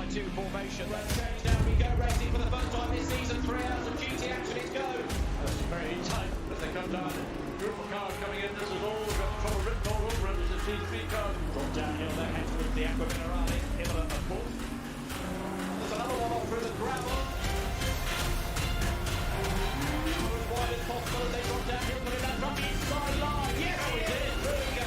2 formation. Now we go racing for the first time this season. 3 hours of GT action is go. That's very tight as they come down. Group of cars coming in. This is all got trouble written all over it. It's a T3 car. From downhill there, head towards the Aqua Minerale. Imola, of course. There's another one off through the gravel. As wide as possible as they drop downhill, putting that from the inside line. Yes, he did. There we go.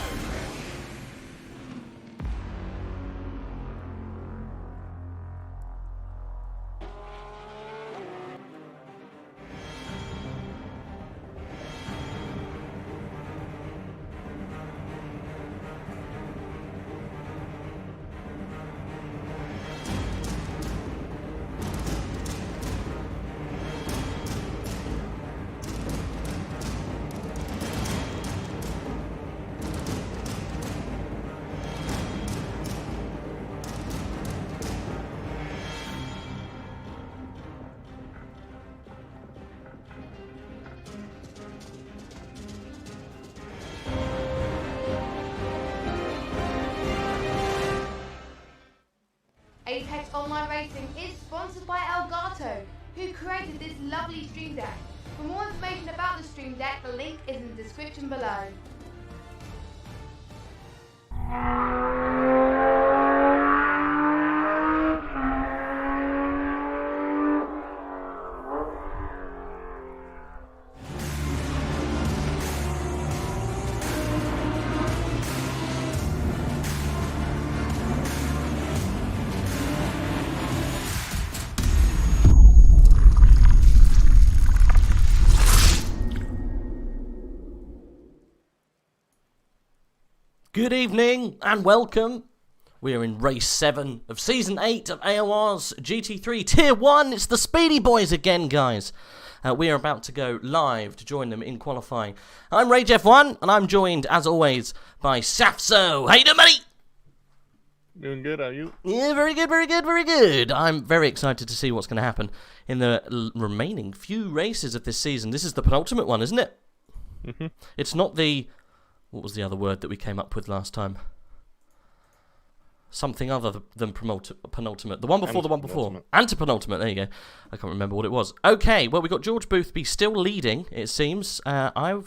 Apex Online Racing is sponsored by Elgato, who created this lovely stream deck. For more information about the stream deck, the link is in the description below. Good evening and welcome. We are in race 7 of season 8 of AOR's GT3 Tier 1. It's the Speedy Boys again, guys. We are about to go live to join them in qualifying. I'm Rage F1 and I'm joined, as always, by Saffzo. How you doing, buddy? Doing good, are you? Yeah, very good, very good, very good. I'm very excited to see what's going to happen in the remaining few races of this season. This is the penultimate one, isn't it? Mm-hmm. It's not the... What was the other word that we came up with last time? Something other than penultimate. The one before the one before. Antepenultimate, there you go. I can't remember what it was. Okay, well, we got George Boothby still leading, it seems. I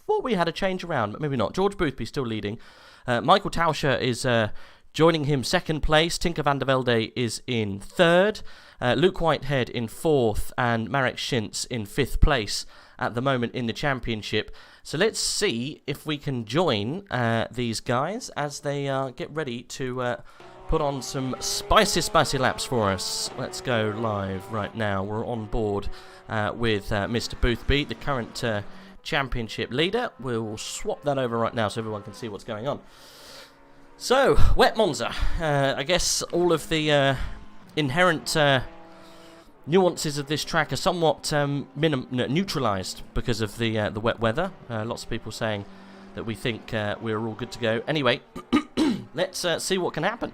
thought we had a change around, but maybe not. George Boothby still leading. Michael Tauscher is joining him second place. Tinker van der Velde is in third. Luke Whitehead in fourth. And Marek Schintz in fifth place at the moment in the championship. So let's see if we can join these guys as they get ready to put on some spicy laps for us. Let's go live right now. We're on board with Mr. Boothby, the current championship leader. We'll swap that over right now so everyone can see what's going on. So, wet Monza. I guess all of the inherent... nuances of this track are somewhat neutralised because of the wet weather. Lots of people saying that we think we're all good to go. Anyway, let's see what can happen.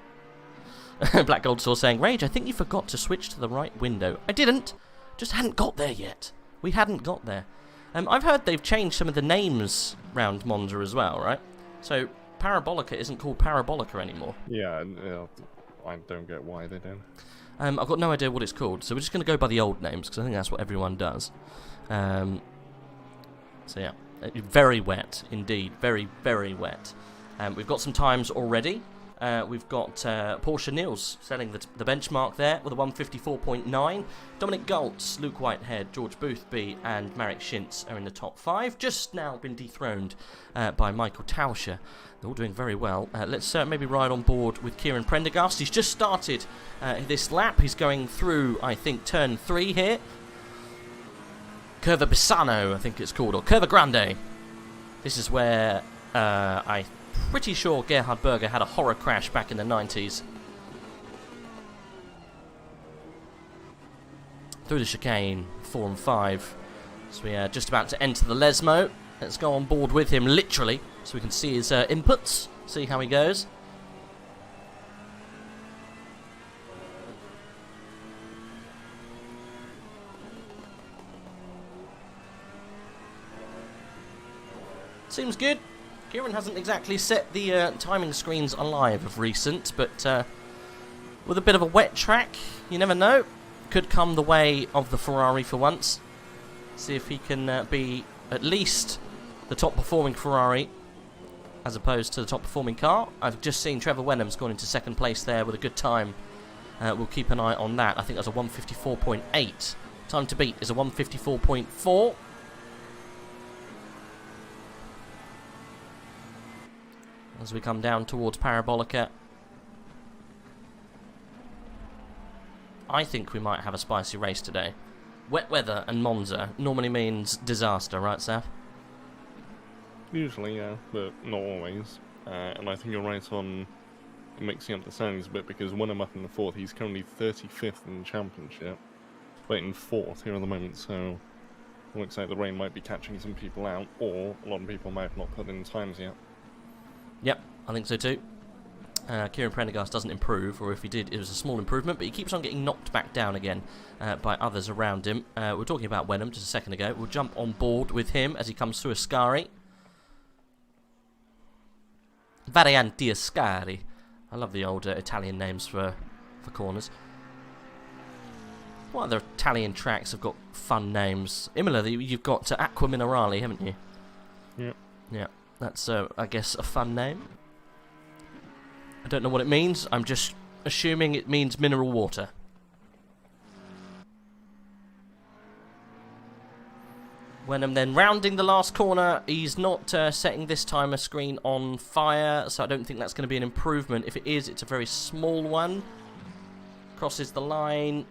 Black Gold Saw saying, Rage, I think you forgot to switch to the right window. I didn't. Just hadn't got there yet. We hadn't got there. I've heard they've changed some of the names round Monza as well, right? So Parabolica isn't called Parabolica anymore. Yeah, I don't get why they don't. I've got no idea what it's called, so we're just going to go by the old names, because I think that's what everyone does. So yeah, very wet, indeed. Very, very wet. We've got some times already. We've got Porsche Niels setting the benchmark there with a 154.9. Dominic Galtz, Luke Whitehead, George Boothby, and Marek Schintz are in the top 5. Just now been dethroned by Michael Tauscher. They're all doing very well. Let's maybe ride on board with Kieran Prendergast. He's just started this lap. He's going through, I think, turn 3 here. Curva Bissano, I think it's called, or Curva Grande. This is where I'm pretty sure Gerhard Berger had a horror crash back in the 90s. Through the chicane, 4 and 5. So we are just about to enter the Lesmo. Let's go on board with him, literally, so we can see his inputs, see how he goes. Seems good. Kieran hasn't exactly set the timing screens alive of recent, but with a bit of a wet track. You never know. Could come the way of the Ferrari for once. See if he can be at least the top performing Ferrari as opposed to the top performing car. I've just seen Trevor Wenham's gone into second place there with a good time. We'll keep an eye on that. I think that's a 154.8. Time to beat is a 154.4. As we come down towards Parabolica, I think we might have a spicy race today. Wet weather and Monza normally means disaster, right, Saf? Usually, yeah, but not always. And I think you're right on mixing up the standings a bit, because when I'm up in the 4th, he's currently 35th in the championship, but in 4th here at the moment, so it looks like the rain might be catching some people out, or a lot of people might have not put in times yet. Yep, I think so too. Kieran Prendergast doesn't improve, or if he did, it was a small improvement, but he keeps on getting knocked back down again by others around him. We were talking about Wenham just a second ago. We'll jump on board with him as he comes through Ascari. Varianti Ascari. I love the old Italian names for corners. What other Italian tracks have got fun names? Imola, you've got Acqua Minerale, haven't you? Yep. Yeah, that's, I guess, a fun name. I don't know what it means. I'm just assuming it means mineral water. When I'm then rounding the last corner, he's not setting this time a screen on fire, so I don't think that's going to be an improvement. If it is, it's a very small one. Crosses the line.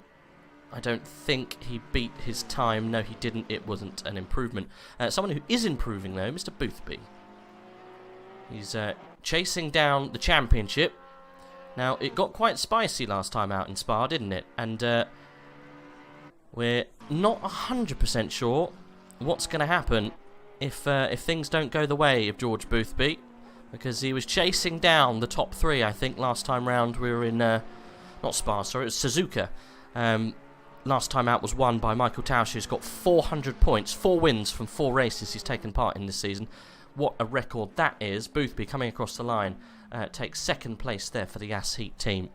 I don't think he beat his time. No, he didn't. It wasn't an improvement. Someone who is improving, though, Mr. Boothby. He's chasing down the championship. Now, it got quite spicy last time out in Spa, didn't it? And we're not 100% sure what's going to happen if things don't go the way of George Boothby, because he was chasing down the top 3, I think, last time round. We were in, not Spa, sorry, it was Suzuka. Last time out was won by Michael Tausch, who's got 400 points, 4 wins from 4 races he's taken part in this season. What a record that is. Boothby coming across the line takes second place there for the Ass Heat team.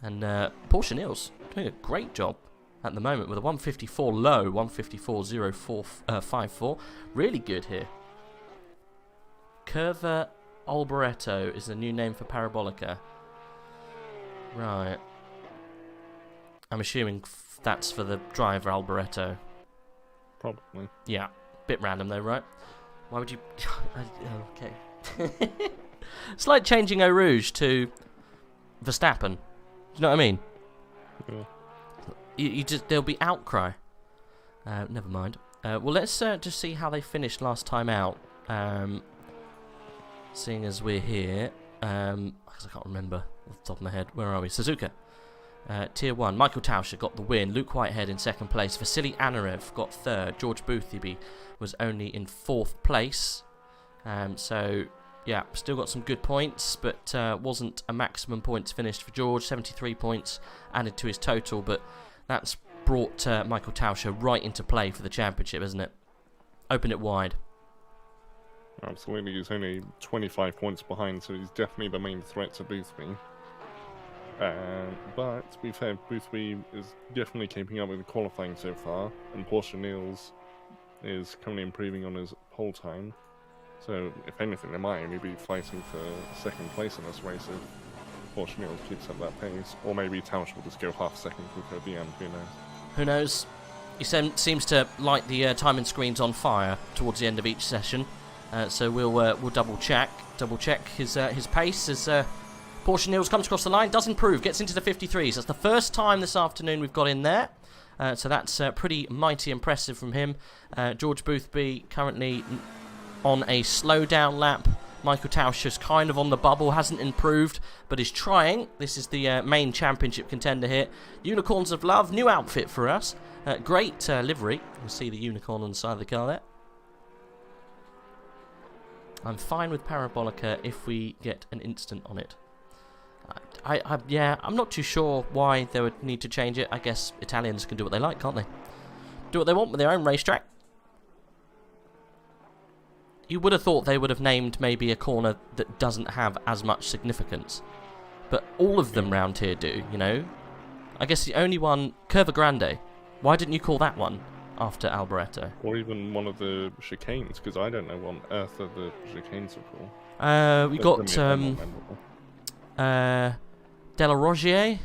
And Porsche Niels doing a great job at the moment with a 154 low, 154.0454. Really good here. Curva Alboreto is the new name for Parabolica. Right. I'm assuming that's for the driver, Alboreto. Probably. Yeah. Bit random though, right? Why would you... okay. It's like changing Eau Rouge to Verstappen. Do you know what I mean? Yeah. You just, there'll be outcry. Never mind. Well, let's just see how they finished last time out. Seeing as we're here, because I can't remember off the top of my head. Where are we? Suzuka. Tier 1. Michael Tauscher got the win. Luke Whitehead in second place. Vasily Anarev got third. George Boothby was only in 4th place. So, yeah, still got some good points, but wasn't a maximum points finished for George. 73 points added to his total, but that's brought Michael Tauscher right into play for the championship, isn't it? Open it wide. Absolutely, he's only 25 points behind, so he's definitely the main threat to Boothby. But, to be fair, Boothby is definitely keeping up with the qualifying so far, and Porsche Niels is currently improving on his pole time. So, if anything, they might only be fighting for second place in this race if Porsche Niels keeps up that pace. Or maybe Tausch will just go half second quicker at the end, who knows. Who knows? He seems to light the timing screens on fire towards the end of each session. So we'll double check his pace as Porsche Niels comes across the line, does improve, gets into the 53s. That's the first time this afternoon we've got in there. So that's pretty mighty impressive from him. George Boothby currently on a slow down lap. Michael Tauscher's kind of on the bubble, hasn't improved, but is trying. This is the main championship contender here. Unicorns of Love, new outfit for us. Great livery. You'll see the unicorn on the side of the car there. I'm fine with Parabolica if we get an instant on it. I'm not too sure why they would need to change it. I guess Italians can do what they like, can't they? Do what they want with their own racetrack. You would have thought they would have named maybe a corner that doesn't have as much significance. but all of them round here do, you know. I guess the only one, Curva Grande. Why didn't you call that one after Alboreto? Or even one of the chicanes, because I don't know what on earth are the chicanes are called. We got De La Rogier,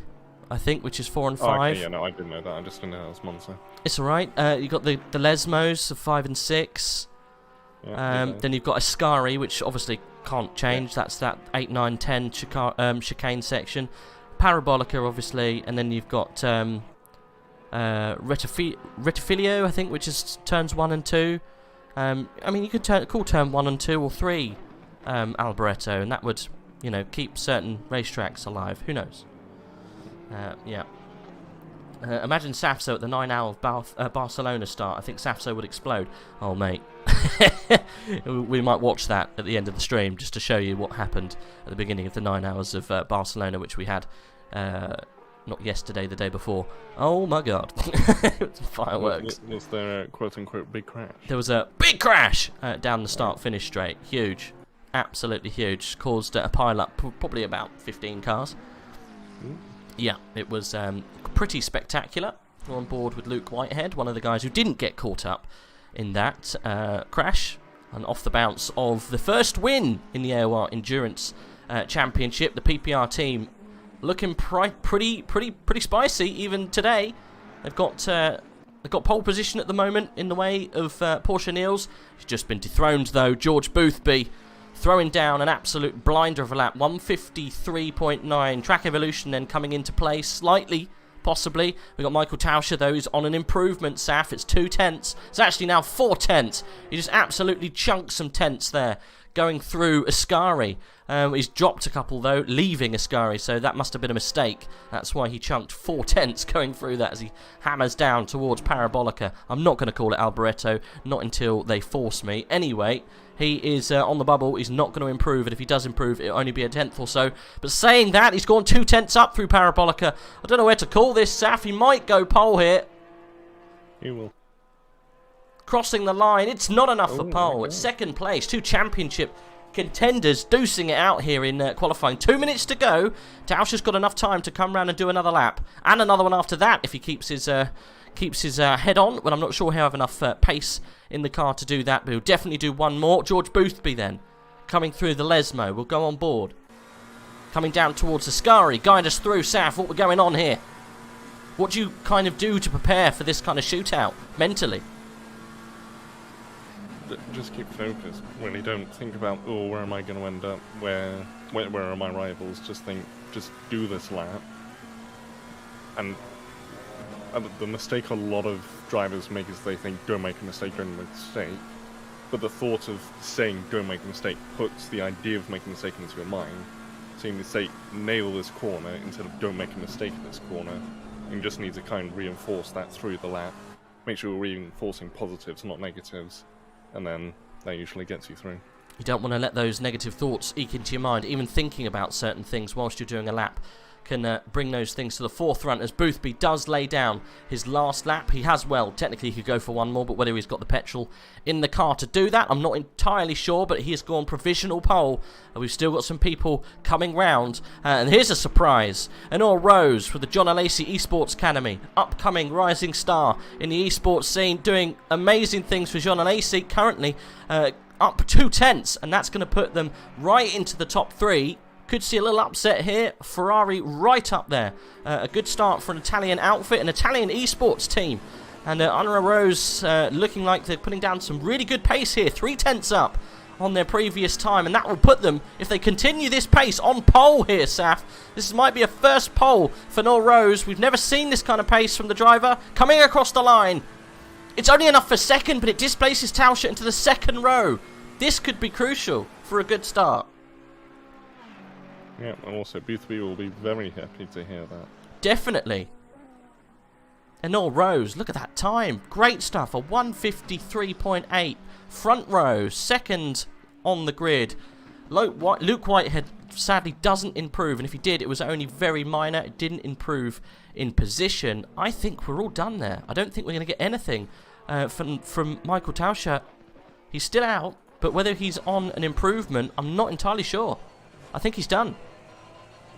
I think, which is 4 and 5. Oh, okay, yeah, no, I didn't know that. I just didn't know that was Monza. It's alright. You got the Lesmos of 5 and 6. Yeah, then you've got Ascari, which obviously can't change. Yeah. That's that 8, 9, 10 chicane section. Parabolica, obviously, and then you've got Retifilio, I think, which is turns 1 and 2. I mean, you could call turn 1 and 2 or 3 Alboreto, and that would, you know, keep certain racetracks alive. Who knows? Yeah. Imagine Saffzo at the 9 hour of Barcelona start. I think Saffzo would explode. Oh, mate. We might watch that at the end of the stream just to show you what happened at the beginning of the 9 hours of Barcelona, which we had not yesterday, the day before. Oh, my God. Fireworks. Was there a quote-unquote big crash? There was a big crash down the start-finish straight. Huge. Absolutely huge. Caused a pile-up, probably about 15 cars. Yeah, it was pretty spectacular. We're on board with Luke Whitehead, one of the guys who didn't get caught up in that crash, and off the bounce of the first win in the AOR Endurance Championship. The PPR team looking pretty spicy even today. They've got pole position at the moment in the way of Porsche Niels. He's just been dethroned though. George Boothby throwing down an absolute blinder of a lap. 153.9. Track Evolution then coming into play slightly, possibly. We've got Michael Tauscher, though, who's on an improvement, Saf. It's 2 tenths. It's actually now 4 tenths. He just absolutely chunked some tenths there, going through Ascari. He's dropped a couple, though, leaving Ascari, so that must have been a mistake. That's why he chunked 4 tenths going through that as he hammers down towards Parabolica. I'm not going to call it Alboreto, not until they force me. Anyway, he is on the bubble. He's not going to improve, and if he does improve, it'll only be a tenth or so. But saying that, he's gone 2 tenths up through Parabolica. I don't know where to call this, Saf. He might go pole here. He will. Crossing the line. It's not enough for pole. It's second place. 2 championship contenders deucing it out here in qualifying. 2 minutes to go. Tauscher's got enough time to come round and do another lap. And another one after that if he keeps his head on. Well, I'm not sure he'll have enough pace in the car to do that, but he'll definitely do one more. George Boothby then, coming through the Lesmo. We'll go on board. Coming down towards Ascari. Guide us through, Saf. What we're going on here? What do you kind of do to prepare for this kind of shootout, mentally? Just keep focused. Really don't think about, oh, where am I going to end up? Where are my rivals? Just do this lap. And the mistake a lot of drivers make is they think, don't make a mistake, don't make a mistake. But the thought of saying, don't make a mistake, puts the idea of making a mistake into your mind. So you say, nail this corner, instead of don't make a mistake in this corner. You just need to kind of reinforce that through the lap. Make sure you're reinforcing positives, not negatives. And then that usually gets you through. You don't want to let those negative thoughts eke into your mind. Even thinking about certain things whilst you're doing a lap can bring those things to the forefront, as Boothby does lay down his last lap. He has, well, technically he could go for one more, but whether he's got the petrol in the car to do that, I'm not entirely sure, but he has gone provisional pole. We've still got some people coming round, and here's a surprise. Honor Rose for the John Alesi Esports Academy, upcoming rising star in the esports scene, doing amazing things for John Alesi, currently up 2 tenths, and that's going to put them right into the top 3. Could see a little upset here. Ferrari right up there. A good start for an Italian outfit, an Italian esports team. And Honor Rose looking like they're putting down some really good pace here. 3 tenths up on their previous time. And that will put them, if they continue this pace, on pole here, Saf. This might be a first pole for Honor Rose. We've never seen this kind of pace from the driver. Coming across the line. It's only enough for second, but it displaces Tauscher into the second row. This could be crucial for a good start. Yeah, and also Boothby will be very happy to hear that. Definitely. And all Rose, look at that time. Great stuff, a 153.8. Front row, second on the grid. Luke Whitehead sadly doesn't improve, and if he did, it was only very minor. It didn't improve in position. I think we're all done there. I don't think we're going to get anything from Michael Tauscher. He's still out, but whether he's on an improvement, I'm not entirely sure. I think he's done.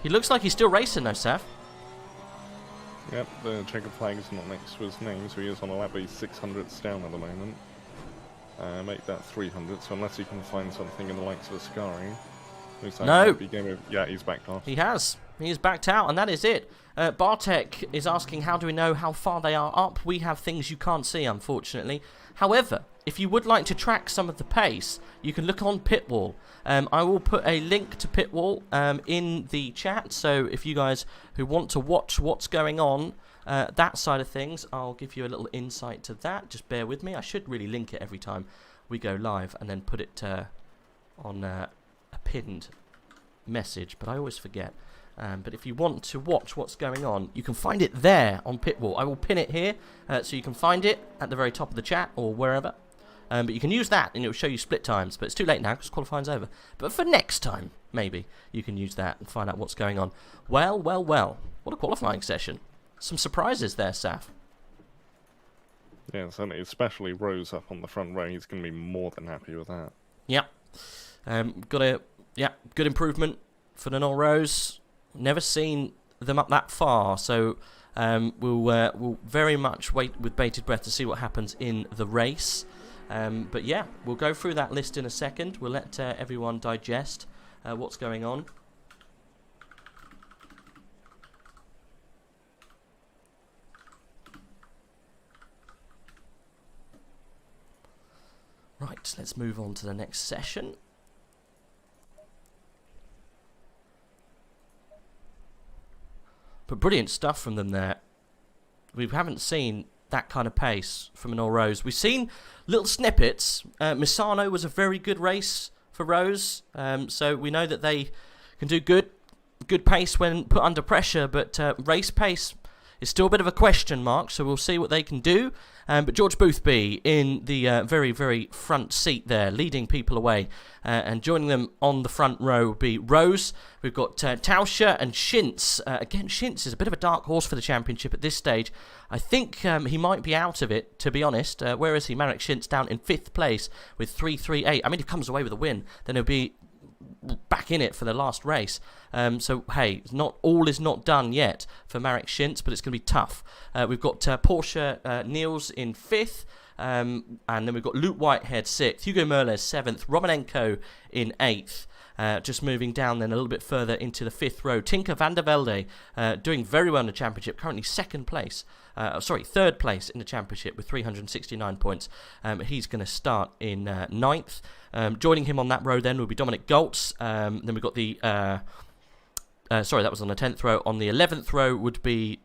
He looks like he's still racing though, Seth. Yep, the checkered flag is not next to his name, so he is on a lap, but he's 600ths down at the moment. Make that 300, so unless he can find something in the likes of a Ascari. Looks like No. it might be game over. Yeah, he's backed off. He has. He is backed out, and that is it. Bartek is asking, how do we know how far they are up? We have things you can't see, unfortunately. However, if you would like to track some of the pace, you can look on Pitwall. I will put a link to Pitwall in the chat, so if you guys who want to watch what's going on, that side of things, I'll give you a little insight to that. Just bear with me. I should really link it every time we go live and then put it on a pinned message, but I always forget. But if you want to watch what's going on, you can find it there on Pitwall. I will pin it here, so you can find it at the very top of the chat or wherever. But you can use that, and it will show you split times. But it's too late now because qualifying's over. But for next time, maybe, you can use that and find out what's going on. Well, well, well. What a qualifying session. Some surprises there, Saf. Yeah, certainly, especially Rose up on the front row. He's going to be more than happy with that. Yep. Good improvement for the Noel Rose. Never seen them up that far, so we'll very much wait with bated breath to see what happens in the race. But yeah, we'll go through that list in a second. We'll let everyone digest what's going on. Right, let's move on to the next session. But brilliant stuff from them there. We haven't seen that kind of pace from an All Rose. We've seen little snippets. Misano was a very good race for Rose, so we know that they can do good pace when put under pressure, but race pace is still a bit of a question mark, so we'll see what they can do. But George Boothby in the very, very front seat there, leading people away. And joining them on the front row will be Rose. We've got Tauscher and Schintz. Again, Schintz is a bit of a dark horse for the championship at this stage. I think he might be out of it, to be honest. Where is he? Marek Schintz down in 5th place with 3.38. I mean, if he comes away with a win, then he'll be back in it for the last race. So hey, not all is not done yet for Marek Schintz, but it's going to be tough. We've got Porsche Niels in 5th, and then we've got Luke Whitehead 6th, Hugo Merles 7th, Romanenko in 8th. Just moving down then a little bit further into the 5th row, Tinker van der Velde doing very well in the championship, currently 3rd place in the championship with 369 points. He's going to start in 9th. Joining him on that row then will be Dominic Goltz. Then we've got the... that was on the 10th row. On the 11th row would be...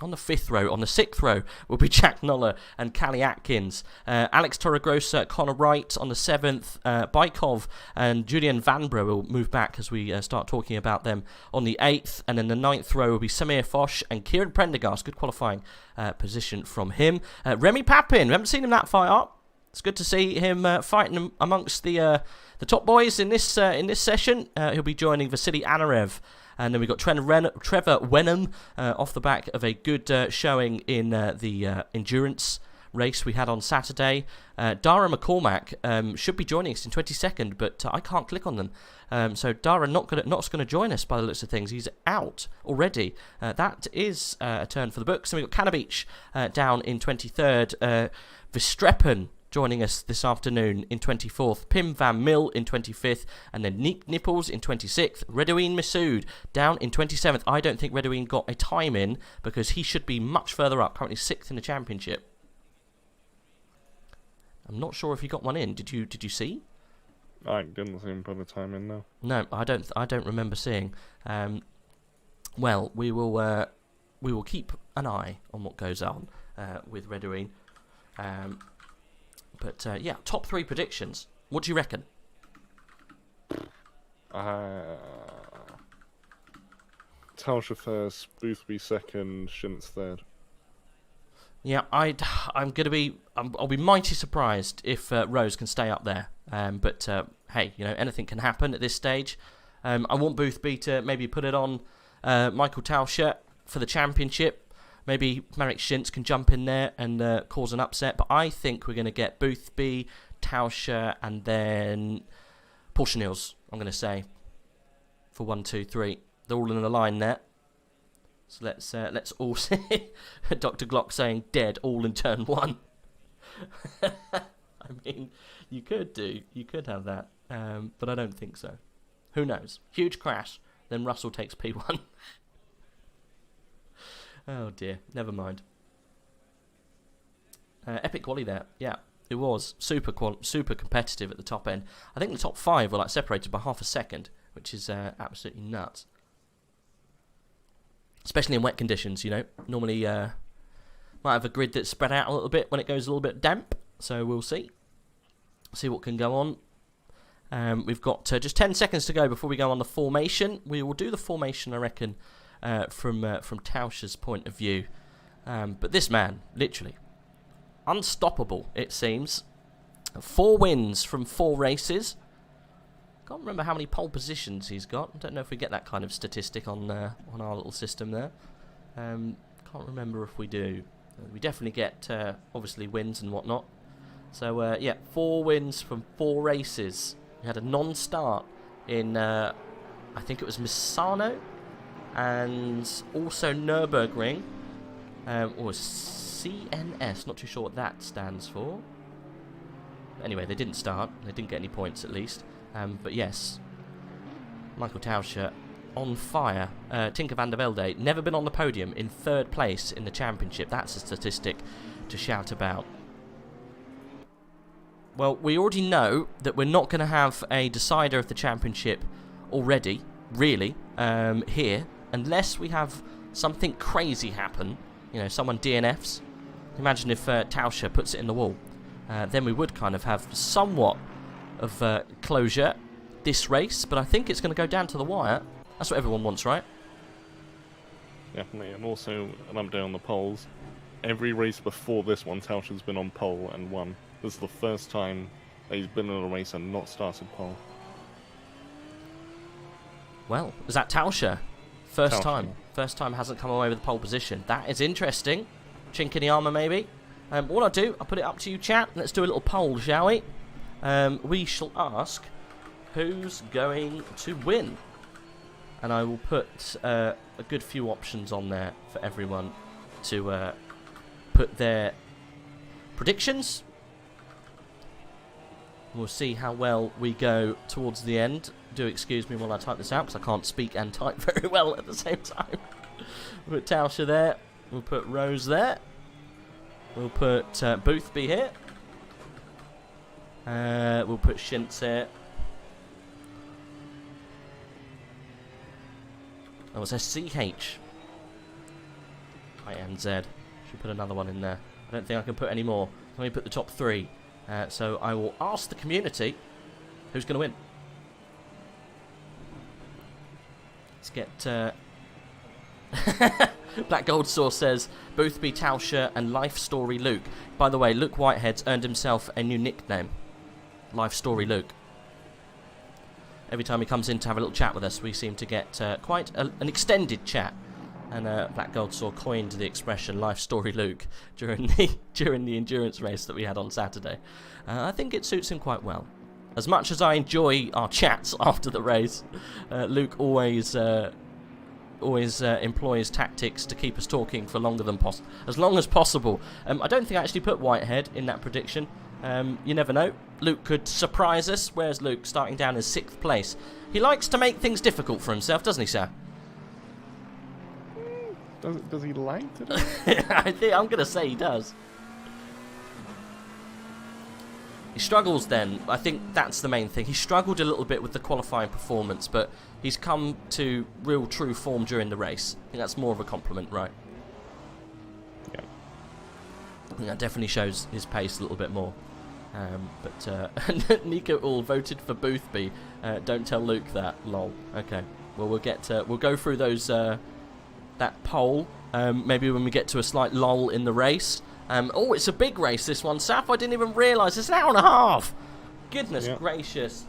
on the 5th row. On the 6th row will be Jack Noller and Callie Atkins. Alex Torregrossa, Connor Wright on the 7th. Bykov and Julian Vanbrugh will move back as we start talking about them on the 8th. And then the 9th row will be Samir Foch and Kieran Prendergast. Good qualifying position from him. Remy Papin. We haven't seen him that far up. It's good to see him fighting amongst the top boys in this session. He'll be joining Vasily Anarev. And then we've got Trevor Wenham off the back of a good showing in the endurance race we had on Saturday. Dara McCormack should be joining us in 22nd, but I can't click on them. So Dara not going to join us by the looks of things. He's out already. That is a turn for the books. And we've got Kanabich down in 23rd. Verstreppen joining us this afternoon in 24th, Pim Van Mil in 25th, and then Nick Nipples in 26th, Redouine Massoud down in 27th. I don't think Redouine got a time in because he should be much further up, currently 6th in the championship. I'm not sure if he got one in. Did you see? I didn't see him put a time in, no. No, I don't remember seeing. Well, we will keep an eye on what goes on with Redouine. But yeah, top 3 predictions. What do you reckon? Tauscher first, Boothby second, Schintz third. Yeah, I'll be mighty surprised if Rose can stay up there. But hey, anything can happen at this stage. I want Boothby to maybe put it on Michael Tauscher for the championship. Maybe Marek Schintz can jump in there and cause an upset. But I think we're going to get Boothby, Tauscher, and then Porsche Niels, I'm going to say, for 1, 2, 3. They're all in a line there. So let's all see Dr. Glock saying dead all in turn 1. I mean, you could have that, but I don't think so. Who knows? Huge crash, then Russell takes P1. Oh dear, never mind. Epic quali there, yeah, it was super competitive at the top end. I think the top 5 were like separated by half a second, which is absolutely nuts. Especially in wet conditions, you know. Normally, might have a grid that's spread out a little bit when it goes a little bit damp. So we'll see. See what can go on. We've got just 10 seconds to go before we go on the formation. We will do the formation, I reckon, from Tauscher's point of view. But this man, literally, unstoppable, it seems. 4 wins from 4 races. Can't remember how many pole positions he's got. I don't know if we get that kind of statistic on our little system there. Can't remember if we do. We definitely get, obviously, wins and whatnot. So, yeah, 4 wins from 4 races. We had a non-start in, I think it was Misano, and also Nürburgring, or CNS, not too sure what that stands for. Anyway, they didn't start. They didn't get any points, at least. But yes, Michael Tauscher on fire. Tinker van der Velde, never been on the podium, in 3rd place in the championship. That's a statistic to shout about. Well, we already know that we're not going to have a decider of the championship already, really, here, unless we have something crazy happen. You know, someone DNFs. Imagine if Tauscher puts it in the wall. Then we would kind of have somewhat of closure this race, but I think it's going to go down to the wire. That's what everyone wants, right? Definitely, and also an update on the polls. Every race before this one, Tauscher's been on pole and won. This is the first time that he's been in a race and not started pole. Well, is that Tauscher? First Tauscher. time. First time hasn't come away with the pole position. That is interesting. Chink in the armour, maybe. What I'll do, I'll put it up to you, chat. Let's do a little poll, shall we? We shall ask who's going to win. And I will put a good few options on there for everyone to put their predictions. We'll see how well we go towards the end. Do excuse me while I type this out, because I can't speak and type very well at the same time. We'll put Tauscher there. We'll put Rose there. We'll put Boothby here. We'll put Shintz here. Oh, it's a CH. INZ. Should put another one in there. I don't think I can put any more. Let me put the top 3. So I will ask the community who's going to win. Let's get... Black Gold Source says Boothby, Tauscher and Life Story Luke. By the way, Luke Whitehead's earned himself a new nickname. Life Story Luke. Every time he comes in to have a little chat with us, we seem to get quite an extended chat. And Black Gold Saw coined the expression "Life Story Luke" during the endurance race that we had on Saturday. I think it suits him quite well. As much as I enjoy our chats after the race, Luke always employs tactics to keep us talking for longer than as long as possible. I don't think I actually put Whitehead in that prediction. You never know. Luke could surprise us. Where's Luke starting down in 6th place? He likes to make things difficult for himself, doesn't he, sir? Does he like to do it? I'm going to say he does. He struggles then. I think that's the main thing. He struggled a little bit with the qualifying performance, but he's come to real true form during the race. I think that's more of a compliment, right? Yeah. I think that definitely shows his pace a little bit more. But Nico all voted for Boothby. Don't tell Luke that. Lol. Okay. Well, we'll go through those that poll. Maybe when we get to a slight lull in the race. Oh, it's a big race, this one, Saf. I didn't even realise. It's an hour and a half. Goodness gracious.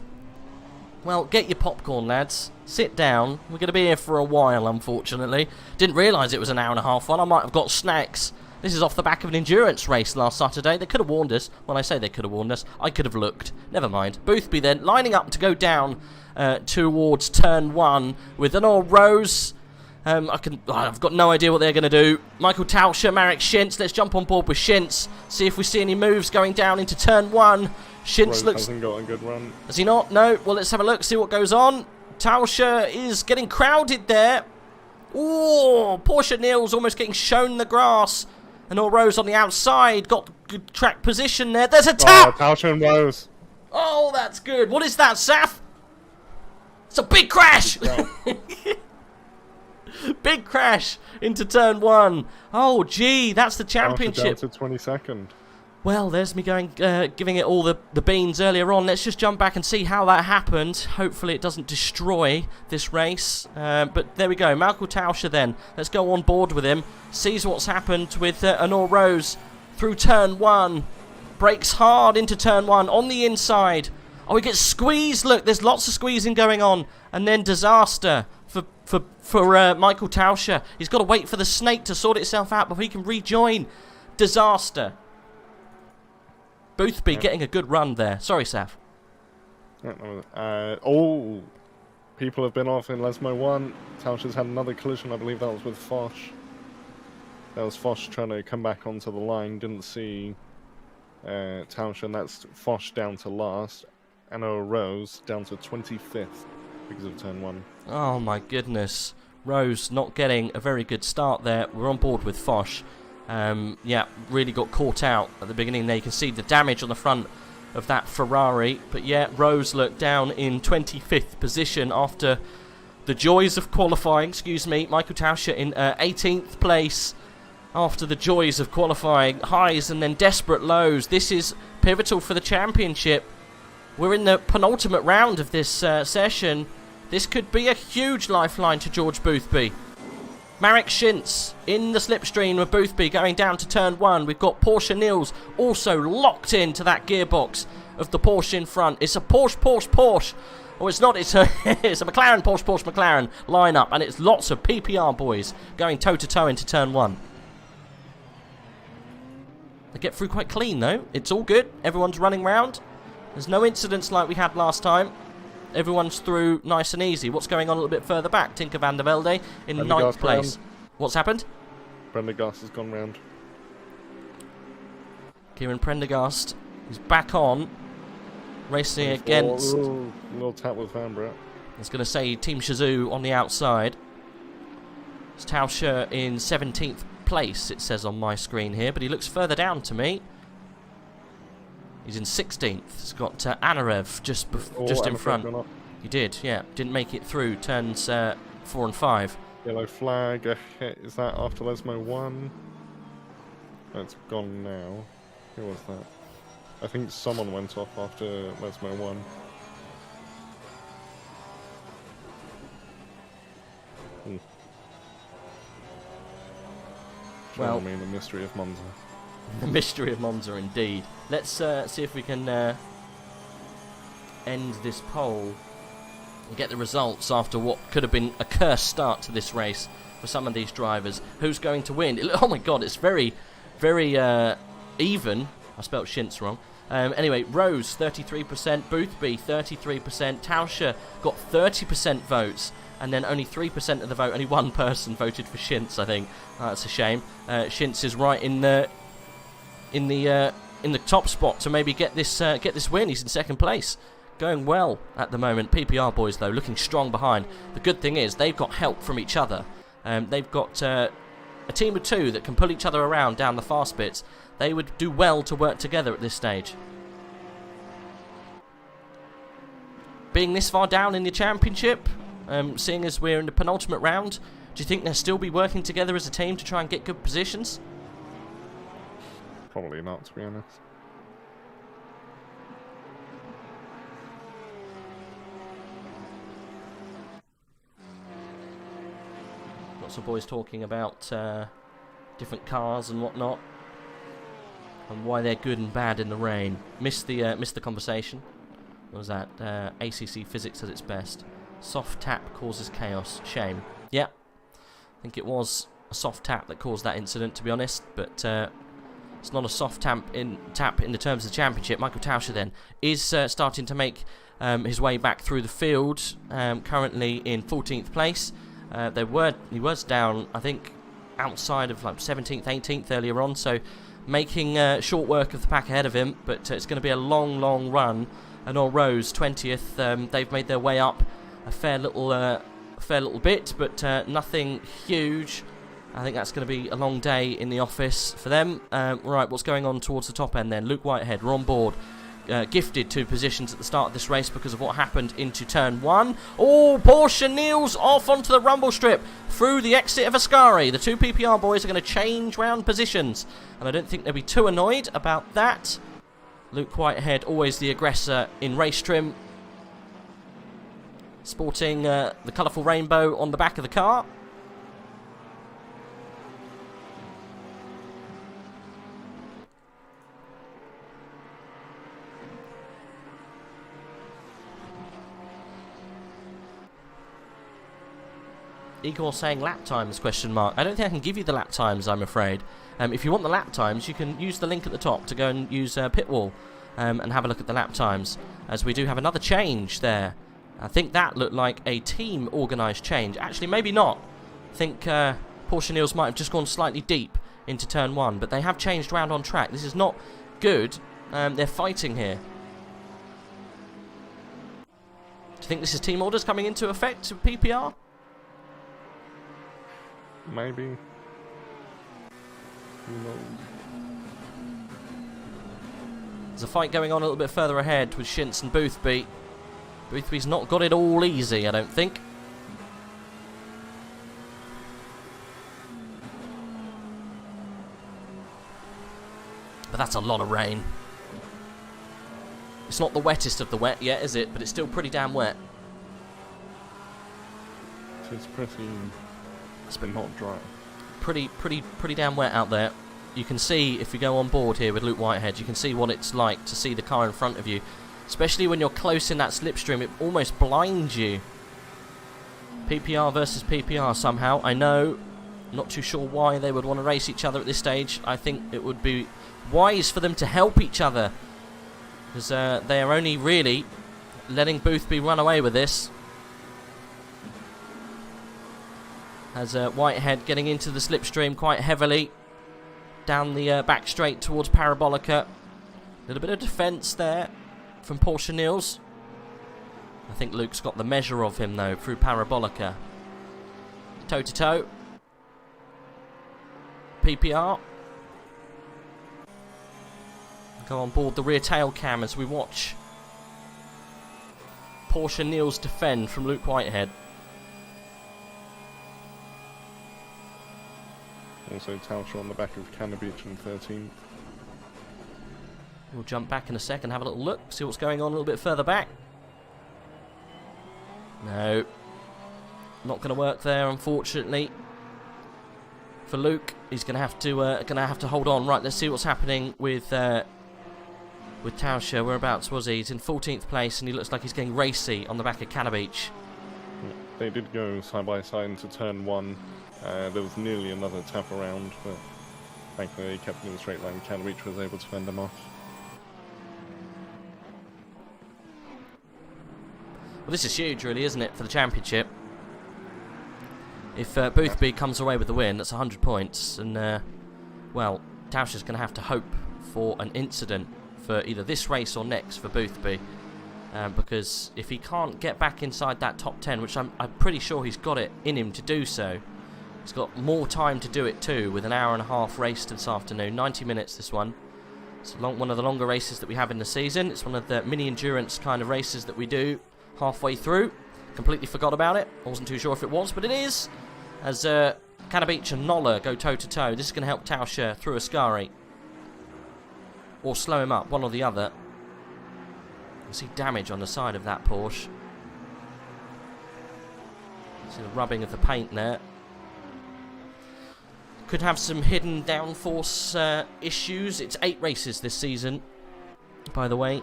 Well, get your popcorn, lads. Sit down. We're going to be here for a while, unfortunately. Didn't realise it was an hour and a half one. I might have got snacks This is off the back of an endurance race last Saturday. They could have warned us. When I say they could have warned us, I could have looked. Never mind. Boothby then lining up to go down towards turn 1 with an all Rose. I've got no idea what they're going to do. Michael Tauscher, Marek Schintz. Let's jump on board with Schintz. See if we see any moves going down into turn 1. Schintz looks... hasn't got a good run. Has he not? No. Well, let's have a look, see what goes on. Tauscher is getting crowded there. Ooh, Porsche Niels almost getting shown the grass. And all Rose on the outside. Got good track position there. There's a tap! Oh, Tauscher and Rose. Oh, that's good. What is that, Saf? It's a big crash! Big crash into turn 1. Oh, gee, that's the championship. Down to 22nd. Well, there's me going, giving it all the beans earlier on. Let's just jump back and see how that happened. Hopefully it doesn't destroy this race. But there we go. Michael Tauscher then. Let's go on board with him. Sees what's happened with Honor Rose through turn 1. Brakes hard into turn 1 on the inside. Oh, he gets squeezed. Look, there's lots of squeezing going on. And then disaster for Michael Tauscher. He's got to wait for the snake to sort itself out before he can rejoin. Disaster. Boothby getting a good run there. Sorry, Saf. All people have been off in Lesmo 1. Tauscher's had another collision. I believe that was with Foch. That was Foch trying to come back onto the line. Didn't see Tauscher, and that's Foch down to last. Anna Rose down to 25th because of turn 1. Oh my goodness. Rose not getting a very good start there. We're on board with Foch. Yeah, really got caught out at the beginning there. You can see the damage on the front of that Ferrari. But yeah, Rose looked down in 25th position after the joys of qualifying. Excuse me, Michael Tauscher in 18th place after the joys of qualifying. Highs and then desperate lows. This is pivotal for the championship. We're in the penultimate round of this session. This could be a huge lifeline to George Boothby. Marek Schintz in the slipstream with Boothby going down to turn 1. We've got Porsche Niels also locked into that gearbox of the Porsche in front. It's a Porsche. Oh, it's not. It's a McLaren, Porsche, McLaren lineup. And it's lots of PPR boys going toe-to-toe into turn 1. They get through quite clean, though. It's all good. Everyone's running round. There's no incidents like we had last time. Everyone's through nice and easy. What's going on a little bit further back? Tinker van der Velde in 9th place. What's happened? Prendergast has gone round. Kieran Prendergast is back on. Racing against... Little tap with Van Brett. I was going to say Team Shazoo on the outside. It's Tauscher in 17th place, it says on my screen here. But he looks further down to me. He's in 16th. He's got Anarev just in front. He did, yeah. Didn't make it through turns 4 and 5. Yellow flag. Is that after Lesmo 1? That's gone now. Who was that? I think someone went off after Lesmo 1. Well, I mean, the mystery of Monza. The mystery of Monza, indeed. Let's see if we can end this poll and get the results after what could have been a cursed start to this race for some of these drivers. Who's going to win? Oh my god, it's very, very even. I spelled Schintz wrong. Anyway, Rose, 33%, Boothby, 33%, Tauscher got 30% votes, and then only 3% of the vote, only one person voted for Schintz, I think. That's a shame. Schintz is right in the top spot to maybe get this win. He's in 2nd place. Going well at the moment. PPR boys, though, looking strong behind. The good thing is they've got help from each other. They've got a team of 2 that can pull each other around down the fast bits. They would do well to work together at this stage. Being this far down in the championship, seeing as we're in the penultimate round, do you think they'll still be working together as a team to try and get good positions? Probably not, to be honest. Lots of boys talking about different cars and whatnot, and why they're good and bad in the rain. Missed the conversation. What was that? ACC physics at its best. Soft tap causes chaos. Shame. Yeah, I think it was a soft tap that caused that incident, to be honest, but it's not a soft tap in the terms of the championship. Michael Tauscher then is starting to make his way back through the field, currently in 14th place. He was down, I think, outside of like 17th, 18th earlier on, so making short work of the pack ahead of him, but it's going to be a long run. And all Rose 20th. They've made their way up a fair little bit, but nothing huge. I think that's going to be a long day in the office for them. Right, what's going on towards the top end then? Luke Whitehead, we're on board. Gifted 2 positions at the start of this race because of what happened into turn 1. Oh, Porsche Niels off onto the rumble strip through the exit of Ascari. The 2 PPR boys are going to change round positions, and I don't think they'll be too annoyed about that. Luke Whitehead, always the aggressor in race trim, sporting the colourful rainbow on the back of the car. Igor saying lap times, question mark. I don't think I can give you the lap times, I'm afraid. If you want the lap times, you can use the link at the top to go and use Pitwall and have a look at the lap times, as we do have another change there. I think that looked like a team organised change. Actually, maybe not. I think Porsche Niels might have just gone slightly deep into turn 1, but they have changed round on track. This is not good. They're fighting here. Do you think this is team orders coming into effect to PPR? Maybe. Who knows? There's a fight going on a little bit further ahead with Shintz and Boothby. Boothby's not got it all easy, I don't think. But that's a lot of rain. It's not the wettest of the wet yet, is it? But it's still pretty damn wet. It's pretty... It's been not dry. Pretty damn wet out there. You can see, if you go on board here with Luke Whitehead, you can see what it's like to see the car in front of you. Especially when you're close in that slipstream, it almost blinds you. PPR versus PPR somehow. I know, not too sure why they would want to race each other at this stage. I think it would be wise for them to help each other, because they are only really letting Boothby run away with this. As Whitehead getting into the slipstream quite heavily down the back straight towards Parabolica. A little bit of defence there from Porsche Niels. I think Luke's got the measure of him though through Parabolica. Toe to toe. PPR. Go on board the rear tail cam as we watch Porsche Niels defend from Luke Whitehead. Also Tauscher on the back of Canabich in 13th. We'll jump back in a second, have a little look, see what's going on a little bit further back. No. Not going to work there, unfortunately. For Luke, he's going to have to hold on. Right, let's see what's happening with Tauscher. Whereabouts was he? He's in 14th place, and he looks like he's getting racy on the back of Canabich. They did go side by side into turn 1. There was nearly another tap around, but thankfully they kept in the straight line. Canabich was able to fend them off. Well, this is huge, really, isn't it, for the championship? If Boothby comes away with the win, that's 100 points, and well, Tauscher's going to have to hope for an incident for either this race or next for Boothby, because if he can't get back inside that top 10, which I'm pretty sure he's got it in him to do so. He's got more time to do it too, with an hour and a half race this afternoon. 90 minutes this one. It's one of the longer races that we have in the season. It's one of the mini endurance kind of races that we do halfway through. Completely forgot about it. I wasn't too sure if it was, but it is. As Canabich and Noller go toe to toe. This is going to help Tauscher through Ascari, or slow him up, one or the other. You see damage on the side of that Porsche. See the rubbing of the paint there. Could have some hidden downforce issues. It's 8 races this season, by the way.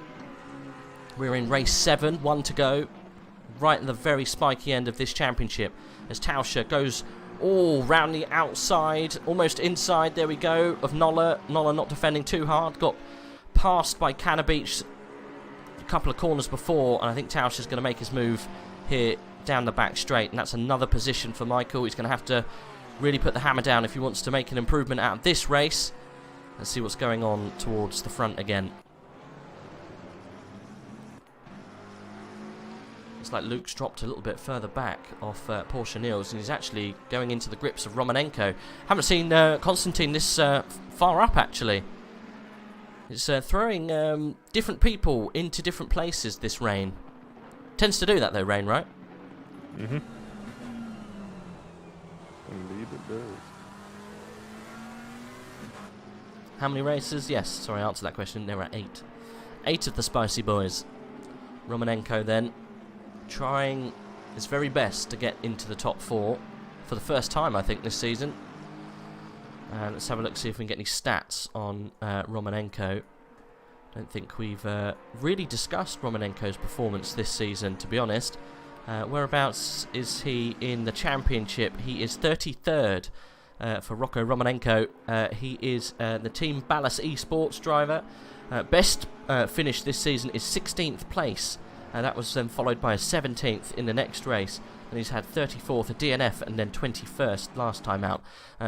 We're in race 7, 1 to go. Right at the very spiky end of this championship, as Tauscher goes all round the outside, almost inside, there we go, of Nolla. Nolla not defending too hard, got passed by Canabeach a couple of corners before, and I think Tausch is going to make his move here down the back straight, and that's another position for Michael. He's going to have to really put the hammer down if he wants to make an improvement out of this race. Let's see what's going on towards the front again. It's like Luke's dropped a little bit further back off Porsche Niels, and he's actually going into the grips of Romanenko. Haven't seen Konstantin this far up, actually. It's throwing different people into different places, this rain. Tends to do that, though, rain, right? Mm-hmm. Indeed it does. How many races? Yes, sorry, I answered that question. There are 8. 8 of the spicy boys. Romanenko, then, trying his very best to get into the top 4 for the first time, I think, this season. Let's have a look, see if we can get any stats on Romanenko. Don't think we've really discussed Romanenko's performance this season, to be honest. Whereabouts is he in the championship? He is 33rd for Rocco Romanenko. He is the Team Ballas Esports driver. Best finish this season is 16th place. That was then followed by a 17th in the next race. And he's had 34th, a DNF, and then 21st last time out.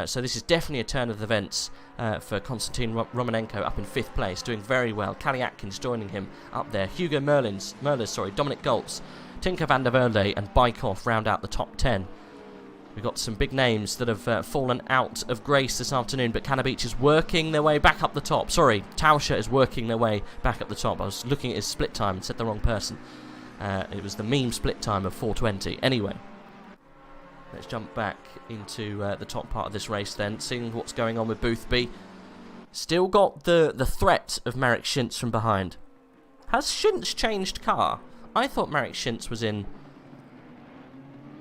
So this is definitely a turn of events for Konstantin Romanenko up in 5th place, doing very well. Callie Atkins joining him up there. Hugo Merlers, Dominic Goltz, Tinker van der Velde, and Bykov round out the top 10. We've got some big names that have fallen out of grace this afternoon, but Canabeach is working their way back up the top. Sorry, Tauscher is working their way back up the top. I was looking at his split time and said the wrong person. It was the meme split time of 4:20. Anyway, let's jump back into the top part of this race then, seeing what's going on with Boothby. Still got the threat of Marek Schintz from behind. Has Schintz changed car? I thought Marek Schintz was in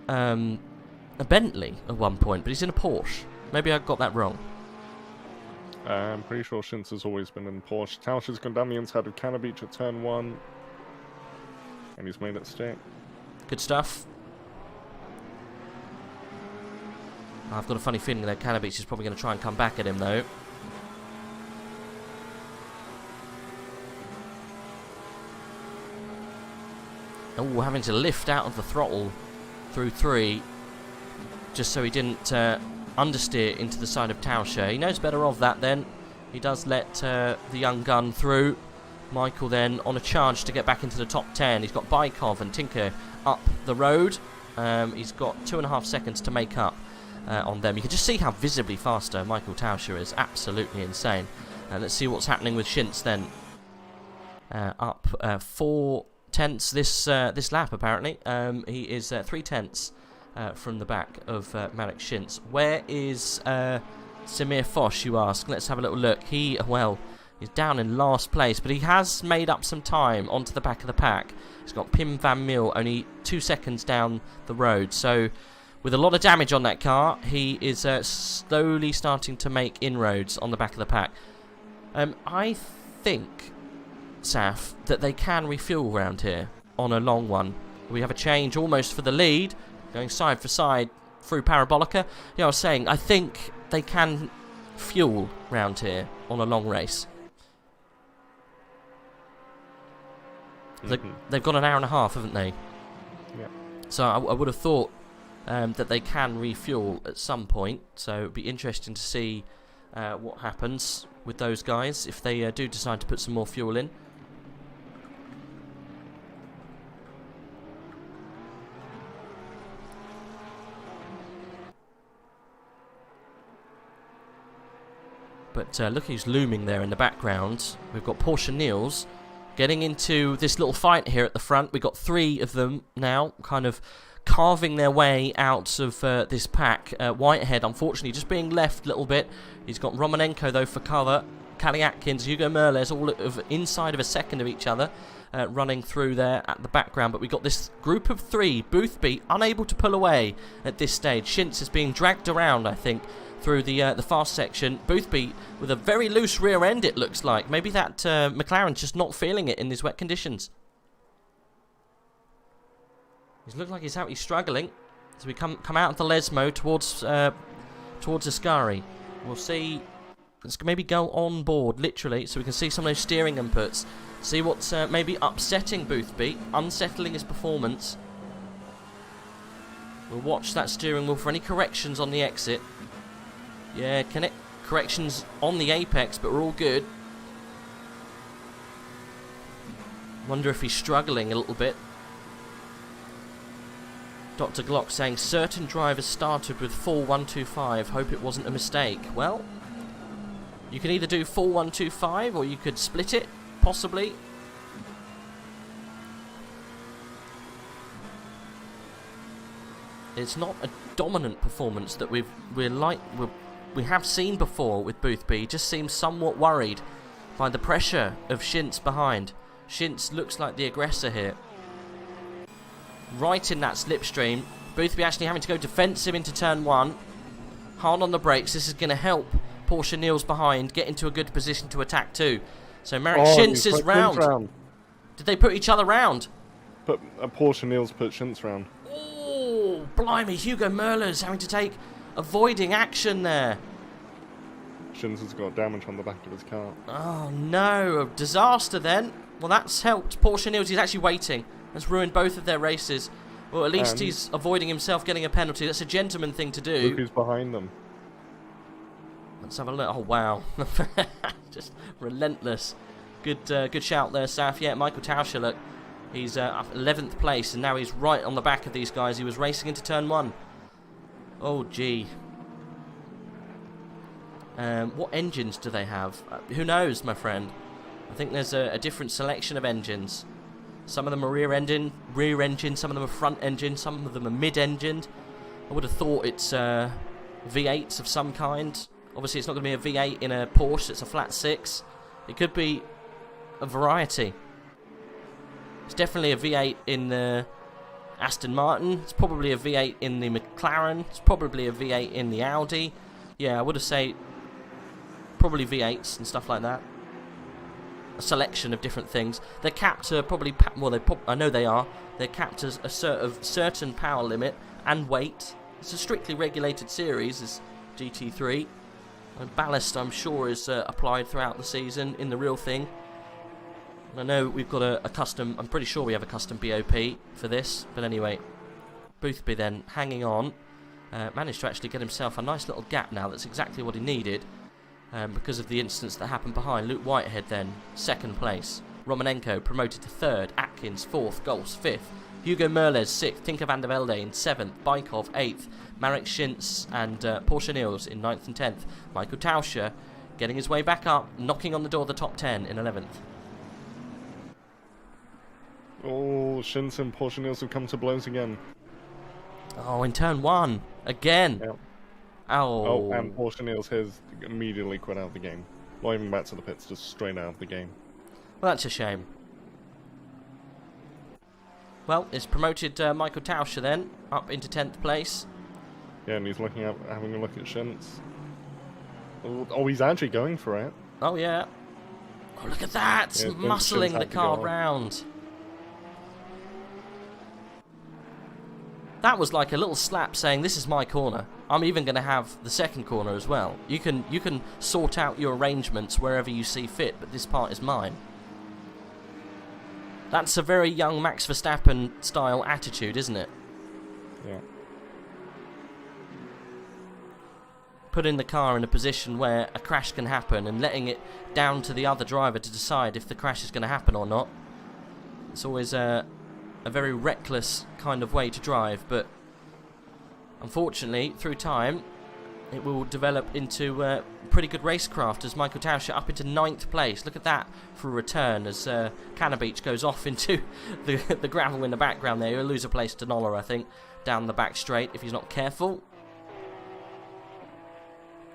a Bentley at one point, but he's in a Porsche. Maybe I got that wrong. I'm pretty sure Schintz has always been in Porsche. Tausch has gone down the inside of Canabeach at turn 1. And he's made it stick. Good stuff. I've got a funny feeling that Canabeach is probably going to try and come back at him, though. Oh, having to lift out of the throttle through 3, just so he didn't understeer into the side of Tauscher. He knows better of that then. He does let the young gun through. Michael then on a charge to get back into the top 10. He's got Bykov and Tinker up the road. He's got 2.5 seconds to make up on them. You can just see how visibly faster Michael Tauscher is. Absolutely insane. Let's see what's happening with Schintz then. Up 4 tenths this lap apparently. He is 3 tenths from the back of Marek Schintz. Where is Samir Foch, you ask? Let's have a little look. He's down in last place, but he has made up some time onto the back of the pack. He's got Pim van Mil only 2 seconds down the road. So with a lot of damage on that car, he is slowly starting to make inroads on the back of the pack. I think, Saf, that they can refuel around here on a long one. We have a change almost for the lead, going side for side through Parabolica. I was saying, I think they can fuel round here on a long race. They've got an hour and a half, haven't they? Yeah. So I would have thought that they can refuel at some point. So it'd be interesting to see what happens with those guys if they do decide to put some more fuel in. But look who's looming there in the background. We've got Porsche Niels getting into this little fight here at the front. We've got 3 of them now, kind of carving their way out of this pack. Whitehead, unfortunately, just being left a little bit. He's got Romanenko, though, for cover. Callie Atkins, Hugo Merles, all inside of a second of each other, running through there at the background. But we've got this group of 3, Boothby, unable to pull away at this stage. Schintz is being dragged around, I think, through the fast section. Boothby with a very loose rear end, it looks like. Maybe that McLaren's just not feeling it in these wet conditions. He's looking like he's struggling. As we come out of the Lesmo towards Ascari. We'll see. Let's maybe go on board, literally, so we can see some of those steering inputs. See what's maybe upsetting Boothby, unsettling his performance. We'll watch that steering wheel for any corrections on the exit. Yeah, corrections on the apex, but we're all good. Wonder if he's struggling a little bit. Dr. Glock saying, certain drivers started with full 125. Hope it wasn't a mistake. Well, you can either do full 125 or you could split it, possibly. It's not a dominant performance that we have seen before with Boothby. He just seems somewhat worried by the pressure of Shintz behind. Shintz looks like the aggressor here. Right in that slipstream. Boothby actually having to go defensive into turn 1. Hard on the brakes. This is going to help Porsche Niels behind get into a good position to attack too. So Marek Shintz is round. Did they put each other round? But Porsche Niels put Shintz round. Oh, blimey. Hugo Merlers having to take avoiding action there. Shintz has got damage on the back of his car. Oh no, a disaster then. Well, that's helped Porsche Niels. He's actually waiting. That's ruined both of their races. Well, at least he's avoiding himself getting a penalty. That's a gentleman thing to do. Look who's behind them. Let's have a look. Oh, wow. Just relentless. Good shout there, Saf. Yeah, Michael Tauscher, look. He's up 11th place, and now he's right on the back of these guys. He was racing into turn 1. Oh, gee. What engines do they have? Who knows, my friend? I think there's a different selection of engines. Some of them are rear engine, some of them are front engine, some of them are mid-engined. I would have thought it's V8s of some kind. Obviously, it's not going to be a V8 in a Porsche, it's a flat 6. It could be a variety. It's definitely a V8 in the Aston Martin. It's probably a V8 in the McLaren. It's probably a V8 in the Audi. Yeah, I would have said probably V8s and stuff like that. A selection of different things. They're capped to probably, I know they are. They're capped to a certain power limit and weight. It's a strictly regulated series, is GT3. And ballast, I'm sure, is applied throughout the season in the real thing. I know we've got a custom, I'm pretty sure we have a custom BOP for this, but anyway, Boothby then hanging on, managed to actually get himself a nice little gap now. That's exactly what he needed, because of the incidents that happened behind. Luke Whitehead then, 2nd place, Romanenko promoted to 3rd, Atkins 4th, Gols 5th, Hugo Merles 6th, Tinker van der Velde in 7th, Bykov 8th, Marek Shintz and Porsche Niels in 9th and 10th, Michael Tauscher getting his way back up, knocking on the door of the top 10 in 11th. Oh, Shintz and Porsche Niels have come to blows again. Oh, in turn 1 again. Yep. Oh, and Porsche Niels has immediately quit out of the game. Not even back to the pits, just straight out of the game. Well, that's a shame. Well, it's promoted Michael Tauscher then, up into 10th place. Yeah, and he's looking at having a look at Shintz. Oh, he's actually going for it. Oh, yeah. Oh, look at that! Yeah, muscling the car round. That was like a little slap saying, this is my corner. I'm even going to have the 2nd corner as well. You can sort out your arrangements wherever you see fit, but this part is mine. That's a very young Max Verstappen style attitude, isn't it? Yeah. Putting the car in a position where a crash can happen and letting it down to the other driver to decide if the crash is going to happen or not. It's always a very reckless kind of way to drive, but unfortunately, through time, it will develop into pretty good racecraft as Michael Tauscher up into 9th place. Look at that for a return as Cannabeach goes off into the gravel in the background there. He'll lose a place to Noller, I think, down the back straight if he's not careful.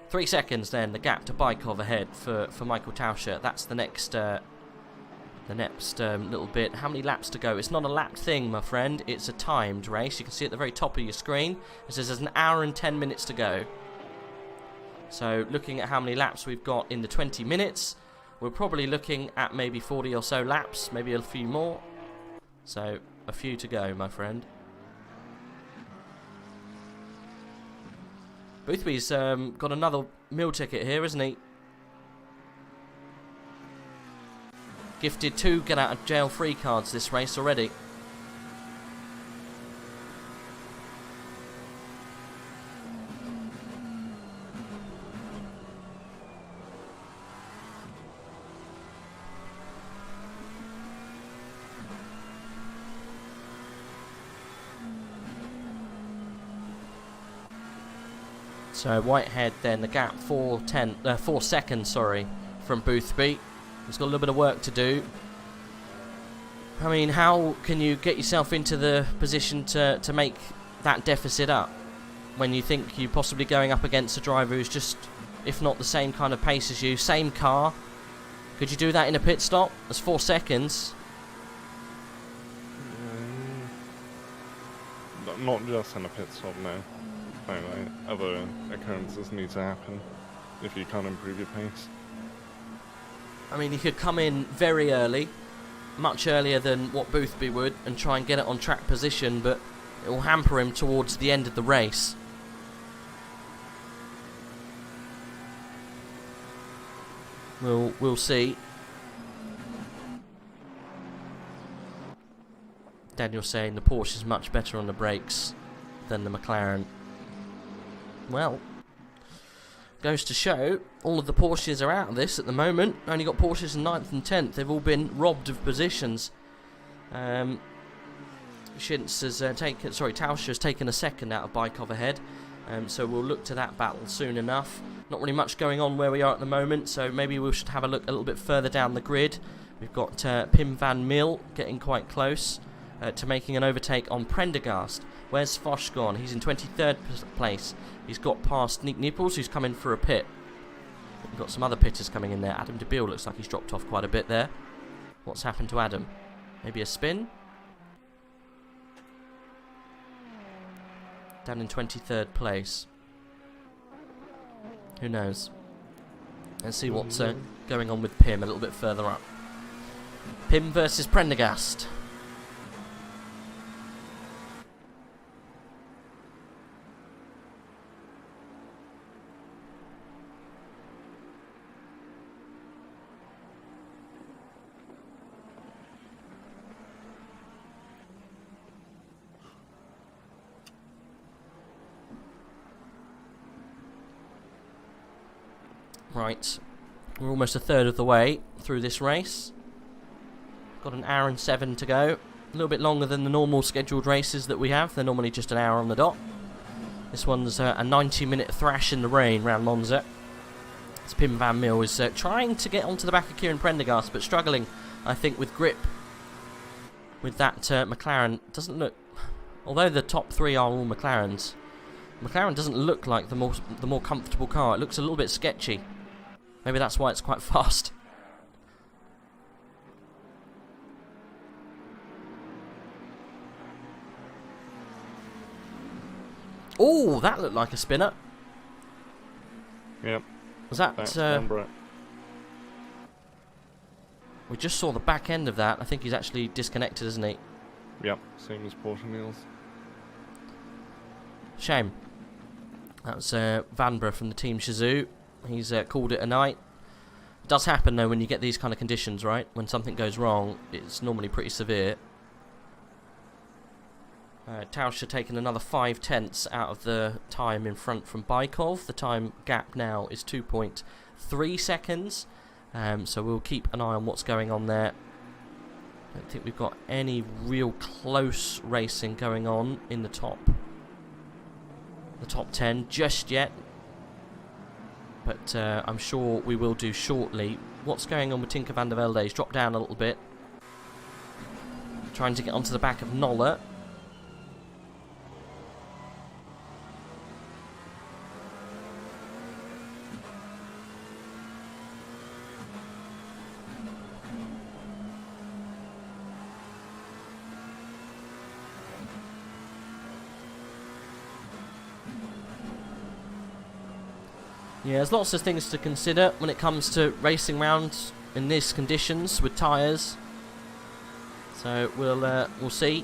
3 seconds then, the gap to Bykov ahead for Michael Tauscher. That's the next little bit. How many laps to go? It's not a lap thing, my friend. It's a timed race. You can see at the very top of your screen, it says there's 1 hour and 10 minutes to go. So looking at how many laps we've got in the 20 minutes, we're probably looking at maybe 40 or so laps, maybe a few more. So a few to go, my friend. Boothby's got another meal ticket here, isn't he? Gifted 2 get out of jail free cards this race already. So Whitehead then, the gap 4 seconds, sorry, from Boothby. He's got a little bit of work to do. I mean, how can you get yourself into the position to make that deficit up when you think you're possibly going up against a driver who's just, if not the same kind of pace as you, same car? Could you do that in a pit stop? That's 4 seconds. Not just in a pit stop, no. Like, other occurrences need to happen if you can't improve your pace. I mean, he could come in very early, much earlier than what Boothby would, and try and get it on track position, but it will hamper him towards the end of the race. We'll see. Daniel's saying the Porsche is much better on the brakes than the McLaren. Well, goes to show all of the Porsches are out of this at the moment. Only got Porsches in 9th and 10th. They've all been robbed of positions. Tauscher has taken a second out of Bykov ahead. So we'll look to that battle soon enough. Not really much going on where we are at the moment, so maybe we should have a look a little bit further down the grid. We've got Pim van Mil getting quite close to making an overtake on Prendergast. Where's Foch gone? He's in 23rd place. He's got past Nick Nipples, who's come in for a pit. We've got some other pitters coming in there. Adam de Beel looks like he's dropped off quite a bit there. What's happened to Adam? Maybe a spin? Down in 23rd place. Who knows? Let's see what's going on with Pim a little bit further up. Pim versus Prendergast. Right, we're almost a third of the way through this race. Got an hour and 7 to go. A little bit longer than the normal scheduled races that we have. They're normally just an hour on the dot. This one's a 90-minute thrash in the rain round Monza. As Pim van Mil is trying to get onto the back of Kieran Prendergast, but struggling, I think, with grip. With that McLaren, doesn't look... Although the top 3 are all McLarens, McLaren doesn't look like the more comfortable car. It looks a little bit sketchy. Maybe that's why it's quite fast. Oh, that looked like a spinner. Yep. Was that... Brett. We just saw the back end of that. I think he's actually disconnected, isn't he? Yep, same as Porsche Niels. Shame. That was Vanbrugh from the Team Shazoo. He's called it a night. It does happen though when you get these kind of conditions, right? When something goes wrong, it's normally pretty severe. Tauscher taking another 5/10 out of the time in front from Bykov. The time gap now is 2.3 seconds. So we'll keep an eye on what's going on there. I don't think we've got any real close racing going on in the top 10 just yet. But I'm sure we will do shortly. What's going on with Tinker van der Velde? He's dropped down a little bit. Trying to get onto the back of Noller. Yeah, there's lots of things to consider when it comes to racing round in these conditions with tyres. So we'll see.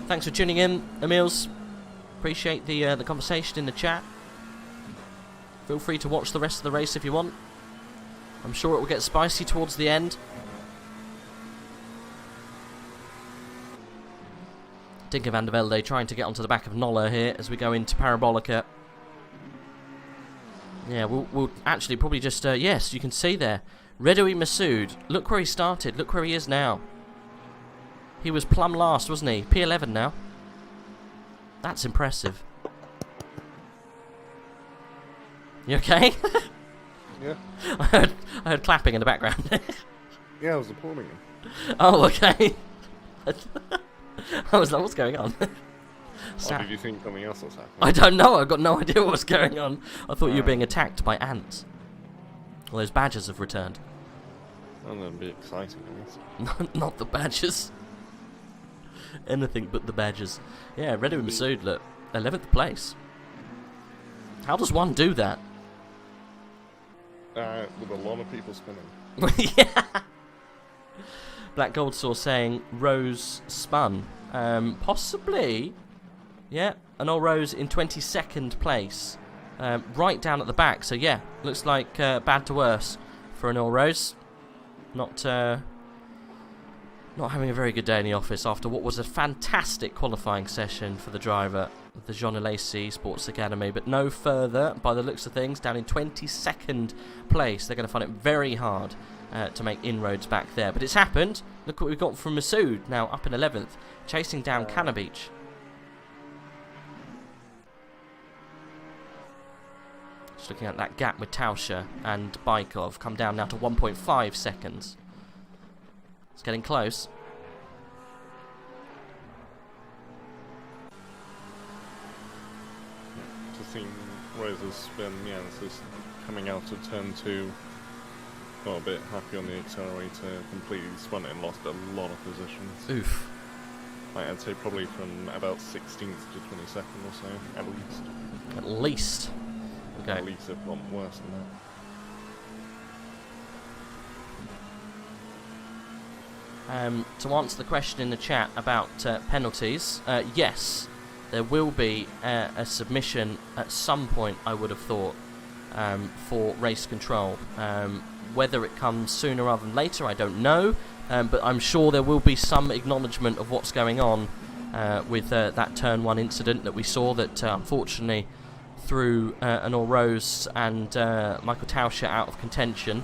Thanks for tuning in, Emils. Appreciate the conversation in the chat. Feel free to watch the rest of the race if you want. I'm sure it will get spicy towards the end. Tinker van der Velde trying to get onto the back of Noller here as we go into Parabolica. Yeah, we'll actually probably just, yes, you can see there. Redoui Masood, look where he started, look where he is now. He was plumb last, wasn't he? P11 now. That's impressive. You okay? Yeah. I heard clapping in the background. Yeah, I was applauding him. Oh, okay. I was like, what's going on? Or did you think something else was happening? I don't know, I've got no idea what was going on. I thought you were being attacked by ants. Well, those badgers have returned. Oh, that'd be exciting, I guess. Not the badgers. Anything but the badgers. Yeah, Redoui Masood, look, 11th place. How does one do that? With a lot of people spinning. Yeah. Black Gold Saw saying Rose spun. Possibly. Yeah, an old Rose in 22nd place. Right down at the back. So yeah, looks like bad to worse for an old Rose. Not having a very good day in the office after what was a fantastic qualifying session for the driver of the Jean Alesi Sports Academy, but no further by the looks of things, down in 22nd place. They're going to find it very hard to make inroads back there, but it's happened. Look what we've got from Masood, now up in 11th, chasing down Canabeach. Just looking at that gap with Tauscher and Baikov, come down now to 1.5 seconds. It's getting close. Just seeing Rose's spin, yeah, this is coming out of turn 2. Got a bit happy on the accelerator, completely spun it and lost a lot of positions. Oof. I'd say probably from about 16th to 22nd or so, at least. At least. Okay. At least if not worse than that. To answer the question in the chat about penalties, yes, there will be a submission at some point, I would have thought, for race control. Whether it comes sooner rather than later, I don't know, but I'm sure there will be some acknowledgement of what's going on with that turn 1 incident that we saw that unfortunately threw Anor Rose and Michael Tauscher out of contention.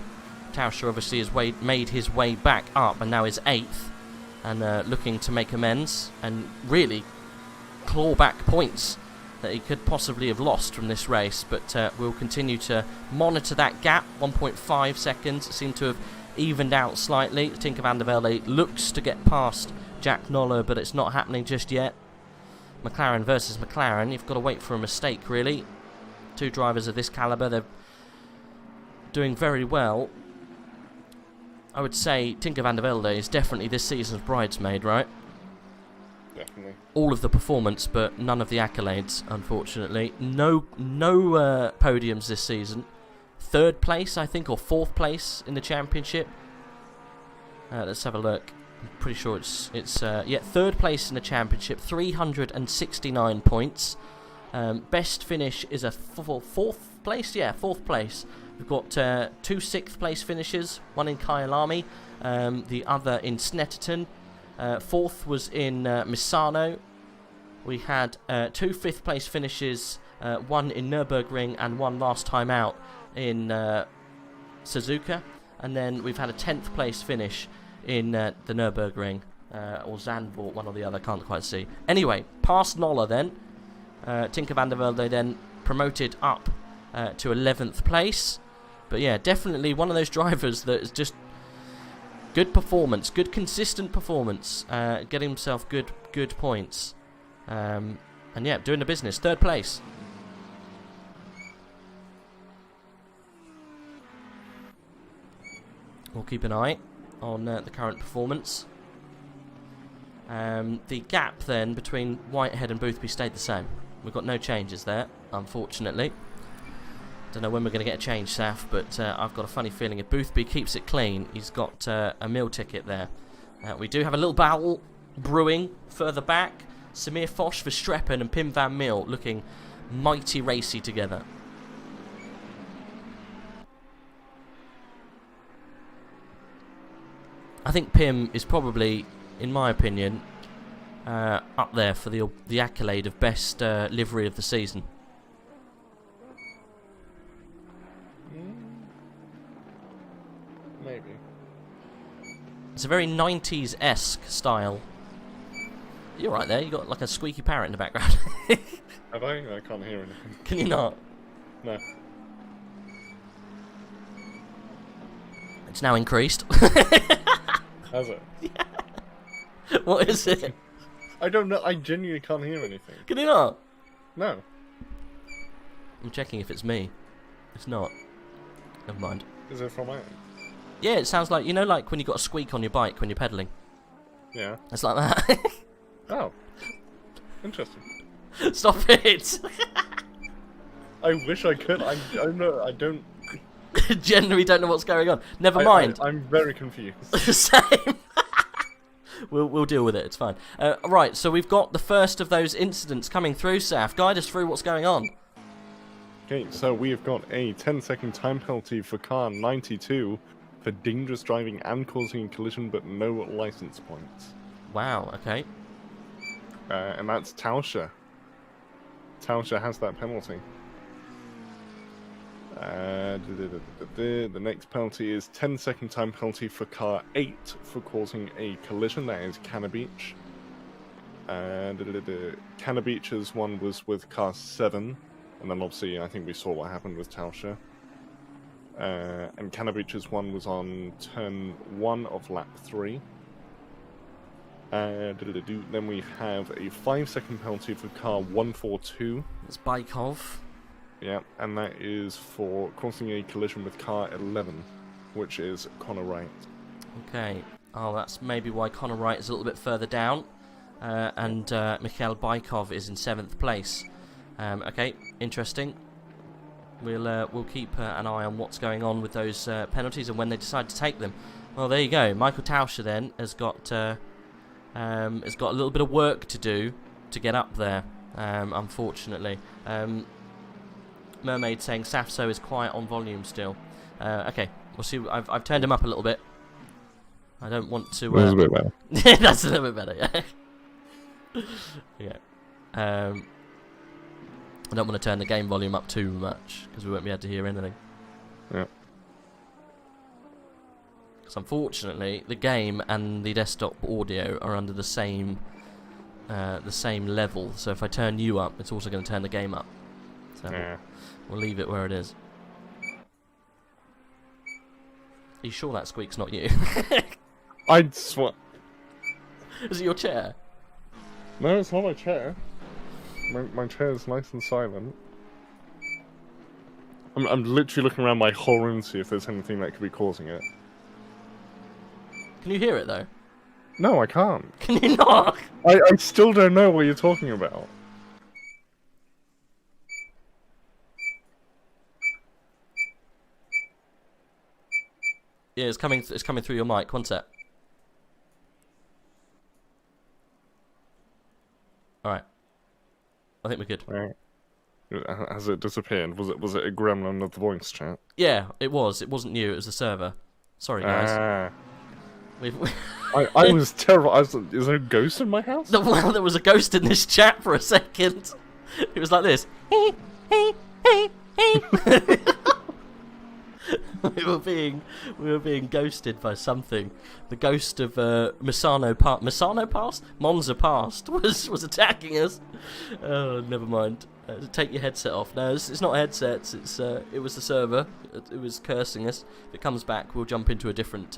Tauscher obviously has made his way back up and now is 8th and looking to make amends and really claw back points that he could possibly have lost from this race, but we'll continue to monitor that gap. 1.5 seconds, it seemed to have evened out slightly. Tinker van der Velde looks to get past Jack Noller, but it's not happening just yet. McLaren versus McLaren, you've got to wait for a mistake really. Two drivers of this calibre, they're doing very well. I would say Tinker van der Velde is definitely this season's bridesmaid, right? Definitely. All of the performance, but none of the accolades, unfortunately. No podiums this season. 3rd place, I think, or 4th place in the championship. Let's have a look. I'm pretty sure it's yeah, 3rd place in the championship, 369 points. Best finish is a 4th place. Yeah, 4th place. We've got 2 6th place finishes, one in Kyalami, the other in Snetterton. 4th was in Misano. We had 2 5th place finishes, one in Nürburgring and one last time out in Suzuka. And then we've had a 10th place finish in the Nürburgring, or Zandvoort, one or the other, can't quite see. Anyway, past Noller then. Tinker van der Velde then promoted up to 11th place. But yeah, definitely one of those drivers that is just good performance, good consistent performance, getting himself good points. And yeah, doing the business. 3rd place. We'll keep an eye on the current performance. The gap then between Whitehead and Boothby stayed the same. We've got no changes there, unfortunately. Don't know when we're going to get a change, Saf, but I've got a funny feeling if Boothby keeps it clean, he's got a meal ticket there. We do have a little battle brewing further back. Samir Foch, Verstappen and Pim van Mil looking mighty racy together. I think Pim is probably, in my opinion, up there for the accolade of best livery of the season. Maybe. It's a very 90s-esque style. You're right there, you got like a squeaky parrot in the background. Have I? I can't hear anything. Can you not? No. It's now increased. Has it? Yeah. What is it? I don't know. I genuinely can't hear anything. Can you not? No. I'm checking if it's me. It's not. Never mind. Is it from my end? Yeah, it sounds like, you know, like when you got a squeak on your bike when you're pedaling. Yeah. It's like that. Oh. Interesting. Stop it. I wish I could. I don't. Generally don't know what's going on. Never mind. I'm very confused. Same. We'll deal with it. It's fine. Right, so we've got the first of those incidents coming through. Saf, guide us through what's going on. Okay, so we've got a 10-second time penalty for car 92 for dangerous driving and causing a collision, but no license points. Wow. Okay. And that's Tauscher. Tauscher has that penalty. The next penalty is 10-second time penalty for car 8 for causing a collision. That is Cannabeach. Cannabeach's one was with car 7, and then obviously I think we saw what happened with Tauscher. And Cannabeach's one was on turn 1 of lap 3. Then we have a 5-second penalty for car 142. It's Bykov. Yeah, and that is for causing a collision with car 11, which is Connor Wright. Okay. Oh, that's maybe why Connor Wright is a little bit further down, and Mikhail Bykov is in 7th place. Okay, interesting. We'll keep an eye on what's going on with those penalties and when they decide to take them. Well, there you go. Michael Tauscher then has got a little bit of work to do to get up there. Unfortunately. Mermaid saying Saffzo is quiet on volume still. Okay, we'll see. I've turned him up a little bit. I don't want to. That's a bit better. That's a little bit better. Yeah. Yeah. I don't want to turn the game volume up too much because we won't be able to hear anything. Yeah. Because unfortunately, the game and the desktop audio are under the same level. So if I turn you up, it's also going to turn the game up. So Yeah. we'll leave it where it is. Are you sure that squeak's not you? I'd swear. Is it your chair? No, it's not my chair. My chair is nice and silent. I'm literally looking around my whole room to see if there's anything that could be causing it. Can you hear it though? No, I can't. Can you not? I still don't know what you're talking about. Yeah, it's coming through your mic. One sec. All right. I think we're good. Right. Has it disappeared? Was it a gremlin of the voice chat? Yeah, it was. It wasn't you. It was the server. Sorry, guys. I was terrible. Is there a ghost in my house? Well, there was a ghost in this chat for a second. It was like this. Hey, hey, hey, hey. We were being ghosted by something. The ghost of Monza Past was attacking us. Oh, never mind. Take your headset off. No, it's not headsets. It was the server. It was cursing us. If it comes back, we'll jump into a different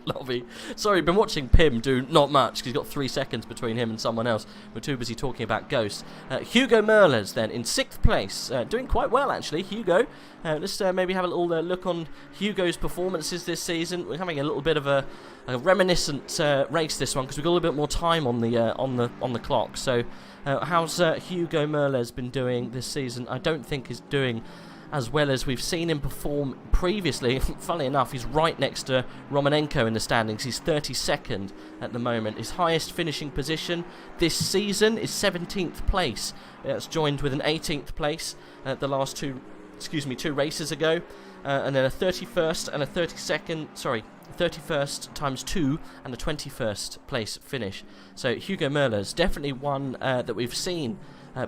lobby. Sorry, been watching Pim do not much because he's got 3 seconds between him and someone else. We're too busy talking about ghosts. Hugo Merles then in 6th place, doing quite well actually. Hugo, let's maybe have a little look on Hugo's performances this season. We're having a little bit of a reminiscent race this one because we've got a little bit more time on the clock. So, how's Hugo Merles been doing this season? I don't think he's doing as well as we've seen him perform previously. Funnily enough, he's right next to Romanenko in the standings. He's 32nd at the moment. His highest finishing position this season is 17th place. It's joined with an 18th place at the last two races ago, and then a 31st and a 31st times 2 and a 21st place finish. So Hugo Merler's definitely one that we've seen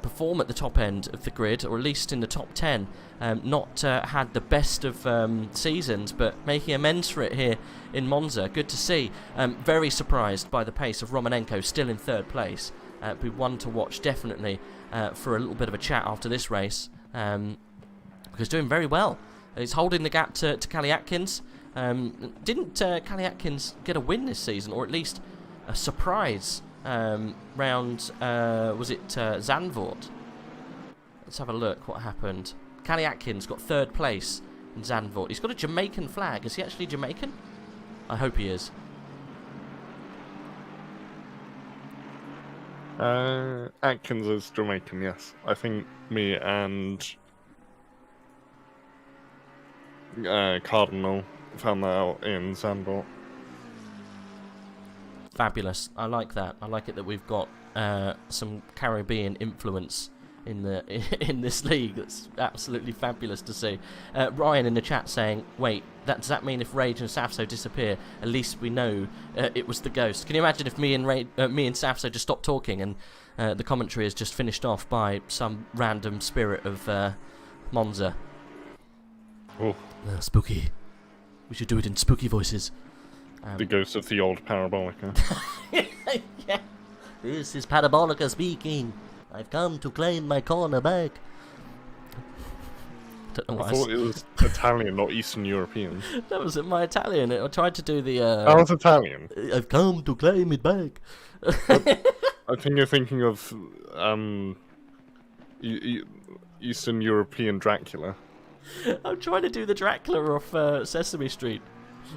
perform at the top end of the grid, or at least in the top 10. Not had the best of seasons, but making amends for it here in Monza. Good to see. Very surprised by the pace of Romanenko, still in 3rd place. Be one to watch definitely for a little bit of a chat after this race, because doing very well. He's holding the gap to Callie Atkins. Didn't Callie Atkins get a win this season, or at least a surprise round, was it Zandvoort? Let's have a look what happened. Callie Atkins got 3rd place in Zandvoort. He's got a Jamaican flag. Is he actually Jamaican? I hope he is. Atkins is Jamaican, yes. I think me and Cardinal found that out in Zandvoort. Fabulous. I like that. I like it that we've got some Caribbean influence in this league. That's absolutely fabulous to see. Ryan in the chat saying, wait, does that mean if Rage and Saffzo disappear, at least we know it was the ghost? Can you imagine if me and Saffzo just stopped talking and the commentary is just finished off by some random spirit of Monza? Oh. Spooky. We should do it in spooky voices. The ghost of the old Parabolica. Yeah. This is Parabolica speaking. I've come to claim my corner back. Don't know I thought it was Italian, not Eastern European. That was my Italian. I tried to do the... That was Italian. I've come to claim it back. I think you're thinking of Eastern European Dracula. I'm trying to do the Dracula off Sesame Street.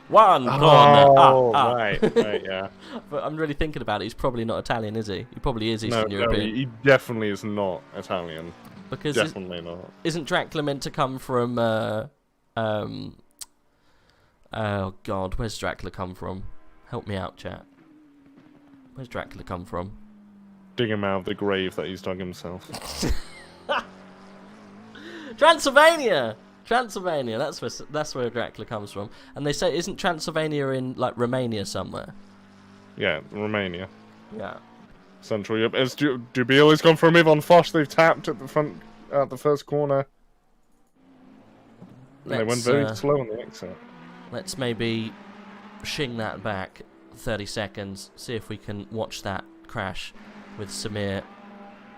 One corner. Right, yeah. But I'm really thinking about it. He's probably not Italian, is he? He probably is Eastern European. No, he definitely is not Italian. Because definitely not. Isn't Dracula meant to come from? Oh God, where's Dracula come from? Help me out, chat. Where's Dracula come from? Dig him out of the grave that he's dug himself. Transylvania. Transylvania, that's where Dracula comes from. And they say, isn't Transylvania in, like, Romania somewhere? Yeah, Romania. Yeah. Central Europe. As Dubil has gone for a move on Foch. They've tapped at the front, at the first corner. And they went very slow on the exit. Let's maybe shing that back 30 seconds, see if we can watch that crash with Samir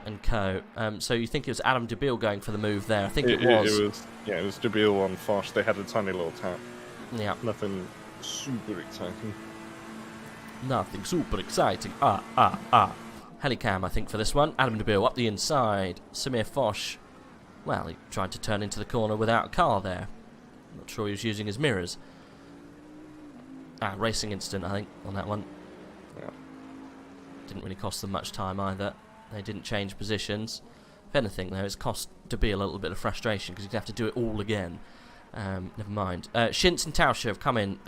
and co. So you think it was Adam Dubil going for the move there? I think it was. Yeah, it was Dubil on Foch. They had a tiny little tap. Yeah. Nothing super exciting. Nothing super exciting. Helicam, I think, for this one. Adam Dubil up the inside. Samir Foch. Well, he tried to turn into the corner without a car there. Not sure he was using his mirrors. Racing incident, I think, on that one. Yeah. Didn't really cost them much time either. They didn't change positions. If anything, though, it's cost Dubil a little bit of frustration because he'd have to do it all again. Never mind. Shintz and Tauscher have come in,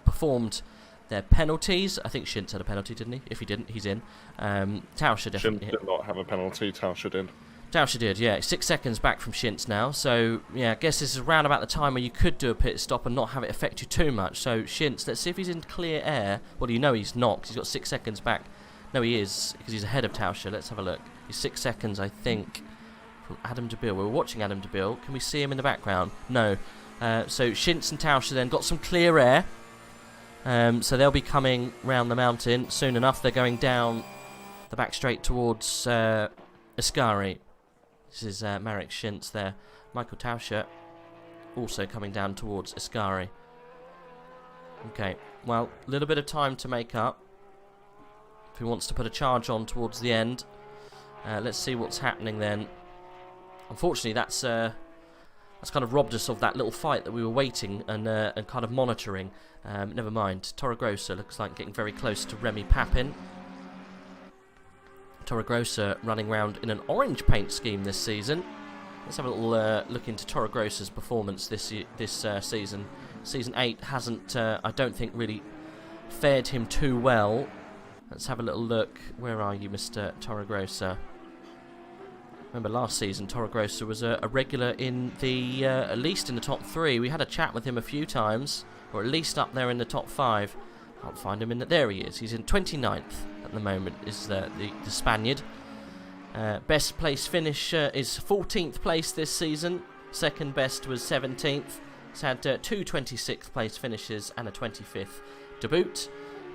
performed their penalties. I think Shintz had a penalty, didn't he? If he didn't, he's in. Tauscher definitely... Shintz did not have a penalty, Tauscher did. Tauscher did, yeah. 6 seconds back from Shintz now. So, yeah, I guess this is around about the time where you could do a pit stop and not have it affect you too much. So, Shintz, let's see if he's in clear air. Well, you know he's not because he's got 6 seconds back. No, he is, because he's ahead of Tauscher. Let's have a look. He's 6 seconds, I think, from Adam Dubil. We were watching Adam Dubil. Can we see him in the background? No. So Shintz and Tauscher then got some clear air. So they'll be coming round the mountain soon enough. They're going down the back straight towards Ascari. This is Marek Shintz there. Michael Tauscher also coming down towards Ascari. Okay, well, a little bit of time to make up. If he wants to put a charge on towards the end. Let's see what's happening then. Unfortunately, that's kind of robbed us of that little fight that we were waiting and kind of monitoring. Never mind. Torregrossa looks like getting very close to Remy Papin. Torregrossa running around in an orange paint scheme this season. Let's have a little look into Toro Grosso's performance this season. Season 8 hasn't, I don't think, really fared him too well. Let's have a little look. Where are you, Mr. Toro Grosso? Remember last season, Toro Grosso was a regular in the, at least in the top 3. We had a chat with him a few times, or at least up there in the top 5. Can't find him in the, there he is. He's in 29th at the moment, is the Spaniard. Best place finish is 14th place this season. Second best was 17th. He's had 2 26th place finishes and a 25th debut.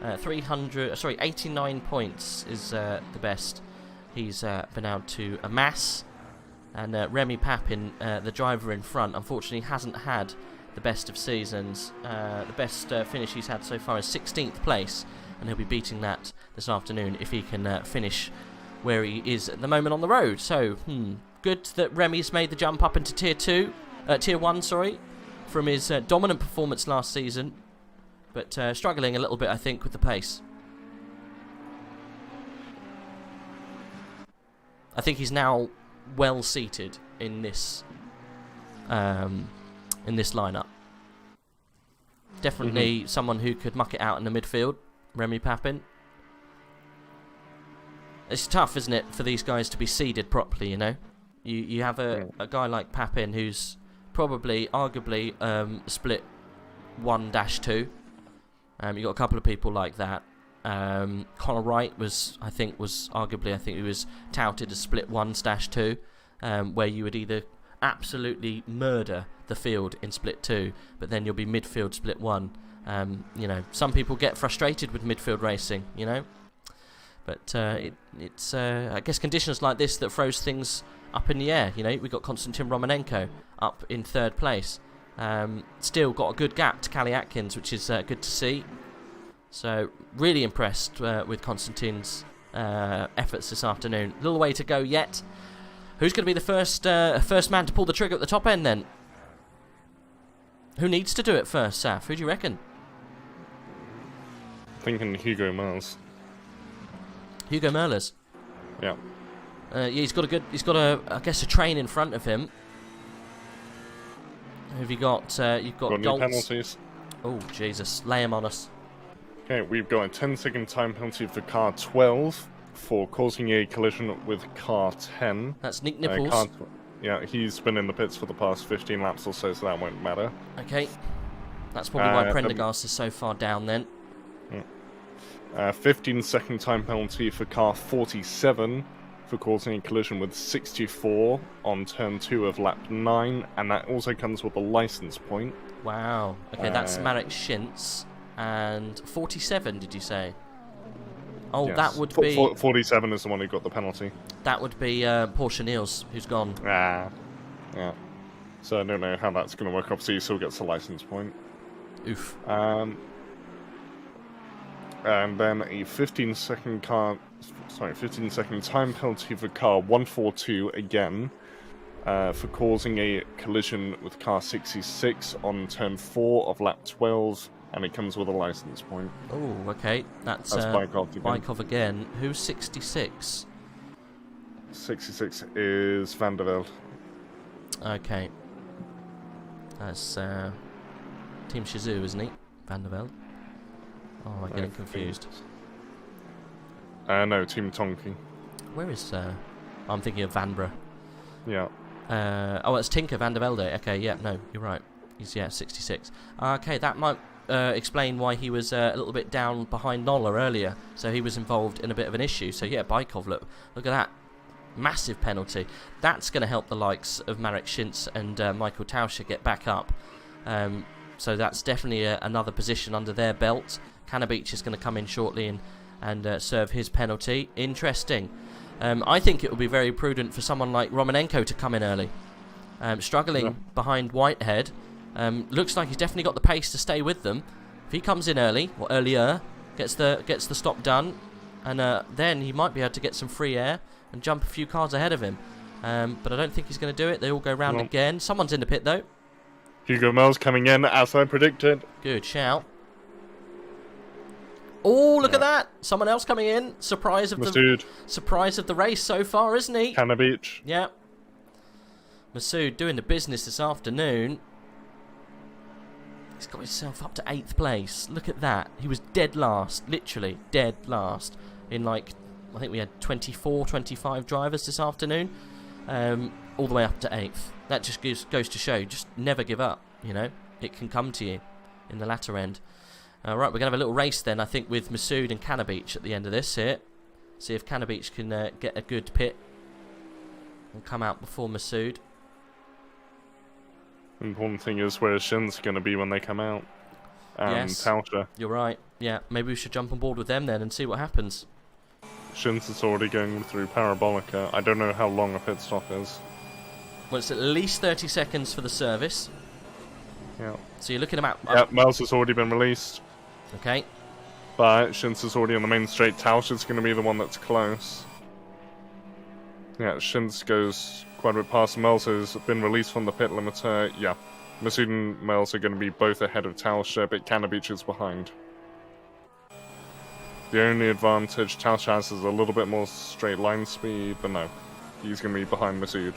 89 points is the best he's been able to amass. And Remy Papin, the driver in front, unfortunately hasn't had the best of seasons. The best finish he's had so far is 16th place, and he'll be beating that this afternoon if he can finish where he is at the moment on the road. So, good that Remy's made the jump up into Tier 1, sorry, from his dominant performance last season, but struggling a little bit, I think, with the pace. I think he's now well seated in this lineup. Definitely someone who could muck it out in the midfield, Remy Papin. It's tough, isn't it, for these guys to be seeded properly, you know? You have a guy like Papin who's probably, arguably, split 1-2. You got a couple of people like that. Connor Wright was arguably, he was touted as split 1-2, where you would either absolutely murder the field in split 2, but then you'll be midfield split 1. You know, some people get frustrated with midfield racing, you know? But it's I guess conditions like this that throws things up in the air. You know, we got Konstantin Romanenko up in 3rd place. Still got a good gap to Callie Atkins, which is good to see. So really impressed with Konstantin's efforts this afternoon. Little way to go yet. Who's going to be the first man to pull the trigger at the top end then? Who needs to do it first, Saf? Who do you reckon? Thinking Hugo Miles. Hugo Merlers. Yeah. He's got I guess, a train in front of him. Have you got? You've got any penalties. Oh Jesus! Lay him on us. Okay, we've got a 10-second time penalty for car 12 for causing a collision with car 10. That's Nick Nipples. Yeah, he's been in the pits for the past 15 laps or so that won't matter. Okay, that's probably why Prendergast is so far down then. 15-second time penalty for car 47 for causing a collision with 64 on turn 2 of lap 9, and that also comes with a license point. Wow. Okay, that's Marek Schintz. And 47, did you say? Oh, yes. That would be... 47 is the one who got the penalty. That would be Porsche Niels, who's gone. Yeah. So I don't know how that's going to work. Obviously, he still gets a license point. Oof. And then a 15-second time penalty for car 142 again, for causing a collision with car 66 on turn 4 of lap 12, and it comes with a license point. Oh, okay. That's Bykov again. Who's 66? 66 is Van der Velde. Okay. That's Team Shizou, isn't he? Van der Velde. Oh, I'm getting confused. No, Team Tonki. Where is... I'm thinking of Vanbrugh. Yeah. Oh, it's Tinker Van der Velde. Okay, yeah, no, you're right. He's, 66. Okay, that might explain why he was a little bit down behind Noller earlier. So he was involved in a bit of an issue. So yeah, Bykov, look at that. Massive penalty. That's going to help the likes of Marek Schintz and Michael Tauscher get back up. So that's definitely another position under their belt. Kanabeach is going to come in shortly and serve his penalty. Interesting. I think it would be very prudent for someone like Romanenko to come in early. Struggling behind Whitehead. Looks like he's definitely got the pace to stay with them. If he comes in early, or earlier, gets the stop done, and then he might be able to get some free air and jump a few cars ahead of him. But I don't think he's going to do it. They all go round again. Someone's in the pit, though. Hugo Miles coming in, as I predicted. Good shout. Oh, look at that! Someone else coming in. Surprise of the race so far, isn't he? Kanabeach. Yeah. Masood doing the business this afternoon. He's got himself up to 8th place. Look at that. He was dead last, literally dead last. In like, I think we had 24, 25 drivers this afternoon. All the way up to 8th. That just goes to show, just never give up, you know. It can come to you in the latter end. Right, we're going to have a little race then, I think, with Masood and Cannabeach at the end of this here. See if Cannabeach can get a good pit and come out before Masood. Important thing is where Shin's going to be when they come out. And Yes. Tauscher. You're right. Yeah, maybe we should jump on board with them then and see what happens. Shin's is already going through Parabolica. I don't know how long a pit stop is. Well, it's at least 30 seconds for the service. Yeah. So you're looking about... Yeah, Miles has already been released. Okay. But Shin's is already on the main straight. Tauscher's going to be the one that's close. Yeah, Shin's goes quite a bit past. Miles has been released from the pit limiter. Yeah. Masood and Miles are going to be both ahead of Tauscher, but Cannabeach is behind. The only advantage Tauscher has is a little bit more straight line speed, but no. He's going to be behind Masood.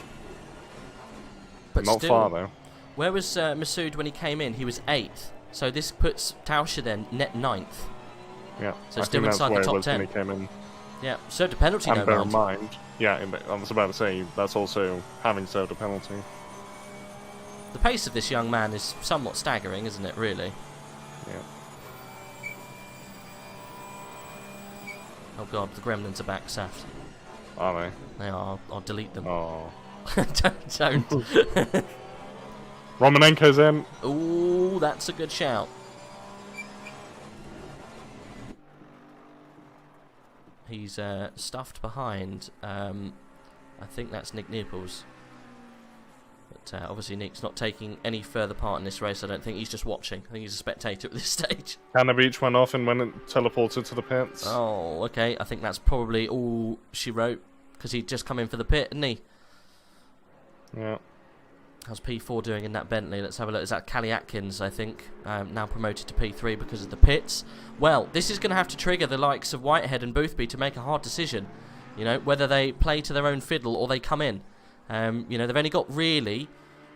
But Not still, far, though. Where was Masood when he came in? He was 8th. So this puts Tauscher then net 9th. Yeah, So I still think inside the that's top where it was 10. when he came in. Yeah, served a penalty, And no bear in mind. mind, yeah, I was about to say, that's also having served a penalty. The pace of this young man is somewhat staggering, isn't it, really? Yeah. Oh god, the gremlins are back, Saft. Are they? They are. I'll delete them. Oh. Don't. Romanenko's in. Ooh, that's a good shout. He's stuffed behind. I think that's Nick Neaples. But obviously Nick's not taking any further part in this race, I don't think. He's just watching. I think he's a spectator at this stage. Cannabeach went off and teleported to the pits. Oh, okay. I think that's probably all she wrote, because he'd just come in for the pit, didn't he? Yeah. How's P4 doing in that Bentley? Let's have a look. Is that Callie Atkins, I think, now promoted to P3 because of the pits? Well, this is going to have to trigger the likes of Whitehead and Boothby to make a hard decision. You know, whether they play to their own fiddle or they come in. You know, they've only got really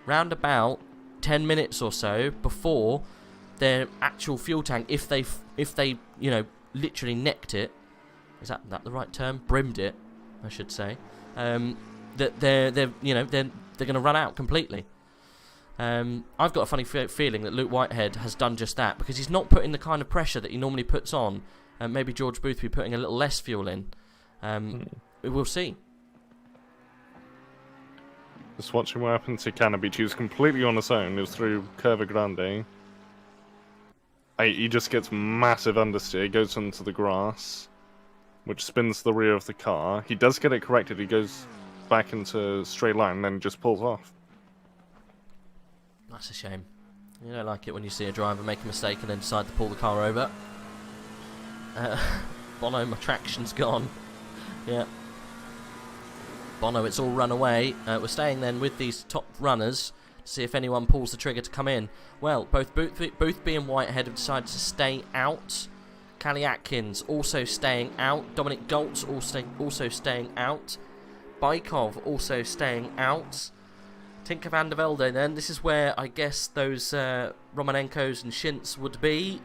round about 10 minutes or so before their actual fuel tank, if they you know, literally necked it. Is that the right term? Brimmed it, I should say. That they're going to run out completely. I've got a funny feeling that Luke Whitehead has done just that, because he's not putting the kind of pressure that he normally puts on. Maybe George Boothby putting a little less fuel in. We'll see. Just watching what happened to Cannabeach. He was completely on his own. It was through Curva Grande. He just gets massive understeer, goes into the grass, which spins the rear of the car. He does get it corrected. He goes back into straight line and then just pulls off. That's a shame. You don't like it when you see a driver make a mistake and then decide to pull the car over. Bono, my traction's gone. Yeah. Bono, it's all run away. We're staying then with these top runners to see if anyone pulls the trigger to come in. Well, both Boothby and Whitehead have decided to stay out. Callie Atkins also staying out. Dominic Goltz also staying out. Bykov also staying out. Tinker van der Velde then. This is where I guess those Romanenkos and Shintz would be.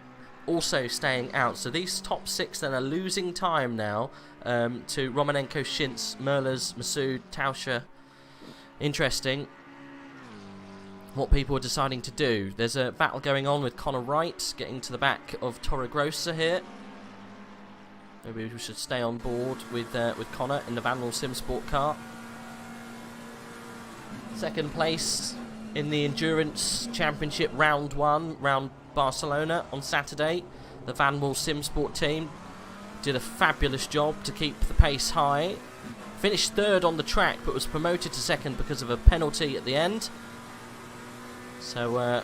Also staying out. So these top 6 then are losing time now to Romanenko, Shintz, Merlers, Masood, Tauscher. Interesting what people are deciding to do. There's a battle going on with Connor Wright getting to the back of Torregrossa here. Maybe we should stay on board with Connor in the Vanwall Sim Sport car. Second place in the Endurance Championship Round 1, round Barcelona on Saturday. The Vanwall Sim Sport team did a fabulous job to keep the pace high. Finished 3rd on the track, but was promoted to 2nd because of a penalty at the end. So,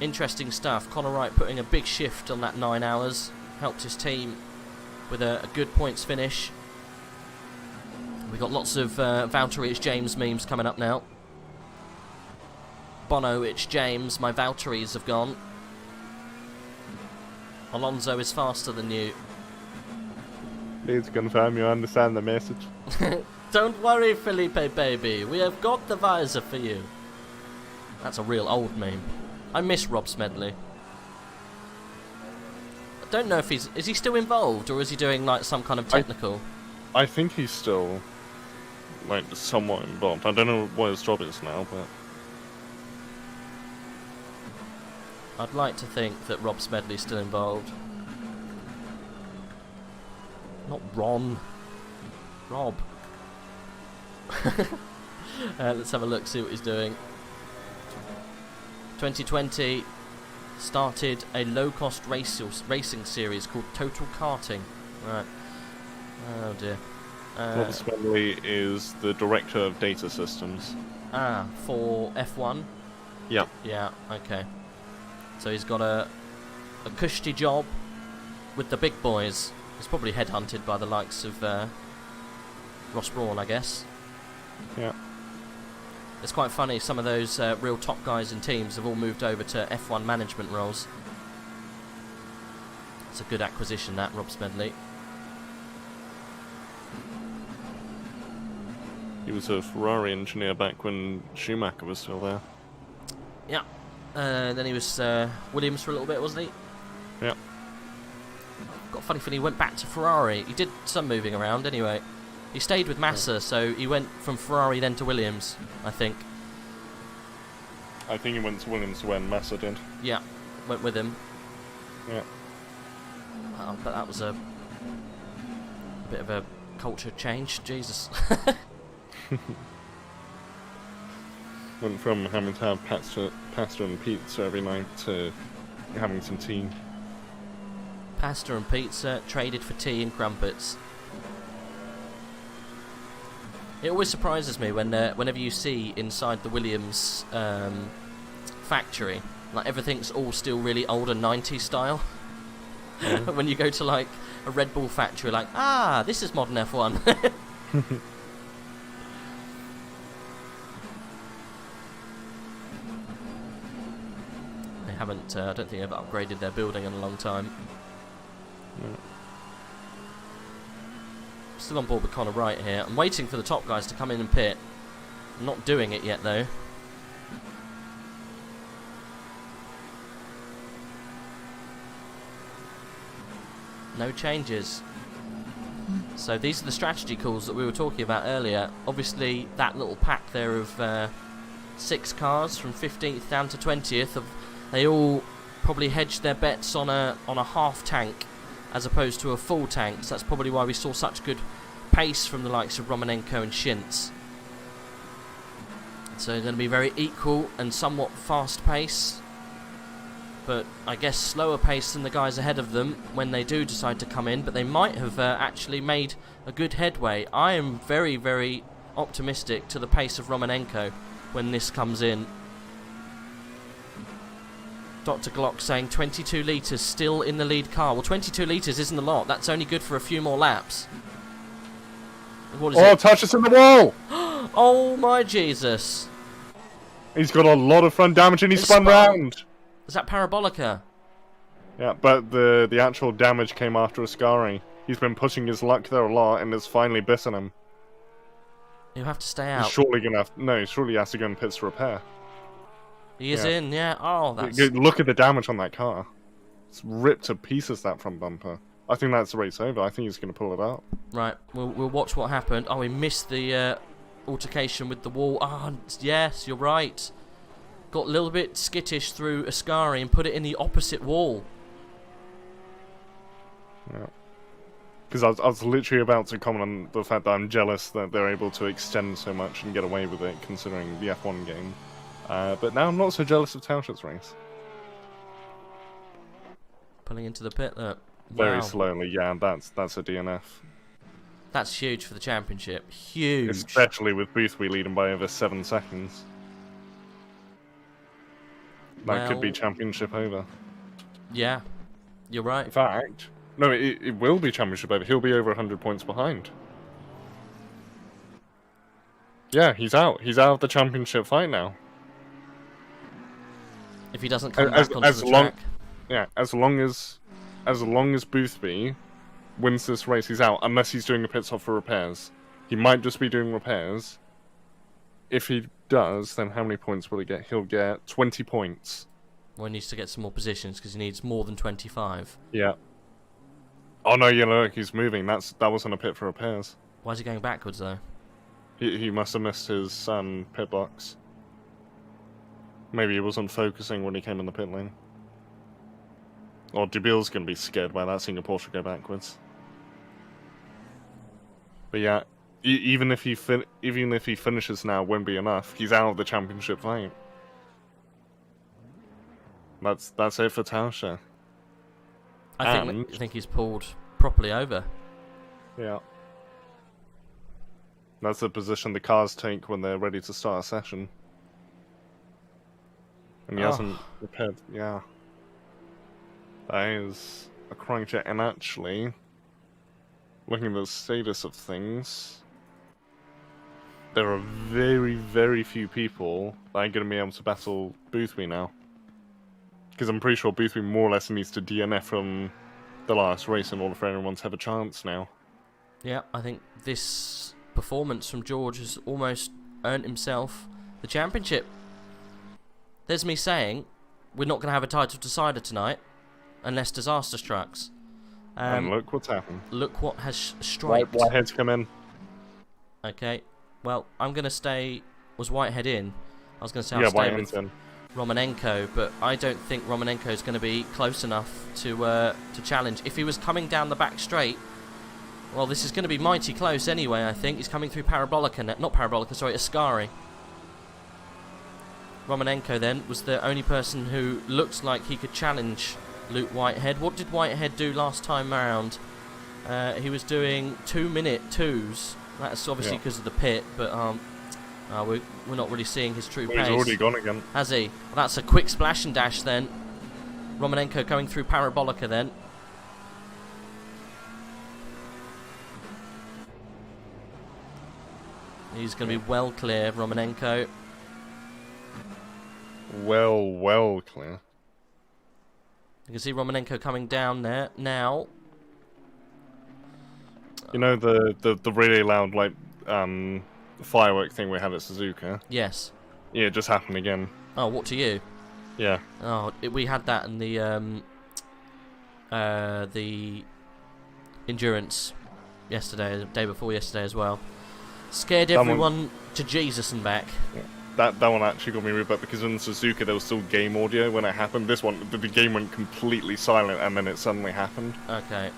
interesting stuff. Connor Wright putting a big shift on that 9 hours. Helped his team with a good points finish. We've got lots of Valtteri It's James memes coming up now. Bono, it's James. My Valtteries have gone. Alonso is faster than you. Please confirm you understand the message. Don't worry, Felipe, baby. We have got the visor for you. That's a real old meme. I miss Rob Smedley. I don't know if is he still involved, or is he doing like some kind of technical? I think he's still like somewhat involved. I don't know what his job is now, but I'd like to think that Rob Smedley's still involved. Not Ron. Rob. Let's have a look, see what he's doing. 2020 started a low-cost racing series called Total Karting. Right. Oh dear. Robert Smedley is the director of data systems. Ah, for F1? Yeah. Yeah, okay. So he's got a cushy job with the big boys. He's probably headhunted by the likes of Ross Brawn, I guess. Yeah. It's quite funny, some of those real top guys in teams have all moved over to F1 management roles. It's a good acquisition, that, Rob Smedley. He was a Ferrari engineer back when Schumacher was still there. Yeah. Then he was Williams for a little bit, wasn't he? Yeah. Got a funny feeling he went back to Ferrari. He did some moving around anyway. He stayed with Massa, so he went from Ferrari then to Williams, I think. I think he went to Williams when Massa did. Yeah, went with him. Yeah. Oh, but that was a bit of a culture change, Jesus. Went from having to have pasta and pizza every night to having some tea. Pasta and pizza traded for tea and crumpets. It always surprises me when whenever you see inside the Williams factory, like everything's all still really older 90s style. When you go to like a Red Bull factory, like, ah, this is modern F1. They haven't, I don't think they've upgraded their building in a long time. Yeah. Still on board with Connor Wright here. I'm waiting for the top guys to come in and pit. I'm not doing it yet though. No changes. So these are the strategy calls that we were talking about earlier. Obviously that little pack there of 6 cars from 15th down to 20th, they all probably hedged their bets on a half tank as opposed to a full tank. So that's probably why we saw such good pace from the likes of Romanenko and Shintz. So they're going to be very equal and somewhat fast pace, but I guess slower pace than the guys ahead of them when they do decide to come in, but they might have actually made a good headway. I am very, very optimistic to the pace of Romanenko when this comes in. Dr. Glock saying 22 litres still in the lead car. Well, 22 litres isn't a lot. That's only good for a few more laps. What is it? Touches in the wall! Oh my Jesus. He's got a lot of front damage and he spun round! Is that Parabolica? Yeah, but the actual damage came after Ascari. He's been pushing his luck there a lot and it's finally bitten him. He'll have to stay out. He's surely gonna have... No, he surely has to go in pits to repair. He is in, yeah. Oh, that's... Look at the damage on that car. It's ripped to pieces, that front bumper. I think that's the race over. I think he's going to pull it out. Right, we'll watch what happened. Oh, he missed the altercation with the wall. Oh, yes, you're right. Got a little bit skittish through Ascari and put it in the opposite wall. Yeah. Because I was literally about to comment on the fact that I'm jealous that they're able to extend so much and get away with it, considering the F1 game. But now I'm not so jealous of Tausch's race. Pulling into the pit there. Very Wow. slowly, yeah, that's a DNF. That's huge for the championship. Huge. Especially with Boothby leading by over 7 seconds. That could be championship over. Yeah, you're right. In fact, no, it will be championship over. He'll be over 100 points behind. Yeah, he's out. He's out of the championship fight now. If he doesn't come back onto the track. Yeah, as long as Boothby wins this race, he's out, unless he's doing a pit stop for repairs. He might just be doing repairs. If he does, then how many points will he get? He'll get 20 points. Well, he needs to get some more positions because he needs more than 25. Yeah. Oh no, you know, he's moving. That wasn't a pit for repairs. Why is he going backwards though? He must have missed his pit box. Maybe he wasn't focusing when he came in the pit lane. Or Dubil's gonna be scared by that, seeing a Porsche go backwards. But yeah, even if he finishes now, won't be enough. He's out of the championship fight. That's it for Tauscher. I think he's pulled properly over. Yeah. That's the position the cars take when they're ready to start a session. And he hasn't repaired. Yeah. That is a crankjet. And actually, looking at the status of things, there are very, very few people that are going to be able to battle Boothby now. Because I'm pretty sure Boothby more or less needs to DNF from the last race in order for anyone to have a chance now. Yeah, I think this performance from George has almost earned himself the championship. There's me saying we're not going to have a title decider tonight unless disaster strikes. And look what's happened. Look what has struck. Whitehead's come in. Okay, well, I'm going to stay... Was Whitehead in? I was going to say I'll stay Whitehead's with in. Romanenko, but I don't think Romanenko is going to be close enough to challenge. If he was coming down the back straight, well, this is going to be mighty close anyway, I think. He's coming through Parabolica, not Parabolica, sorry, Ascari. Romanenko then was the only person who looked like he could challenge Luke Whitehead. What did Whitehead do last time around? He was doing 2-minute 2s. That's obviously because of the pit, but we're not really seeing his true pace. He's already gone again. Has he? Well, that's a quick splash and dash then. Romanenko going through Parabolica then. He's going to be well clear, Romanenko. Well clear. You can see Romanenko coming down there now. You know the really loud like firework thing we had at Suzuka? Yes. Yeah, it just happened again. Oh, what to you? Yeah. Oh, we had that in the endurance yesterday, the day before yesterday as well. Scared everyone to Jesus and back. Yeah. That one actually got me really bad because in Suzuka there was still game audio when it happened. This one, the game went completely silent and then it suddenly happened. Okay.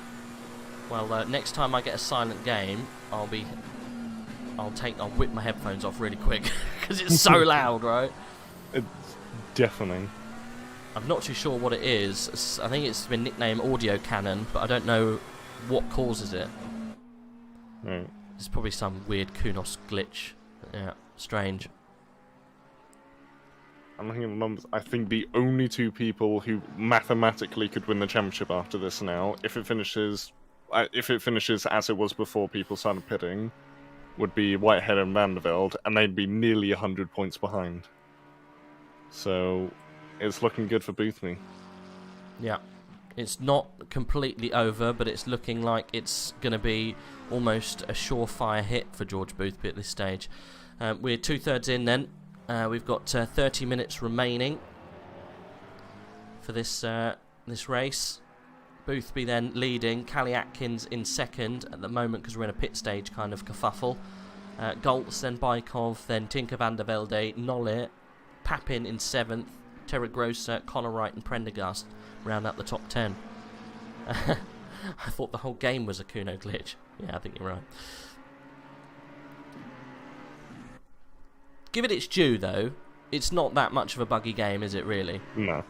Well, next time I get a silent game, I'll whip my headphones off really quick because it's so loud, right? It's deafening. I'm not too sure what it is. I think it's been nicknamed Audio Cannon, but I don't know what causes it. Right. It's probably some weird KUNOS glitch. Yeah, strange. I'm looking at the numbers. I think the only two people who mathematically could win the championship after this now, if it finishes as it was before people started pitting, would be Whitehead and Vandervelde, and they'd be nearly 100 points behind. So it's looking good for Boothby. Yeah. It's not completely over, but it's looking like it's going to be almost a surefire hit for George Boothby at this stage. We're 2/3 in then. We've got 30 minutes remaining for this race. Boothby then leading, Callie Atkins in second at the moment because we're in a pit stage kind of kerfuffle. Goltz, then Bykov, then Tinker van der Velde, Nollet, Papin in 7th, Terra Grossa, Connor Wright and Prendergast round out the top 10. I thought the whole game was a Kuno glitch. Yeah, I think you're right. Give it its due, though. It's not that much of a buggy game, is it, really? No.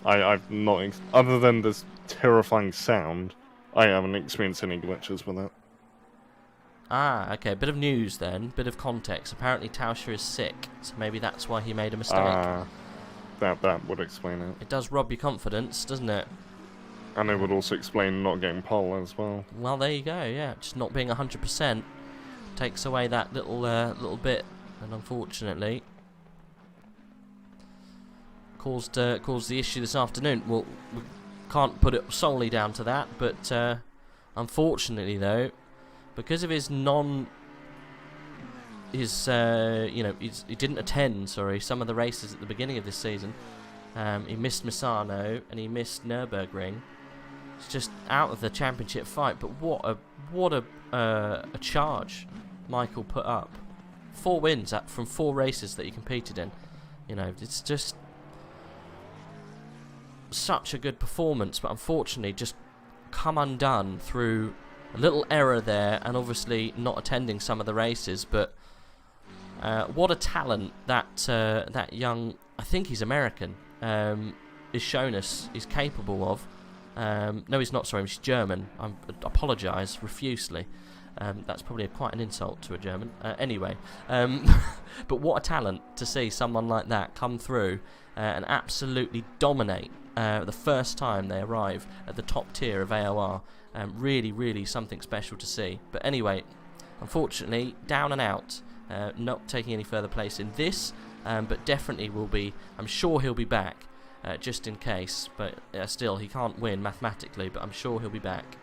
I've not... Other than this terrifying sound, I haven't experienced any glitches with it. Ah, okay. Bit of news, then. Bit of context. Apparently Tauscher is sick, so maybe that's why he made a mistake. That would explain it. It does rob your confidence, doesn't it? And it would also explain not getting pole as well. Well, there you go, yeah. Just not being 100% takes away that little bit, and unfortunately caused the issue this afternoon. Well, we can't put it solely down to that, but unfortunately, though, because of his his he didn't attend some of the races at the beginning of this season. He missed Misano and he missed Nürburgring. He's just out of the championship fight. But what a charge Michael put up. 4 wins from 4 races that he competed in. It's just such a good performance, but unfortunately just come undone through a little error there, and obviously not attending some of the races. But what a talent that young, I think he's American, has shown us he's capable of. No, he's not, sorry, he's German. I apologise profusely. That's probably quite an insult to a German. Anyway, but what a talent to see someone like that come through and absolutely dominate the first time they arrive at the top tier of AOR. Really, really something special to see. But anyway, unfortunately, down and out. Not taking any further place in this, but definitely will be. I'm sure he'll be back, just in case. But still, he can't win mathematically, but I'm sure he'll be back.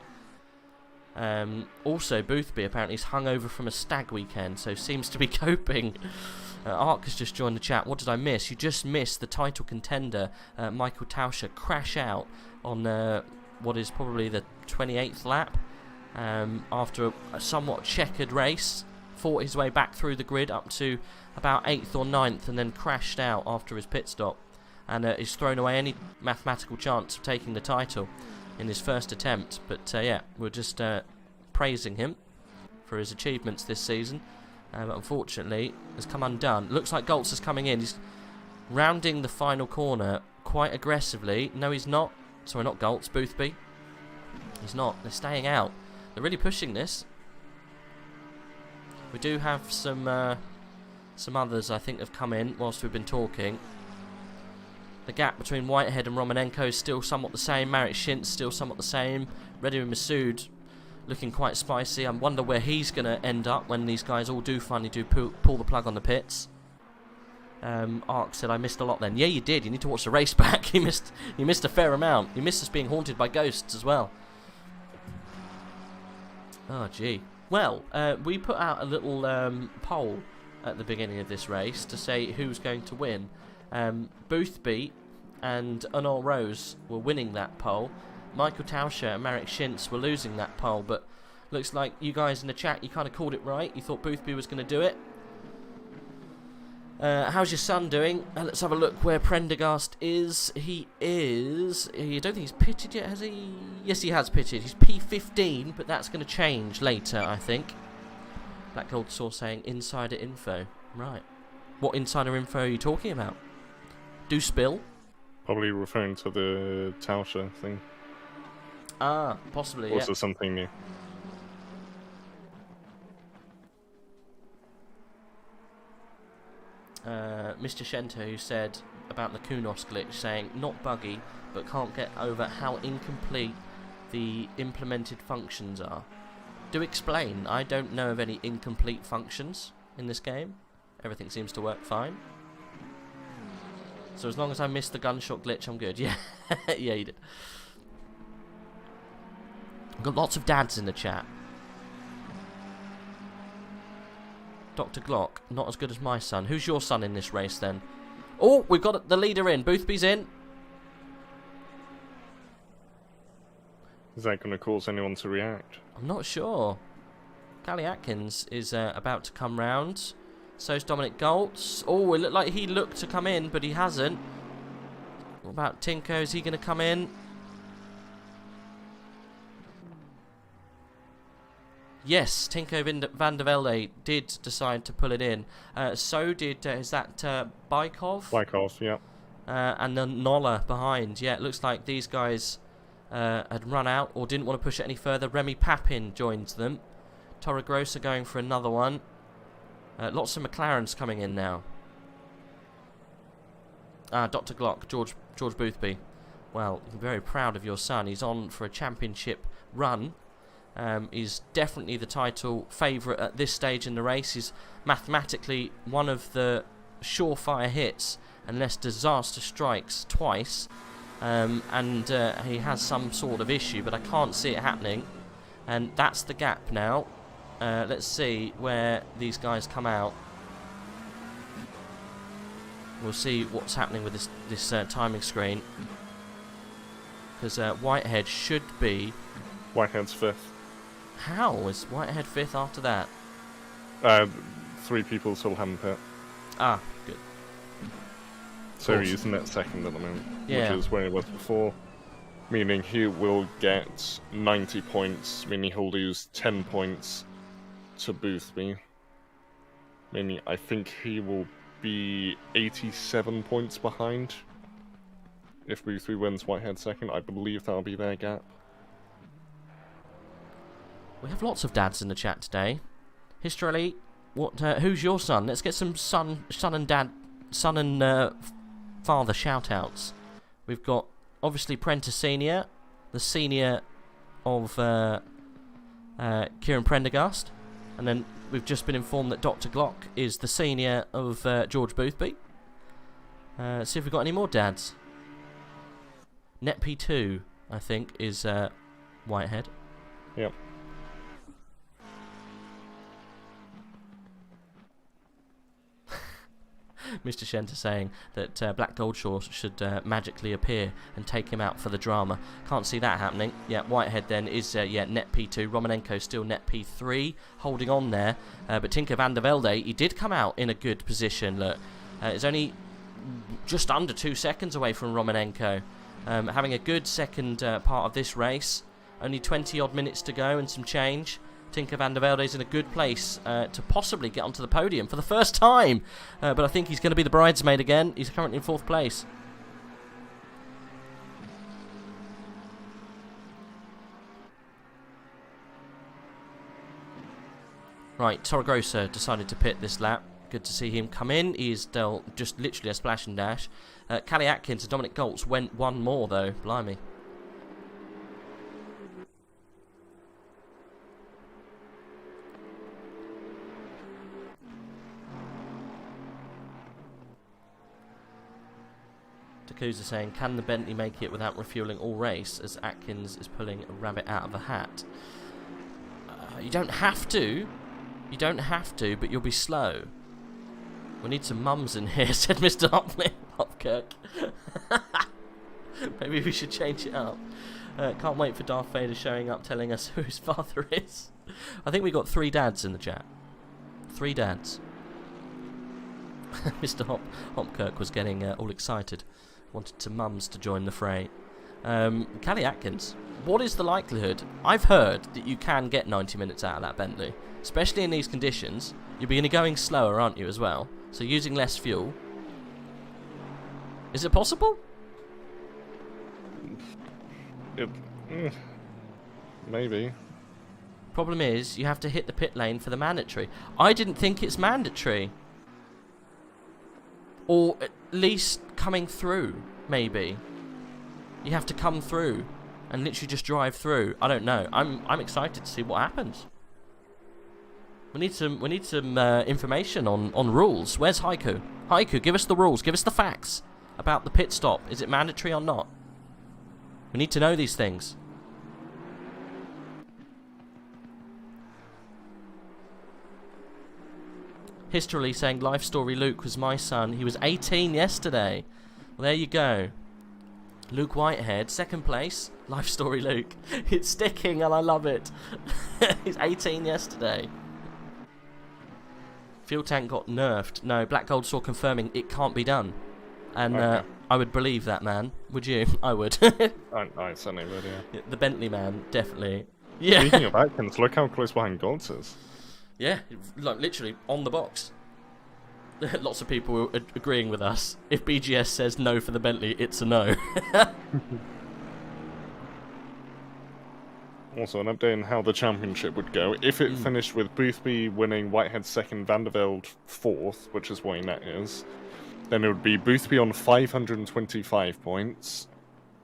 Also, Boothby apparently is hungover from a stag weekend, so seems to be coping. Ark has just joined the chat. What did I miss? You just missed the title contender, Michael Tauscher, crash out on what is probably the 28th lap after a somewhat checkered race. Fought his way back through the grid up to about 8th or 9th and then crashed out after his pit stop. And he's thrown away any mathematical chance of taking the title in his first attempt. But yeah, we're just praising him for his achievements this season. But unfortunately, has come undone. Looks like Goltz is coming in. He's rounding the final corner quite aggressively. No, he's not. Sorry, not Goltz, Boothby. He's not. They're staying out. They're really pushing this. We do have some others, I think, have come in whilst we've been talking. The gap between Whitehead and Romanenko is still somewhat the same. Marek Schintz still somewhat the same. Reddy Masood looking quite spicy. I wonder where he's going to end up when these guys all do finally pull the plug on the pits. Ark said, I missed a lot then. Yeah, you did. You need to watch the race back. You missed a fair amount. You missed us being haunted by ghosts as well. Oh, gee. Well, we put out a little poll at the beginning of this race to say who's going to win. Boothby and Unol Rose were winning that poll. Michael Tauscher and Marek Schintz were losing that poll, but looks like you guys in the chat, you kind of called it right. You thought Boothby was going to do it. How's your son doing? Let's have a look where Prendergast is. I don't think he's pitted yet, has he? Yes, he has pitted. He's P15, but that's going to change later, I think. Black Gold Source saying insider info. Right. What insider info are you talking about? Do spill? Probably referring to the Tauscher thing. Ah, possibly, Also something new. Mr. Shento, who said about the KUNOS glitch, saying not buggy, but can't get over how incomplete the implemented functions are. Do explain. I don't know of any incomplete functions in this game. Everything seems to work fine. So as long as I miss the gunshot glitch, I'm good. Yeah, yeah, you did. I've got lots of dads in the chat. Dr. Glock, not as good as my son. Who's your son in this race then? Oh, we've got the leader in. Boothby's in. Is that going to cause anyone to react? I'm not sure. Callie Atkins is about to come round. So's Dominic Goltz. Oh, it looked like he looked to come in, but he hasn't. What about Tinko? Is he going to come in? Yes, Tinko van der Velde did decide to pull it in. So did, is that Bykov? Bykov, yeah. And then Nolla behind. Yeah, it looks like these guys had run out or didn't want to push it any further. Remy Papin joins them. Torregrossa going for another one. Lots of McLarens coming in now. Dr. Glock, George Boothby. Well, I'm very proud of your son. He's on for a championship run. He's definitely the title favourite at this stage in the race. He's mathematically one of the surefire hits unless disaster strikes twice. And he has some sort of issue, but I can't see it happening. And that's the gap now. Let's see where these guys come out. We'll see what's happening with this timing screen. Because Whitehead should be... Whitehead's 5th. How is Whitehead 5th after that? 3 people still haven't pit. Ah, good. So he's net 2nd at the moment, Yeah. which is where he was before. Meaning he will get 90 points, meaning he'll lose 10 points to Boothby. Meaning I think he will be 87 points behind. If Boothby wins Whitehead 2nd, I believe that'll be their gap. We have lots of dads in the chat today. History, who's your son? Let's get some son and father shout-outs. We've got, obviously, Prentice Senior, the senior of Kieran Prendergast. And then we've just been informed that Dr. Glock is the senior of George Boothby. See if we've got any more dads. NetP2, I think, is Whitehead. Yep. Mr. Shenter saying that Black Goldshaw should magically appear and take him out for the drama. Can't see that happening. Yeah, Whitehead then is net P2. Romanenko still net P3, holding on there. But Tinker van der Velde, he did come out in a good position. Look, it's only just under 2 seconds away from Romanenko. Having a good second part of this race. Only 20 odd minutes to go and some change. Tinker van der Velde's in a good place to possibly get onto the podium for the first time. But I think he's going to be the bridesmaid again. He's currently in 4th place. Right, Torregrossa decided to pit this lap. Good to see him come in. He's still just literally a splash and dash. Callie Atkins and Dominic Goltz went one more though. Blimey. Takuza saying, can the Bentley make it without refuelling all race, as Atkins is pulling a rabbit out of a hat? You don't have to. You don't have to, but you'll be slow. We need some mums in here, said Mr. Hopkirk. Maybe we should change it up. Can't wait for Darth Vader showing up telling us who his father is. I think we got 3 dads in the chat. 3 dads. Mr. Hopkirk was getting all excited. Wanted some mums to join the fray. Callie Atkins, what is the likelihood? I've heard that you can get 90 minutes out of that Bentley. Especially in these conditions. You'll be going slower, aren't you, as well? So using less fuel. Is it possible? Maybe. Problem is, you have to hit the pit lane for the mandatory. I didn't think it's mandatory. Or at least coming through, maybe. You have to come through and literally just drive through. I don't know. I'm excited to see what happens. We need some information on rules. Where's Haiku? Haiku, give us the rules. Give us the facts about the pit stop. Is it mandatory or not? We need to know these things. History saying, life story Luke was my son. He was 18 yesterday. Well, there you go. Luke Whitehead, 2nd place. Life story Luke. It's sticking and I love it. He's 18 yesterday. Fuel tank got nerfed. No, Black Gold saw confirming it can't be done. And Okay. I would believe that, man. Would you? I would. I certainly would, yeah. The Bentley man, definitely. Yeah. Speaking of Atkins, look how close behind Goltz is. Yeah, like literally on the box. Lots of people are agreeing with us. If BGS says no for the Bentley, it's a no. Also, an update on how the championship would go. If it finished with Boothby winning, Whitehead 2nd, Van der Velde 4th, which is what net is, then it would be Boothby on 525 points,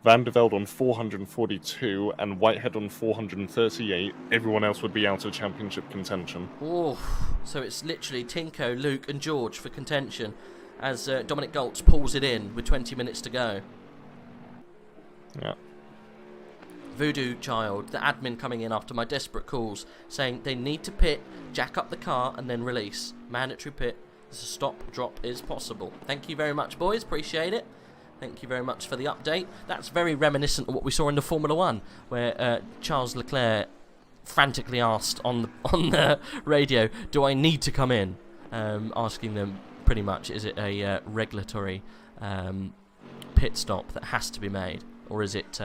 Van der Velde on 442, and Whitehead on 438. Everyone else would be out of championship contention. Oh, so it's literally Tinko, Luke, and George for contention, as Dominic Goltz pulls it in with 20 minutes to go. Yeah. Voodoo Child, the admin coming in after my desperate calls, saying they need to pit, jack up the car, and then release. Mandatory pit. So stop, drop is possible. Thank you very much, boys. Appreciate it. Thank you very much for the update. That's very reminiscent of what we saw in the Formula 1, where Charles Leclerc frantically asked on the radio, "Do I need to come in?" Asking them pretty much, is it a regulatory pit stop that has to be made, or is it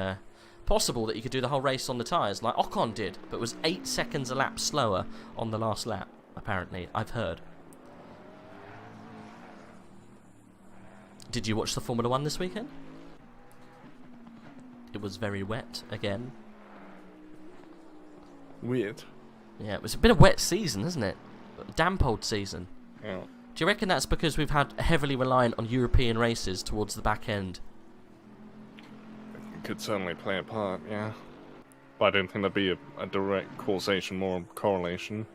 possible that you could do the whole race on the tyres like Ocon did, but was 8 seconds a lap slower on the last lap? Apparently, I've heard. Did you watch the Formula 1 this weekend? It was very wet again. Weird. Yeah, it was a bit of wet season, isn't it? Damp old season. Yeah. Do you reckon that's because we've had heavily reliant on European races towards the back end? It could certainly play a part, yeah. But I don't think there'd be a direct causation, more correlation.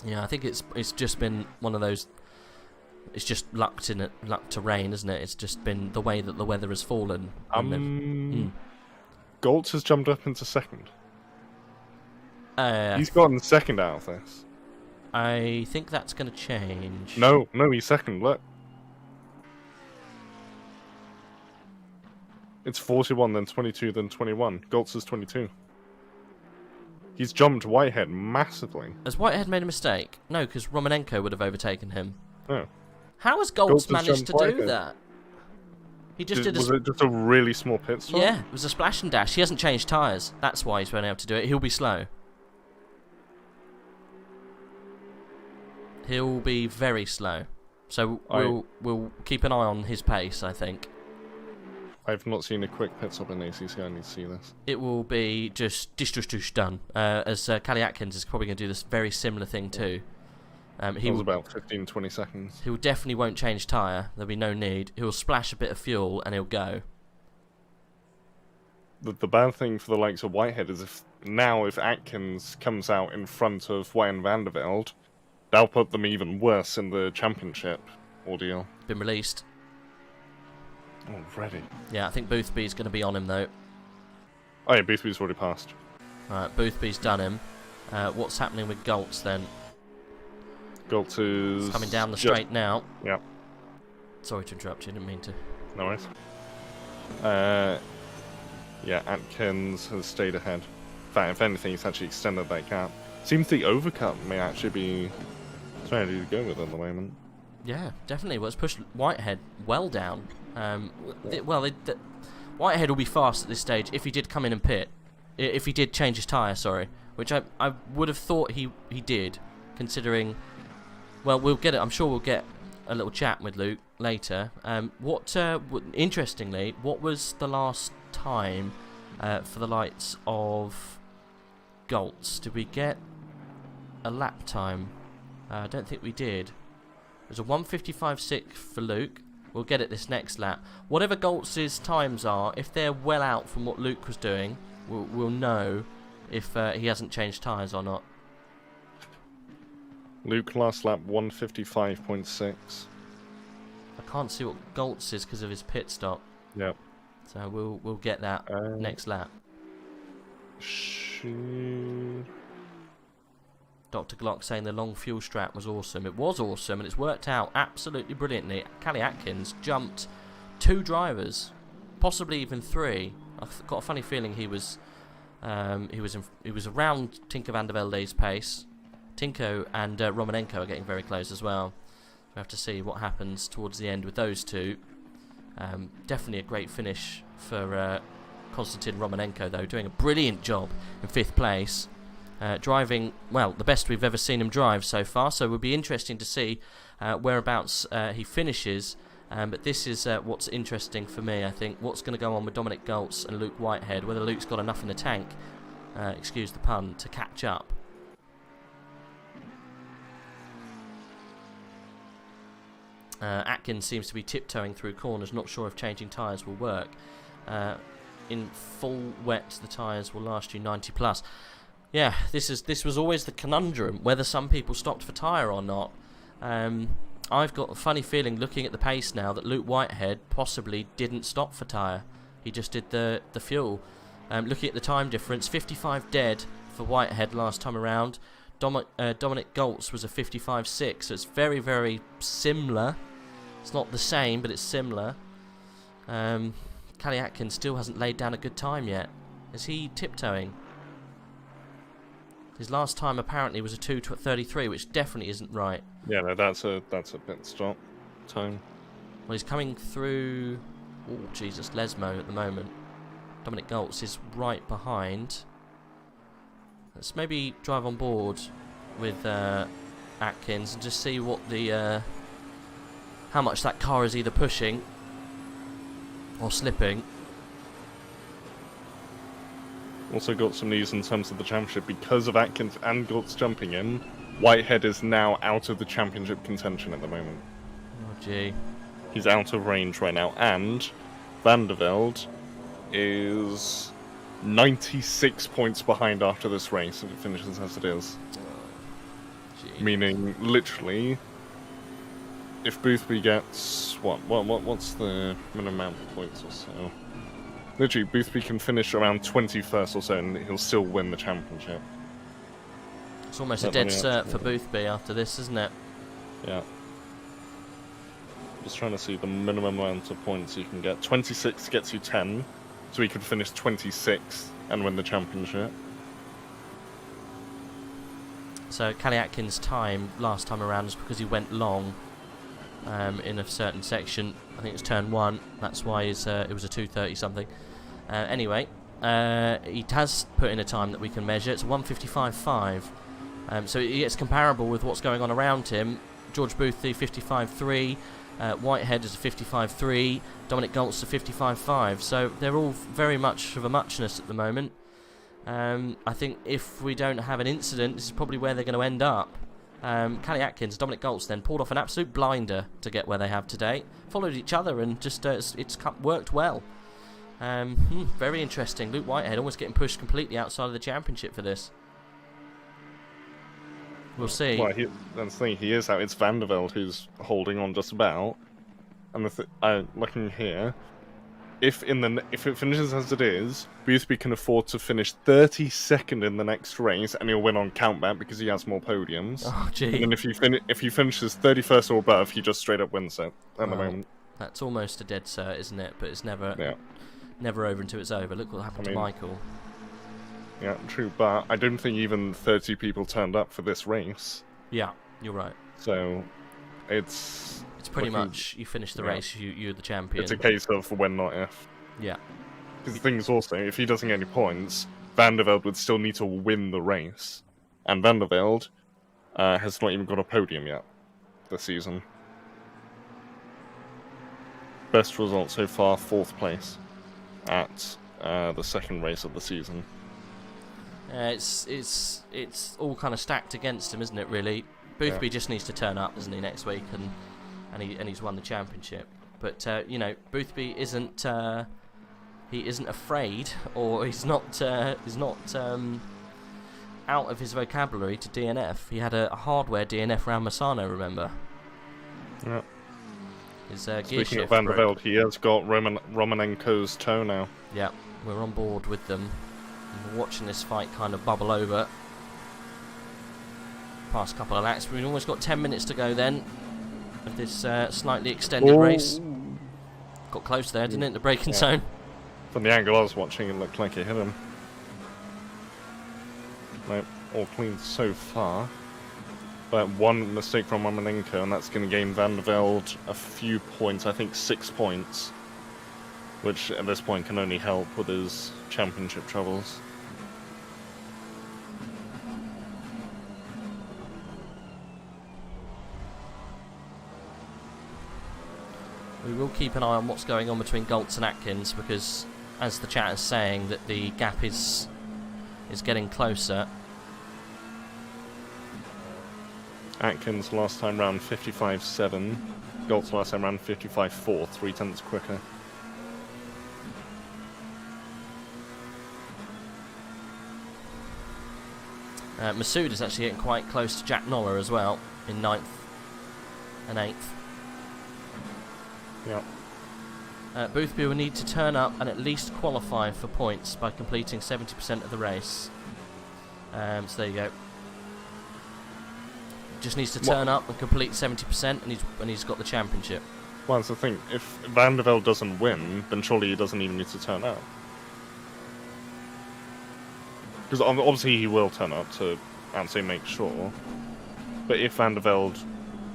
Yeah, I think it's just been one of those. It's just luck to rain, isn't it? It's just been the way that the weather has fallen. Goltz has jumped up into second. He's He's gotten second out of this. I think that's going to change. No, he's second, look. It's 41, then 22, then 21. Goltz is 22. He's jumped Whitehead massively. Has Whitehead made a mistake? No, because Romanenko would have overtaken him. Oh. How has Goltz Goltz has managed to jumped do Whitehead. that? He just did Was it just a really small pit stop? Yeah, it was a splash and dash. He hasn't changed tyres. That's why he's been able to do it. He'll be slow. He'll be very slow. So we'll keep an eye on his pace, I think. I've not seen a quick pit stop in ACC. I need to see this. It will be just done. As Callie Atkins is probably going to do this very similar thing too. He was about 15-20 seconds. He definitely won't change tyre. There'll be no need. He'll splash a bit of fuel and he'll go. The bad thing for the likes of Whitehead is if Atkins comes out in front of Wayne van der Velde, that'll put them even worse in the championship ordeal. Been released. Already? Yeah, I think Boothby's going to be on him though. Oh yeah, Boothby's already passed. Alright, Boothby's done him. What's happening with Goltz then? Goltz is coming down the straight now. Yeah. Sorry to interrupt you, didn't mean to. No worries. Yeah, Atkins has stayed ahead. In fact, if anything, he's actually extended that gap. Seems the overcut may actually be strategy to go with at the moment. Yeah, definitely. Well, it's pushed Whitehead well down. Whitehead will be fast at this stage if he did come in and pit. If he did change his tyre, sorry. Which I would have thought he did, considering... Well, we'll get it. I'm sure we'll get a little chat with Luke later. Interestingly, what was the last time for the likes of Goltz? Did we get a lap time? I don't think we did. There's a 1:55.6 for Luke. We'll get it this next lap. Whatever Goltz's times are, if they're well out from what Luke was doing, we'll know if he hasn't changed tyres or not. Luke last lap 1:55.6. I can't see what Goltz is because of his pit stop. Yep. So we'll get that next lap. Dr. Glock saying the long fuel strap was awesome. It was awesome, and it's worked out absolutely brilliantly. Callie Atkins jumped 2 drivers, possibly even 3. I've got a funny feeling he was around Tinko van der Velde's pace. Tinko and Romanenko are getting very close as well. We have to see what happens towards the end with those two. Definitely a great finish for Konstantin Romanenko, though, doing a brilliant job in 5th place. Driving, well, the best we've ever seen him drive so far, so it would be interesting to see whereabouts he finishes. But this is what's interesting for me, I think. What's going to go on with Dominic Goltz and Luke Whitehead, whether Luke's got enough in the tank, excuse the pun, to catch up. Atkins seems to be tiptoeing through corners, not sure if changing tyres will work. In full wet, the tyres will last you 90 plus. Yeah, this was always the conundrum, whether some people stopped for tyre or not. I've got a funny feeling, looking at the pace now, that Luke Whitehead possibly didn't stop for tyre. He just did the fuel. Looking at the time difference, 55 dead for Whitehead last time around. Dominic Goltz was a 55.6, so it's very, very similar. It's not the same, but it's similar. Callie Atkins still hasn't laid down a good time yet. Is he tiptoeing? His last time apparently was a 2:33, which definitely isn't right. Yeah, no, that's a pit stop time. Well, he's coming through... Oh, Jesus, Lesmo at the moment. Dominic Goltz is right behind. Let's maybe drive on board with Atkins and just see what the... how much that car is either pushing or slipping. Also got some news in terms of the championship. Because of Atkins and Goltz jumping in, Whitehead is now out of the championship contention at the moment. Oh, gee. He's out of range right now, and Van der Velde is 96 points behind after this race if it finishes as it is. Gee. Meaning, literally, if Boothby gets what's the minimum amount of points or so? Literally, Boothby can finish around 21st or so, and he'll still win the championship. It's almost a dead cert for Boothby after this, isn't it? Yeah. Just trying to see the minimum amount of points you can get. 26 gets you 10, so he could finish 26th and win the championship. So Callie Atkins' time last time around was because he went long in a certain section. I think it was turn 1. That's why it was a 2:30 something. Anyway, he has put in a time that we can measure. It's a 1:55.5. So it's comparable with what's going on around him. George Boothby 55.3. Whitehead is a 55.3, Dominic Goltz a 55.5, so they're all very much of a muchness at the moment. I think if we don't have an incident, this is probably where they're going to end up. Callie Atkins, Dominic Goltz then pulled off an absolute blinder to get where they have today. Followed each other and just it's worked well. Very interesting. Luke Whitehead almost getting pushed completely outside of the championship for this. We'll see. Well, that's the thing, he is out. It's Van der Velde who's holding on just about. And looking here, if it finishes as it is, Boothby can afford to finish 32nd in the next race, and he'll win on countback because he has more podiums. Oh, gee. And then if he finishes 31st or above, he just straight up wins it at the moment. That's almost a dead cert, isn't it? But it's never over until it's over. Look what happened to Michael. Yeah, true, but I don't think even 30 people turned up for this race. Yeah, you're right. So, it's pretty much, you finish the race, you're the champion. It's a case of when, not if. Yeah. Because the thing is also, if he doesn't get any points, Van der Velde would still need to win the race. And Van der Velde has not even got a podium yet this season. Best result so far, 4th place at the second race of the season. It's all kind of stacked against him, isn't it? Really, Boothby just needs to turn up, doesn't he, next week, and he's won the championship. But you know, Boothby isn't afraid, or he's not out of his vocabulary to DNF. He had a hardware DNF around Massano, remember? Yeah. His gear Speaking shift of Van der broke. Velde, he has got Romanenko's toe now. Yeah, we're on board with them. We're watching this fight kind of bubble over. Past couple of laps, we've almost got 10 minutes to go then of this slightly extended race. Got close there, didn't it? The braking zone. From the angle I was watching, it looked like it hit him. Right, all clean so far. But one mistake from Romanenko, and that's going to gain Van der Velde a few points, I think 6 points. Which at this point can only help with his championship troubles. We will keep an eye on what's going on between Goltz and Atkins, because as the chat is saying, that the gap is getting closer. Atkins last time round 55.7. Goltz last time round 55.4, 3 tenths quicker. Masood is actually getting quite close to Jack Noller as well, in 9th and 8th. Yeah. Boothby will need to turn up and at least qualify for points by completing 70% of the race. So there you go. Just needs to turn up and complete 70%, and he's got the championship. Well, that's the thing. If Van der Velde doesn't win, then surely he doesn't even need to turn up. Because obviously he will turn up to actually make sure. But if Van der Velde,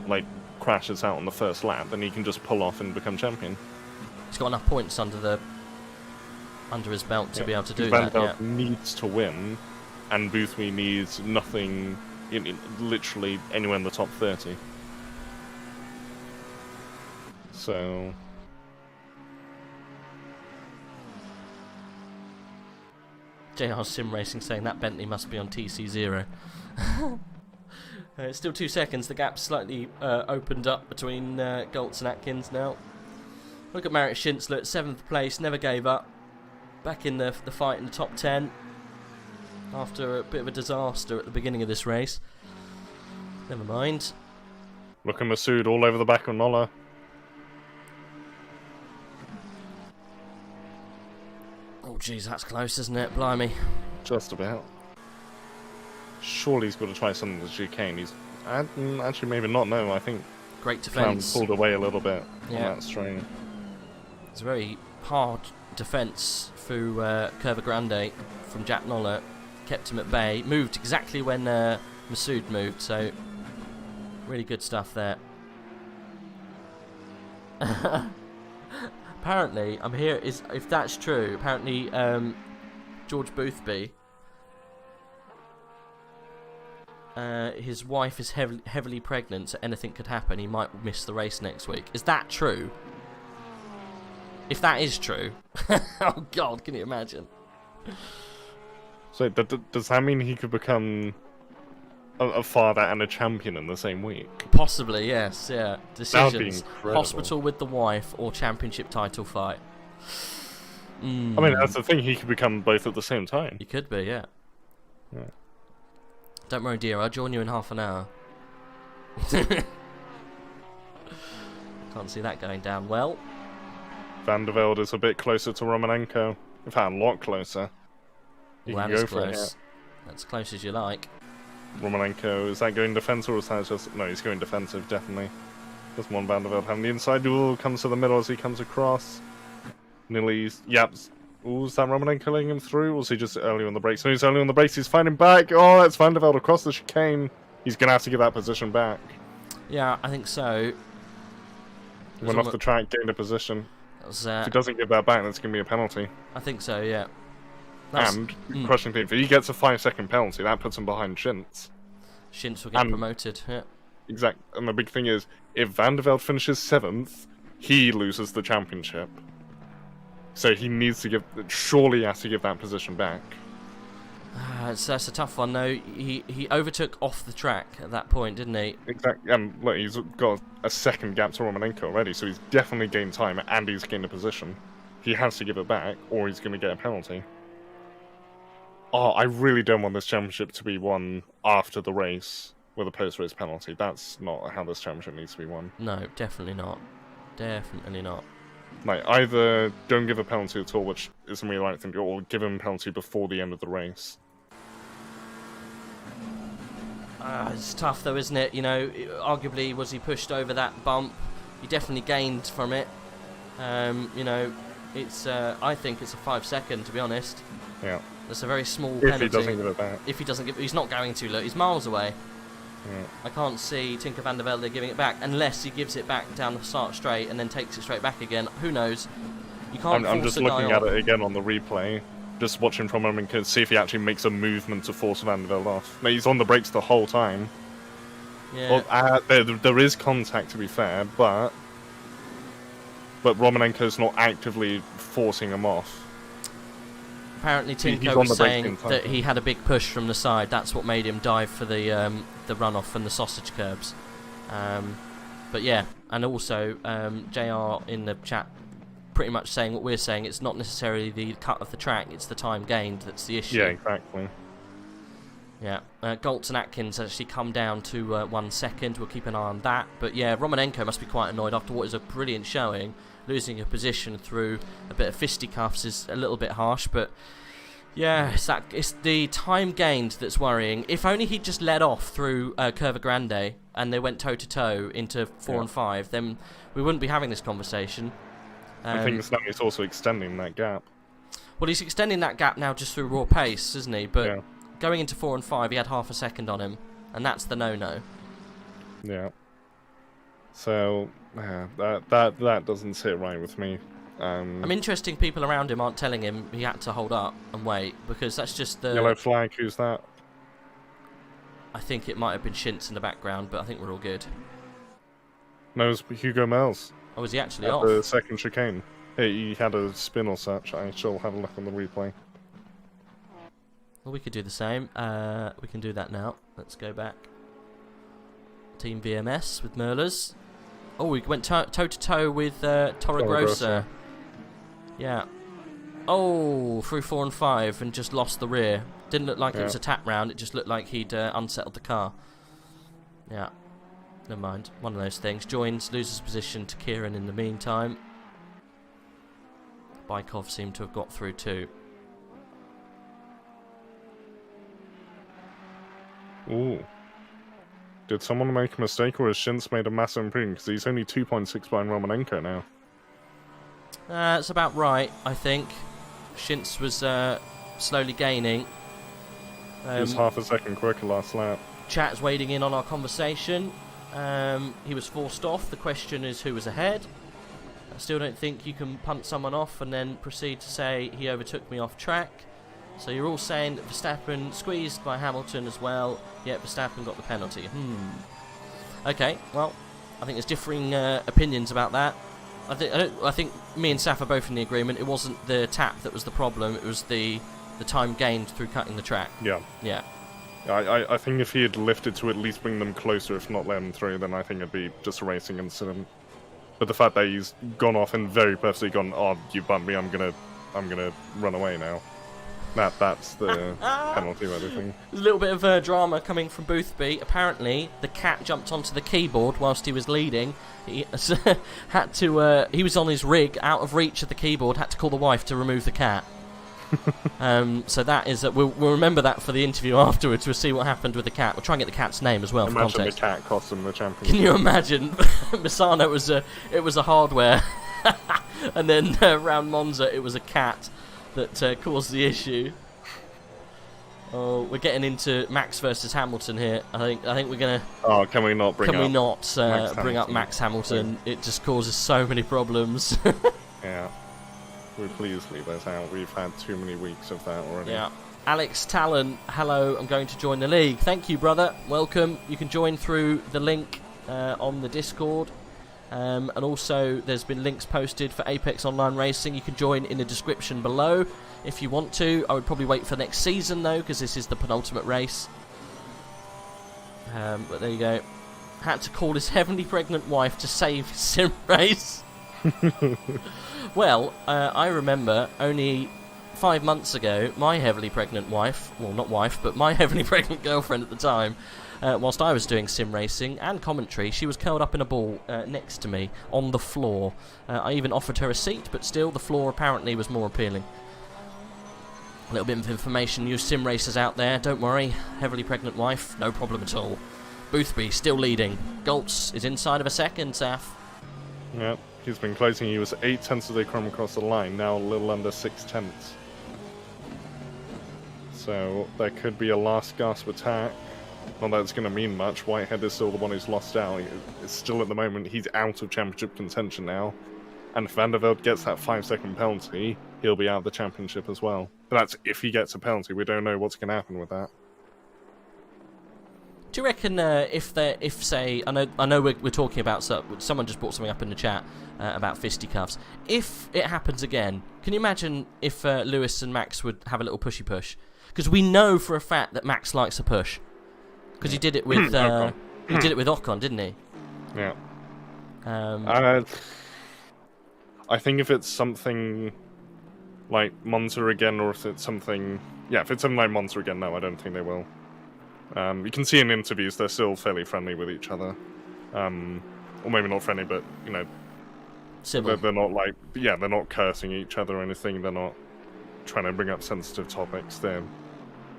like, crashes out on the first lap, then he can just pull off and become champion. He's got enough points under his belt to be able to do Van that. der Velde needs to win, and Boothby needs nothing, literally anywhere in the top 30. So JR Sim Racing saying that Bentley must be on TC0. It's still 2 seconds. The gap's slightly opened up between Goltz and Atkins now. Look at Marit Schindler at 7th place, never gave up. Back in the fight in the top 10 after a bit of a disaster at the beginning of this race. Never mind. Look at Masood all over the back of Nola. Oh jeez, that's close, isn't it? Blimey. Just about. Surely he's got to try something with chicane. He's actually maybe not. No, I think great Clown defence. pulled away a little bit on that strain. It's a very hard defence through Curva Grande from Jack Noller. Kept him at bay. Moved exactly when Masood moved, so really good stuff there. Apparently, I'm here. If that's true, apparently George Boothby, his wife is heavily pregnant, so anything could happen. He might miss the race next week. Is that true? If that is true, oh God, can you imagine? So does that mean he could become a father and a champion in the same week? Possibly, yes. Yeah. Decisions: That'd be incredible. hospital with the wife or championship title fight. I mean, that's the thing. He could become both at the same time. You could be, yeah. Don't worry, dear. I'll join you in half an hour. Can't see that going down well. Van der Velde is a bit closer to Romanenko. In fact, a lot closer. You Well, can that is go for it close. here. That's close as you like. Romanenko, is that going defensive or is that just... No, he's going defensive, definitely. Doesn't want Van der Velde having the inside duel, comes to the middle as he comes across. Nearly... Yep. Ooh, is that Romanenko letting him through, or was he just early on the brakes? No, he's early on the brakes, he's fighting back! Oh, that's Van der Velde across the chicane! He's going to have to give that position back. Yeah, I think so. Went off the track, gained a position. Was, If he doesn't give that back, that's going to be a penalty. I think so, yeah. And, crushing thing, if he gets a 5-second penalty, that puts him behind Schintz. Schintz will get promoted, yeah. Exact. And the big thing is, if Van der Velde finishes 7th, he loses the championship. So he needs to surely has to give that position back. That's a tough one, though. He overtook off the track at that point, didn't he? Exactly. And look, he's got a second gap to Romanenko already, so he's definitely gained time and he's gained a position. He has to give it back, or he's going to get a penalty. Oh, I really don't want this championship to be won after the race with a post-race penalty. That's not how this championship needs to be won. No, definitely not. Definitely not. Like, either don't give a penalty at all, which isn't really the right thing to do, or give him a penalty before the end of the race. It's tough, though, isn't it? You know, arguably, was he pushed over that bump? He definitely gained from it. You know, it's. I think it's a 5-second, to be honest. Yeah. That's a very small penalty. If he doesn't give it back. If he doesn't give, he's not going to. Look, he's miles away. Yeah. I can't see Tinker van der Velde giving it back unless he gives it back down the start straight and then takes it straight back again. Who knows? You can't. I'm just looking at it again on the replay, just watching from him and see if he actually makes a movement to force Van der Velde off. No, he's on the brakes the whole time. Yeah. Well, there is contact, to be fair, but Romanenko's not actively forcing him off. Apparently, Tinko was saying that he had a big push from the side. That's what made him dive for the runoff and the sausage curbs. But yeah, and also JR in the chat pretty much saying what we're saying. It's not necessarily the cut of the track; it's the time gained that's the issue. Yeah, exactly. Yeah, Goltz and Atkins actually come down to 1 second. We'll keep an eye on that. But yeah, Romanenko must be quite annoyed after what is a brilliant showing. losing a position through a bit of fisticuffs is a little bit harsh, but yeah, it's the time gained that's worrying. If only he'd just led off through Curva Grande and they went toe-to-toe into 4 and 5, then we wouldn't be having this conversation. I think he's also extending that gap. Well, he's extending that gap now just through raw pace, isn't he? But going into 4 and 5, he had half a second on him, and that's the no-no. Yeah. So, yeah, that doesn't sit right with me. I'm interested people around him aren't telling him he had to hold up and wait, because that's just the... Yellow flag, who's that? I think it might have been Shintz in the background, but I think we're all good. No, it was Hugo Mels. Oh, was he actually at off? the second chicane. He had a spin or such. I shall have a look on the replay. Well, we could do the same. We can do that now. Let's go back. Team VMS with Merlers. Oh, we went toe-to-toe with Torregrossa. Yeah. Oh, through 4 and 5 and just lost the rear. Didn't look like it was a tap round. It just looked like he'd unsettled the car. Yeah. Never mind. One of those things. Joins, loses position to Kieran in the meantime. Bykov seemed to have got through too. Ooh. Did someone make a mistake, or has Shintz made a massive improvement? Because he's only 2.6 behind Romanenko now. That's about right, I think. Shintz was slowly gaining. He was half a second quicker last lap. Chat's wading in on our conversation. He was forced off. The question is who was ahead. I still don't think you can punt someone off and then proceed to say he overtook me off track. So you're all saying that Verstappen squeezed by Hamilton as well, yet Verstappen got the penalty. Okay, well, I think there's differing opinions about that. I think me and Saf are both in the agreement. It wasn't the tap that was the problem, it was the time gained through cutting the track. Yeah. Yeah. I think if he had lifted to at least bring them closer, if not let them through, then I think it'd be just a racing incident. But the fact that he's gone off and very purposely gone, oh, you bumped me, I'm gonna run away now. That's the penalty of everything. There's a little bit of drama coming from Boothby. Apparently, the cat jumped onto the keyboard whilst he was leading. He had to. He was on his rig, out of reach of the keyboard. Had to call the wife to remove the cat. So that is. We'll remember that for the interview afterwards. We'll see what happened with the cat. We'll try and get the cat's name as well. Imagine for context. the cat cost him the championship. Can you imagine? Misano was a hardware, and then around Monza it was a cat that caused the issue. Oh, we're getting into Max versus Hamilton here. I think we're gonna. Oh, can we not bring up Max Hamilton? It just causes so many problems. Yeah, please leave us out. We've had too many weeks of that already. Yeah. Alex Talon, hello. I'm going to join the league. Thank you, brother. Welcome. You can join through the link on the Discord. And also there's been links posted for Apex Online Racing. You can join in the description below if you want to. I would probably wait for next season though, because this is the penultimate race. But there you go. Had to call his heavily pregnant wife to save his sim race. Well, I remember only 5 months ago my heavily pregnant wife, well not wife, but my heavily pregnant girlfriend at the time, whilst I was doing sim racing and commentary, she was curled up in a ball next to me on the floor. I even offered her a seat, but still the floor apparently was more appealing. A little bit of information, you sim racers out there, don't worry, heavily pregnant wife, no problem at all. Boothby still leading. Goltz is inside of a second, Saf. Yep, he's been closing. He was 8 tenths as they come across the line, now a little under 6 tenths. So there could be a last gasp attack. Not that it's going to mean much. Whitehead is still the one who's lost out. It's still at the moment, he's out of championship contention now. And if Van der Velde gets that 5-second penalty, he'll be out of the championship as well. But that's if he gets a penalty. We don't know what's going to happen with that. Do you reckon if say, I know we're talking about, someone just brought something up in the chat about fisticuffs. If it happens again, can you imagine if Lewis and Max would have a little pushy push? Because we know for a fact that Max likes a push. Because he did it with Ocon, didn't he? Yeah. I think if it's something like Monza again, or if it's something... Yeah, if it's something like Monza again, no, I don't think they will. You can see in interviews they're still fairly friendly with each other. Or maybe not friendly, but, you know, civil. They're not like, yeah, they're not cursing each other or anything. They're not trying to bring up sensitive topics. They're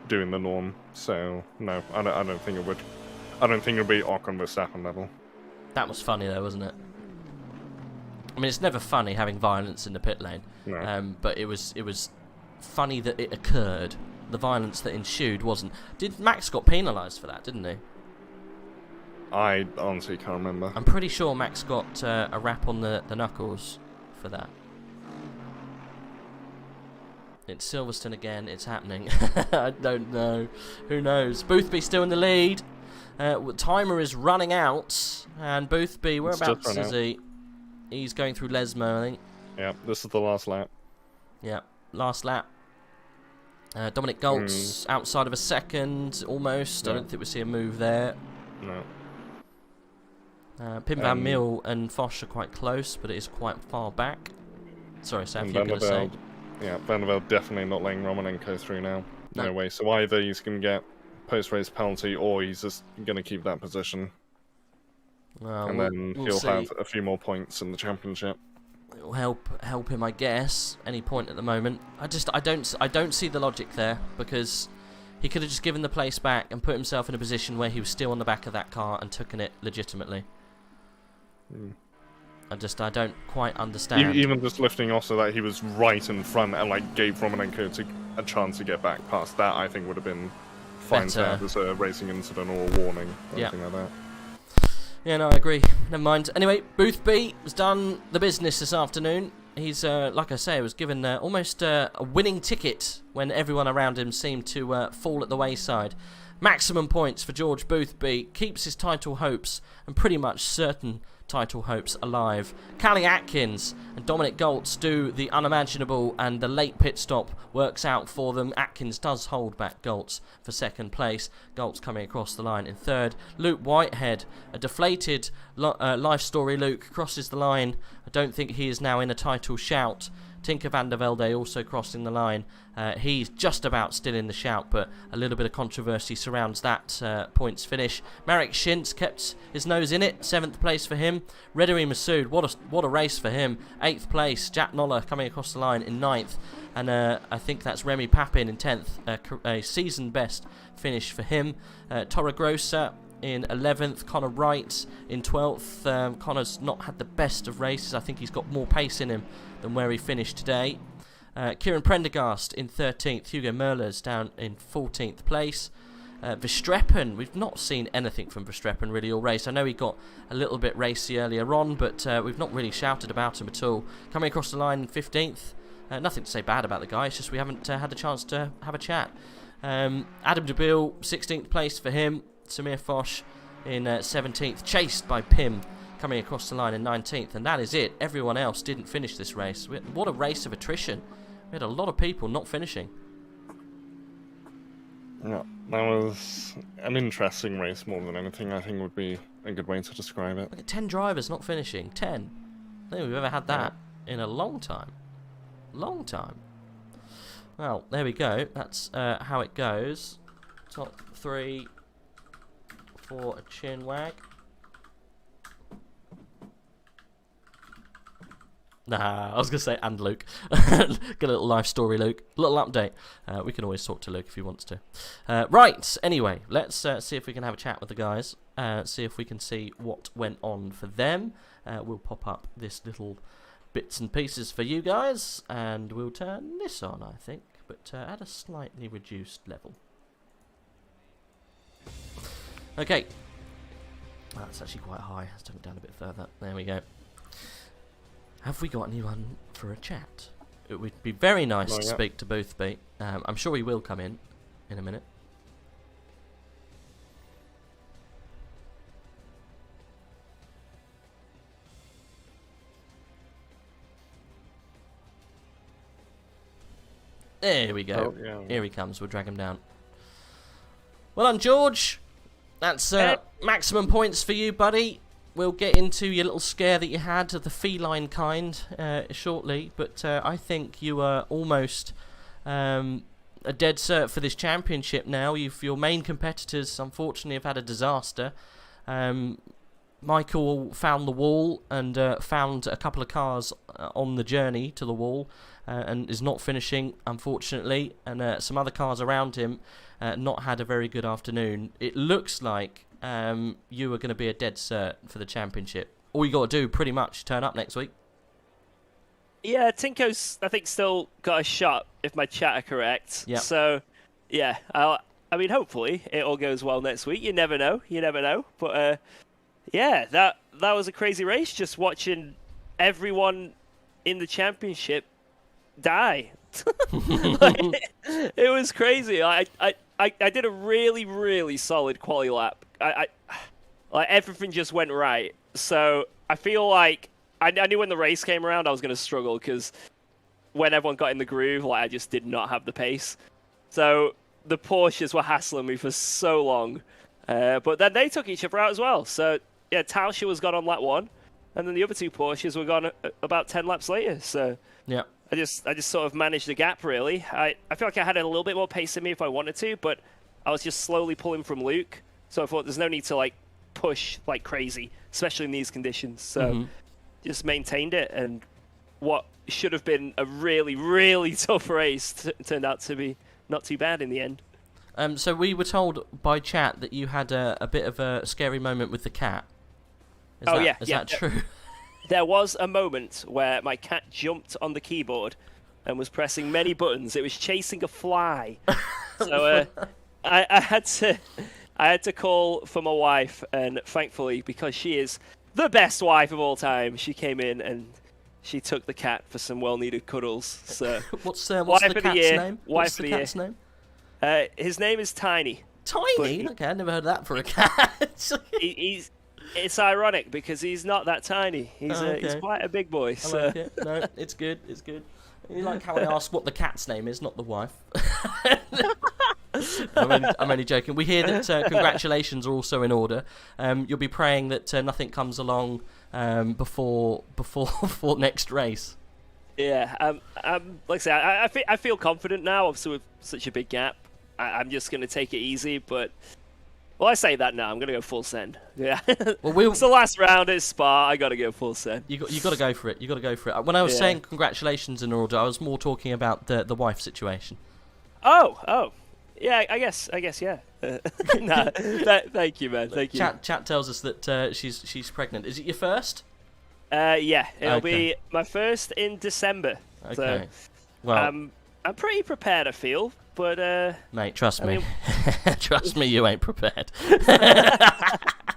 doing the norm. So no, I don't think it would. I don't think it would be Ocon Verstappen level. That was funny though, wasn't it? I mean, it's never funny having violence in the pit lane. No. But it was funny that it occurred. The violence that ensued wasn't. Did Max got penalised for that? Didn't he? I honestly can't remember. I'm pretty sure Max got a rap on the knuckles for that. It's Silverstone again. It's happening. I don't know. Who knows? Boothby still in the lead. Timer is running out. And Boothby, whereabouts is he? He's going through Lesmo, I think. Yeah, this is the last lap. Yeah, last lap. Dominic Goltz outside of a second, almost. Yeah. I don't think we see a move there. No. Pim Van Mil and Foch are quite close, but it is quite far back. Sorry, Sam, you're going to say. Yeah, Vandervelde definitely not letting Romanenko through now. No way. So either he's going to get post-race penalty, or he's just going to keep that position. Well, and then he'll have a few more points in the championship. It will help him, I guess. Any point at the moment. I don't see the logic there, because he could have just given the place back and put himself in a position where he was still on the back of that car and taken it legitimately. I don't quite understand. Even just lifting off so that he was right in front and like gave Romanenko a chance to get back past that, I think would have been fine to have as a racing incident or a warning or anything like that. Yeah, no, I agree. Never mind. Anyway, Boothby has done the business this afternoon. He's, like I say, was given almost a winning ticket when everyone around him seemed to fall at the wayside. Maximum points for George Boothby. Keeps his title hopes, and pretty much certain title hopes, alive. Callie Atkins and Dominic Goltz do the unimaginable, and the late pit stop works out for them. Atkins does hold back Goltz for second place. Goltz coming across the line in third. Luke Whitehead, a deflated life story Luke, crosses the line. I don't think he is now in a title shout. Tinker van der Velde also crossing the line. He's just about still in the shout, but a little bit of controversy surrounds that points finish. Marek Schintz kept his nose in it, 7th place for him. Rederi Masood, what a race for him. 8th place, Jack Noller coming across the line in 9th. And I think that's Remy Papin in 10th, a season best finish for him. Torregrossa in 11th, Connor Wright in 12th. Connor's not had the best of races. I think he's got more pace in him than where he finished today. Kieran Prendergast in 13th, Hugo Merlers down in 14th place. Verstappen, we've not seen anything from Verstappen really all race. I know he got a little bit racy earlier on, but we've not really shouted about him at all. Coming across the line in 15th, nothing to say bad about the guy, it's just we haven't had a chance to have a chat. Adam DeBille, 16th place for him. Samir Foch in 17th, chased by Pim coming across the line in 19th, and that is it. Everyone else didn't finish this race. What a race of attrition. We had a lot of people not finishing. Yeah, that was an interesting race more than anything, I think would be a good way to describe it. Look at 10 drivers not finishing. 10. I don't think we've ever had that in a long time. Long time. Well, there we go. That's how it goes. Top 3 for a chin wag. Nah, I was going to say, and Luke. Get a little life story, Luke. A little update. We can always talk to Luke if he wants to. Right, anyway, let's see if we can have a chat with the guys. See if we can see what went on for them. We'll pop up this little bits and pieces for you guys, and we'll turn this on, I think, but at a slightly reduced level. Okay. Oh, that's actually quite high. Let's turn it down a bit further. There we go. Have we got anyone for a chat? It would be very nice to speak to Boothby. I'm sure he will come in a minute. There we go. Oh, yeah. Here he comes. We'll drag him down. Well done, George. That's maximum points for you, buddy. We'll get into your little scare that you had of the feline kind shortly, but I think you are almost a dead cert for this championship now. Your main competitors, unfortunately, have had a disaster. Michael found the wall and found a couple of cars on the journey to the wall and is not finishing, unfortunately. And some other cars around him not had a very good afternoon. It looks like you are going to be a dead cert for the championship. All you got to do, pretty much, turn up next week. Yeah, Tinko's, I think, still got a shot, if my chat are correct. Yep. So, yeah, I mean, hopefully it all goes well next week. You never know. But, yeah, that was a crazy race, just watching everyone in the championship die. It was crazy. I did a really, really solid quali lap. Like, everything just went right. So I feel like I knew when the race came around I was going to struggle, because when everyone got in the groove, like, I just did not have the pace. So the Porsches were hassling me for so long. But then they took each other out as well. So, yeah, Tauscher was gone on lap 1, and then the other 2 Porsches were gone about 10 laps later. So Yeah. I just sort of managed the gap, really. I feel like I had a little bit more pace in me if I wanted to, but I was just slowly pulling from Luke. So I thought there's no need to, like, push like crazy, especially in these conditions. So just maintained it, and what should have been a really, really tough race turned out to be not too bad in the end. So we were told by chat that you had a bit of a scary moment with the cat. Is that true? There was a moment where my cat jumped on the keyboard and was pressing many buttons. It was chasing a fly. So I had to call for my wife, and thankfully, because she is the best wife of all time, she came in and she took the cat for some well-needed cuddles. So what's the cat's name? What's the cat's name? His name is Tiny. Tiny? Okay, I never heard that for a cat. It's ironic because he's not that tiny. He's quite a big boy. So. I like it. No, it's good. It's good. You like how I asked what the cat's name is, not the wife. I'm only joking. We hear that congratulations are also in order. You'll be praying that nothing comes along before next race. Yeah, like I say, I feel confident now. Obviously, with such a big gap, I'm just going to take it easy. But well, I say that now. I'm going to go full send. Yeah. Well, it's the last round at Spa. I got to go full send. You got to go for it. You got to go for it. When I was saying congratulations in order, I was more talking about the wife situation. Oh. Yeah, I guess, yeah. Nah, thank you, man. Thank you. Chat tells us that she's pregnant. Is it your first? Yeah, it'll be my first in December. Okay. So, well, I'm pretty prepared, I feel, but mate, trust me. Trust me, you ain't prepared.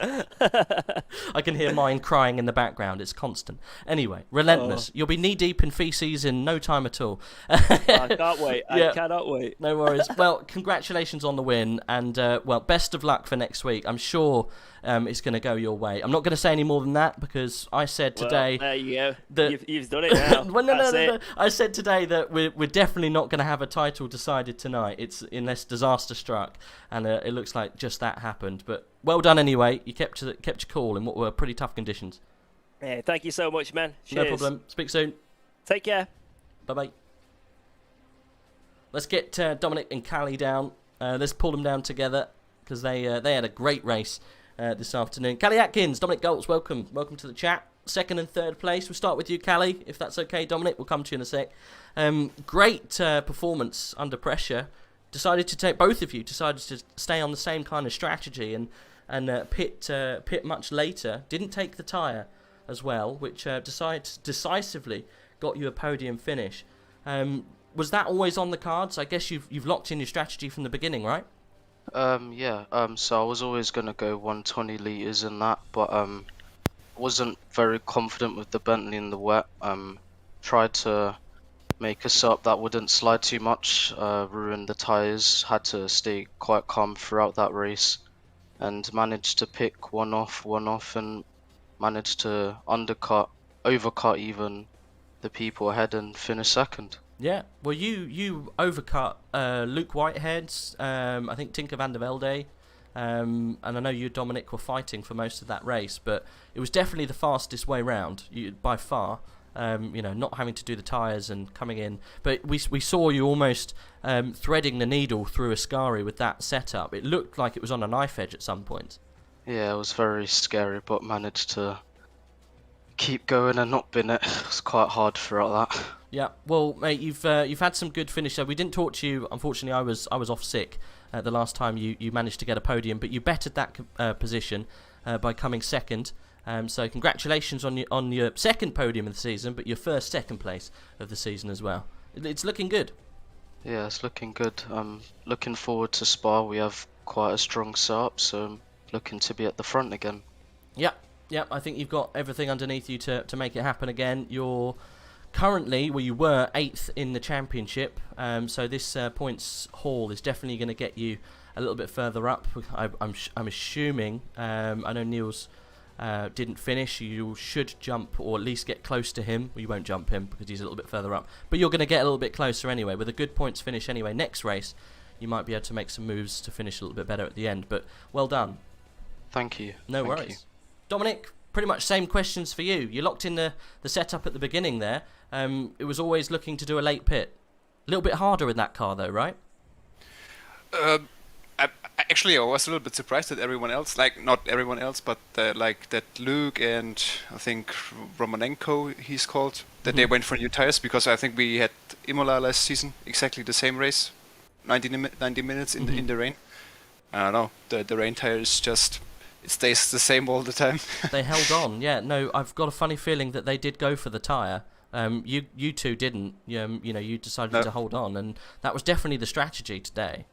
I can hear mine crying in the background. It's constant. Anyway, relentless. You'll be knee-deep in feces in no time at all. I can't wait. Yeah. I cannot wait. No worries. Well, congratulations on the win, and well, best of luck for next week. I'm sure it's going to go your way. I'm not going to say any more than that, because I said today... Well, there you go. That you've done it now. Well, no. I said today that we're definitely not going to have a title decided tonight. It's unless disaster struck, and it looks like just that happened. But well done anyway. You kept your cool in what were pretty tough conditions. Yeah, thank you so much, man. Cheers. No problem. Speak soon. Take care. Bye-bye. Let's get Dominic and Callie down. Let's pull them down together, because they had a great race this afternoon. Callie Atkins, Dominic Goltz, welcome to the chat. Second and third place. We'll start with you, Callie, if that's okay. Dominic, we'll come to you in a sec. Great performance under pressure. Both of you decided to stay on the same kind of strategy and pit much later. Didn't take the tyre as well, which decisively got you a podium finish. Was that always on the cards? I guess you've locked in your strategy from the beginning, right? Yeah. So I was always gonna go 120 litres in that, but wasn't very confident with the Bentley in the wet. Tried to make us up that wouldn't slide too much, ruined the tyres, had to stay quite calm throughout that race, and managed to pick one off, and managed to overcut even the people ahead and finish second. Yeah, well, you overcut Luke Whitehead, I think Tinker van der Velde, and I know you, Dominic, were fighting for most of that race, but it was definitely the fastest way round, by far. Not having to do the tyres and coming in. But we saw you almost threading the needle through Ascari with that setup. It looked like it was on a knife edge at some point. Yeah, it was very scary, but managed to keep going and not bin it. It was quite hard throughout that. Yeah, well, mate, you've had some good finish. We didn't talk to you. Unfortunately, I was off sick the last time you managed to get a podium, but you bettered that position by coming second. So congratulations on your second podium of the season, but your second place of the season as well. It's looking good. Yeah, it's looking good. I'm looking forward to Spa. We have quite a strong setup, so I'm looking to be at the front again. Yeah, I think you've got everything underneath you to make it happen again. You're currently, well, you were 8th in the championship, so this points haul is definitely going to get you a little bit further up. I'm assuming, I know Niels didn't finish. You should jump, or at least get close to him. Well, you won't jump him because he's a little bit further up, but you're going to get a little bit closer anyway. With a good points finish anyway, next race you might be able to make some moves to finish a little bit better at the end, but well done. Thank you. No Thank worries. you. Dominic, pretty much same questions for you. You locked in the setup at the beginning there. It was always looking to do a late pit. A little bit harder in that car though, right? Actually, I was a little bit surprised that everyone else, like not everyone else, but like that Luke and I think Romanenko, he's called, that they went for new tires, because I think we had Imola last season, exactly the same race, 90 minutes in the rain. I don't know, the rain tire is just, it stays the same all the time. They held on, yeah. No, I've got a funny feeling that they did go for the tyre. You two didn't. You know, you decided to hold on, and that was definitely the strategy today.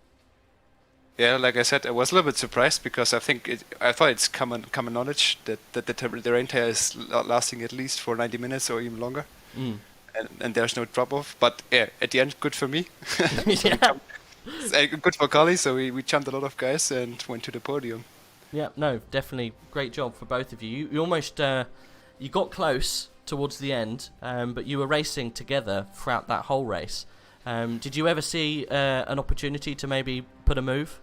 Yeah, like I said, I was a little bit surprised because I thought it's common knowledge that the rain tire is lasting at least for 90 minutes or even longer, and there's no drop off. But yeah, at the end, good for me. Yeah. Good for Kali, so we jumped a lot of guys and went to the podium. Yeah, no, definitely great job for both of you. You almost you got close towards the end, but you were racing together throughout that whole race. Did you ever see an opportunity to maybe put a move?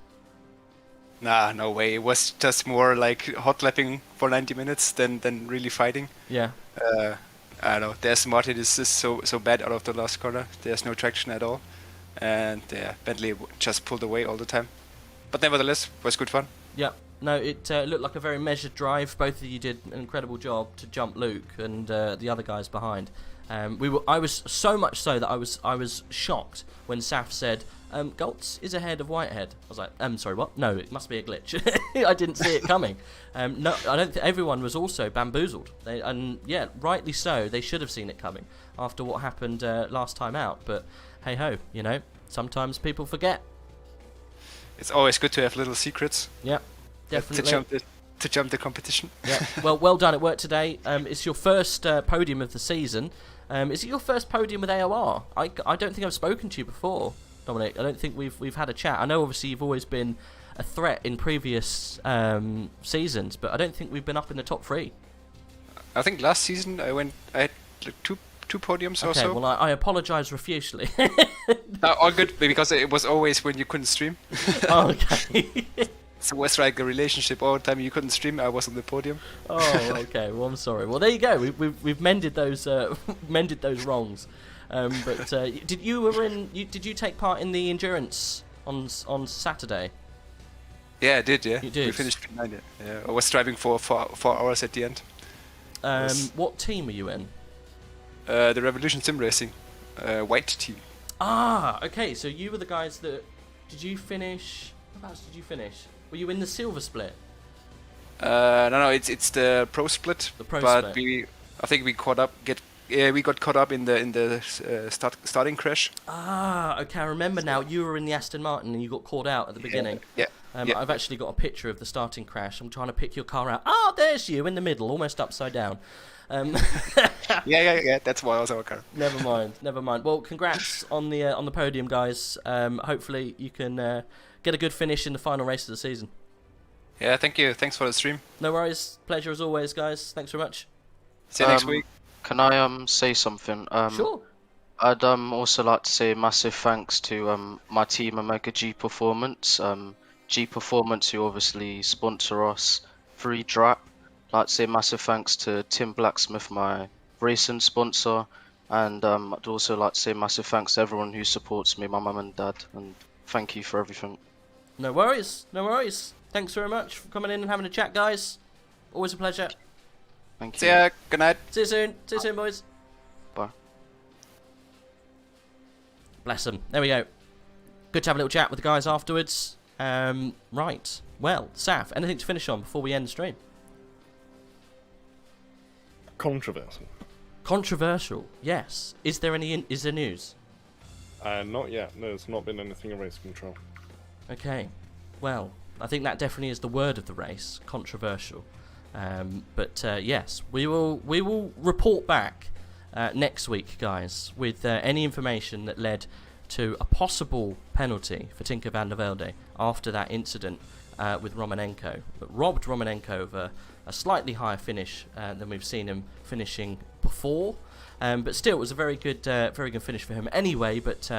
Nah, no way. It was just more like hot lapping for 90 minutes than really fighting. Yeah. I don't know. There's Martin is just so bad out of the last corner. There's no traction at all, and Bentley just pulled away all the time. But nevertheless, it was good fun. Yeah. No, it looked like a very measured drive. Both of you did an incredible job to jump Luke and the other guys behind. I was so much so that I was shocked when Saf said, Goltz is ahead of Whitehead. I was like, sorry, what? No, it must be a glitch. I didn't see it coming. No, I don't think everyone was also bamboozled. And yeah, rightly so. They should have seen it coming after what happened last time out. But hey ho, you know, sometimes people forget. It's always good to have little secrets. Yeah, definitely. To jump the competition. Yeah. Well done at work today. It's your first podium of the season. Is it your first podium with AOR? I don't think I've spoken to you before, Dominic. I don't think we've had a chat. I know obviously you've always been a threat in previous seasons, but I don't think we've been up in the top 3. I think last season I had like two podiums or so. Okay, well I apologise profusely. All good, because it was always when you couldn't stream. Oh, okay. So it was like a relationship all the time. You couldn't stream, I was on the podium. Oh, okay. Well, I'm sorry. Well, there you go. We've mended those wrongs. But did you take part in the endurance on Saturday? Yeah, I did. Yeah, you did. We finished behind it. Yeah, I was driving for 4 hours at the end. What team were you in? The Revolution Sim Racing, white team. Ah, okay. So you were the guys that. Did you finish? Whereabouts did you finish? Were you in the silver split? No, it's the pro split. The pro but split. I think we caught up. We got caught up in the starting crash. Ah, okay. I remember now. You were in the Aston Martin and you got caught out at the beginning. Yeah. I've actually got a picture of the starting crash. I'm trying to pick your car out. Ah, there's you in the middle, almost upside down. Yeah. That's why I was our car. Never mind. Well, congrats on the podium, guys. Hopefully you can get a good finish in the final race of the season. Yeah, thank you. Thanks for the stream. No worries. Pleasure as always, guys. Thanks very much. See you next week. Can I say something? Sure. I'd also like to say massive thanks to my team Omega G Performance. G Performance, who obviously sponsor us through Drap. I'd like to say massive thanks to Tim Blacksmith, my racing sponsor, and I'd also like to say massive thanks to everyone who supports me, my mum and dad, and thank you for everything. No worries, no worries. Thanks very much for coming in and having a chat, guys. Always a pleasure. Thank you. See ya. Good night. See you soon. See you soon, boys. Bye. Bless them. There we go. Good to have a little chat with the guys afterwards. Right. Well, Saf, anything to finish on before we end the stream? Controversial. Controversial, yes. Is there news? Not yet. There's not been anything in race control. Okay. Well, I think that definitely is the word of the race. Controversial. But yes, we will report back next week, guys, with any information that led to a possible penalty for Tinker van der Velde after that incident with Romanenko. That robbed Romanenko of a slightly higher finish than we've seen him finishing before. But still, it was a very good finish for him anyway. But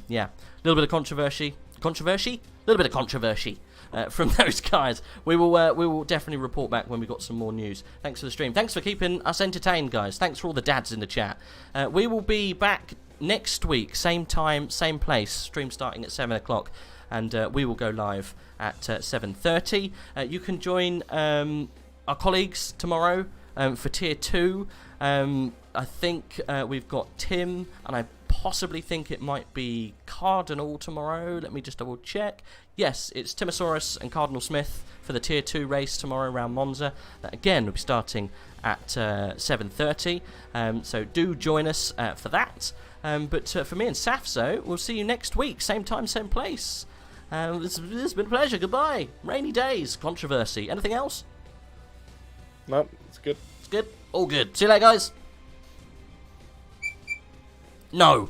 yeah, a little bit of controversy. A little bit of controversy from those guys. We will definitely report back when we've got some more news. Thanks for the stream. Thanks for keeping us entertained, guys. Thanks for all the dads in the chat. We will be back next week, same time, same place. Stream starting at 7 o'clock, and we will go live at 7:30. You can join our colleagues tomorrow for Tier 2. I think we've got Tim, and I possibly think it might be Cardinal tomorrow. Let me just double check. Yes, it's Timosaurus and Cardinal Smith for the Tier 2 race tomorrow around Monza. That again will be starting at 7:30. So do join us for that. But for me and Saffzo, we'll see you next week. Same time, same place. It's been a pleasure. Goodbye. Rainy days. Controversy. Anything else? No, it's good. It's good? All good. See you later, guys. No.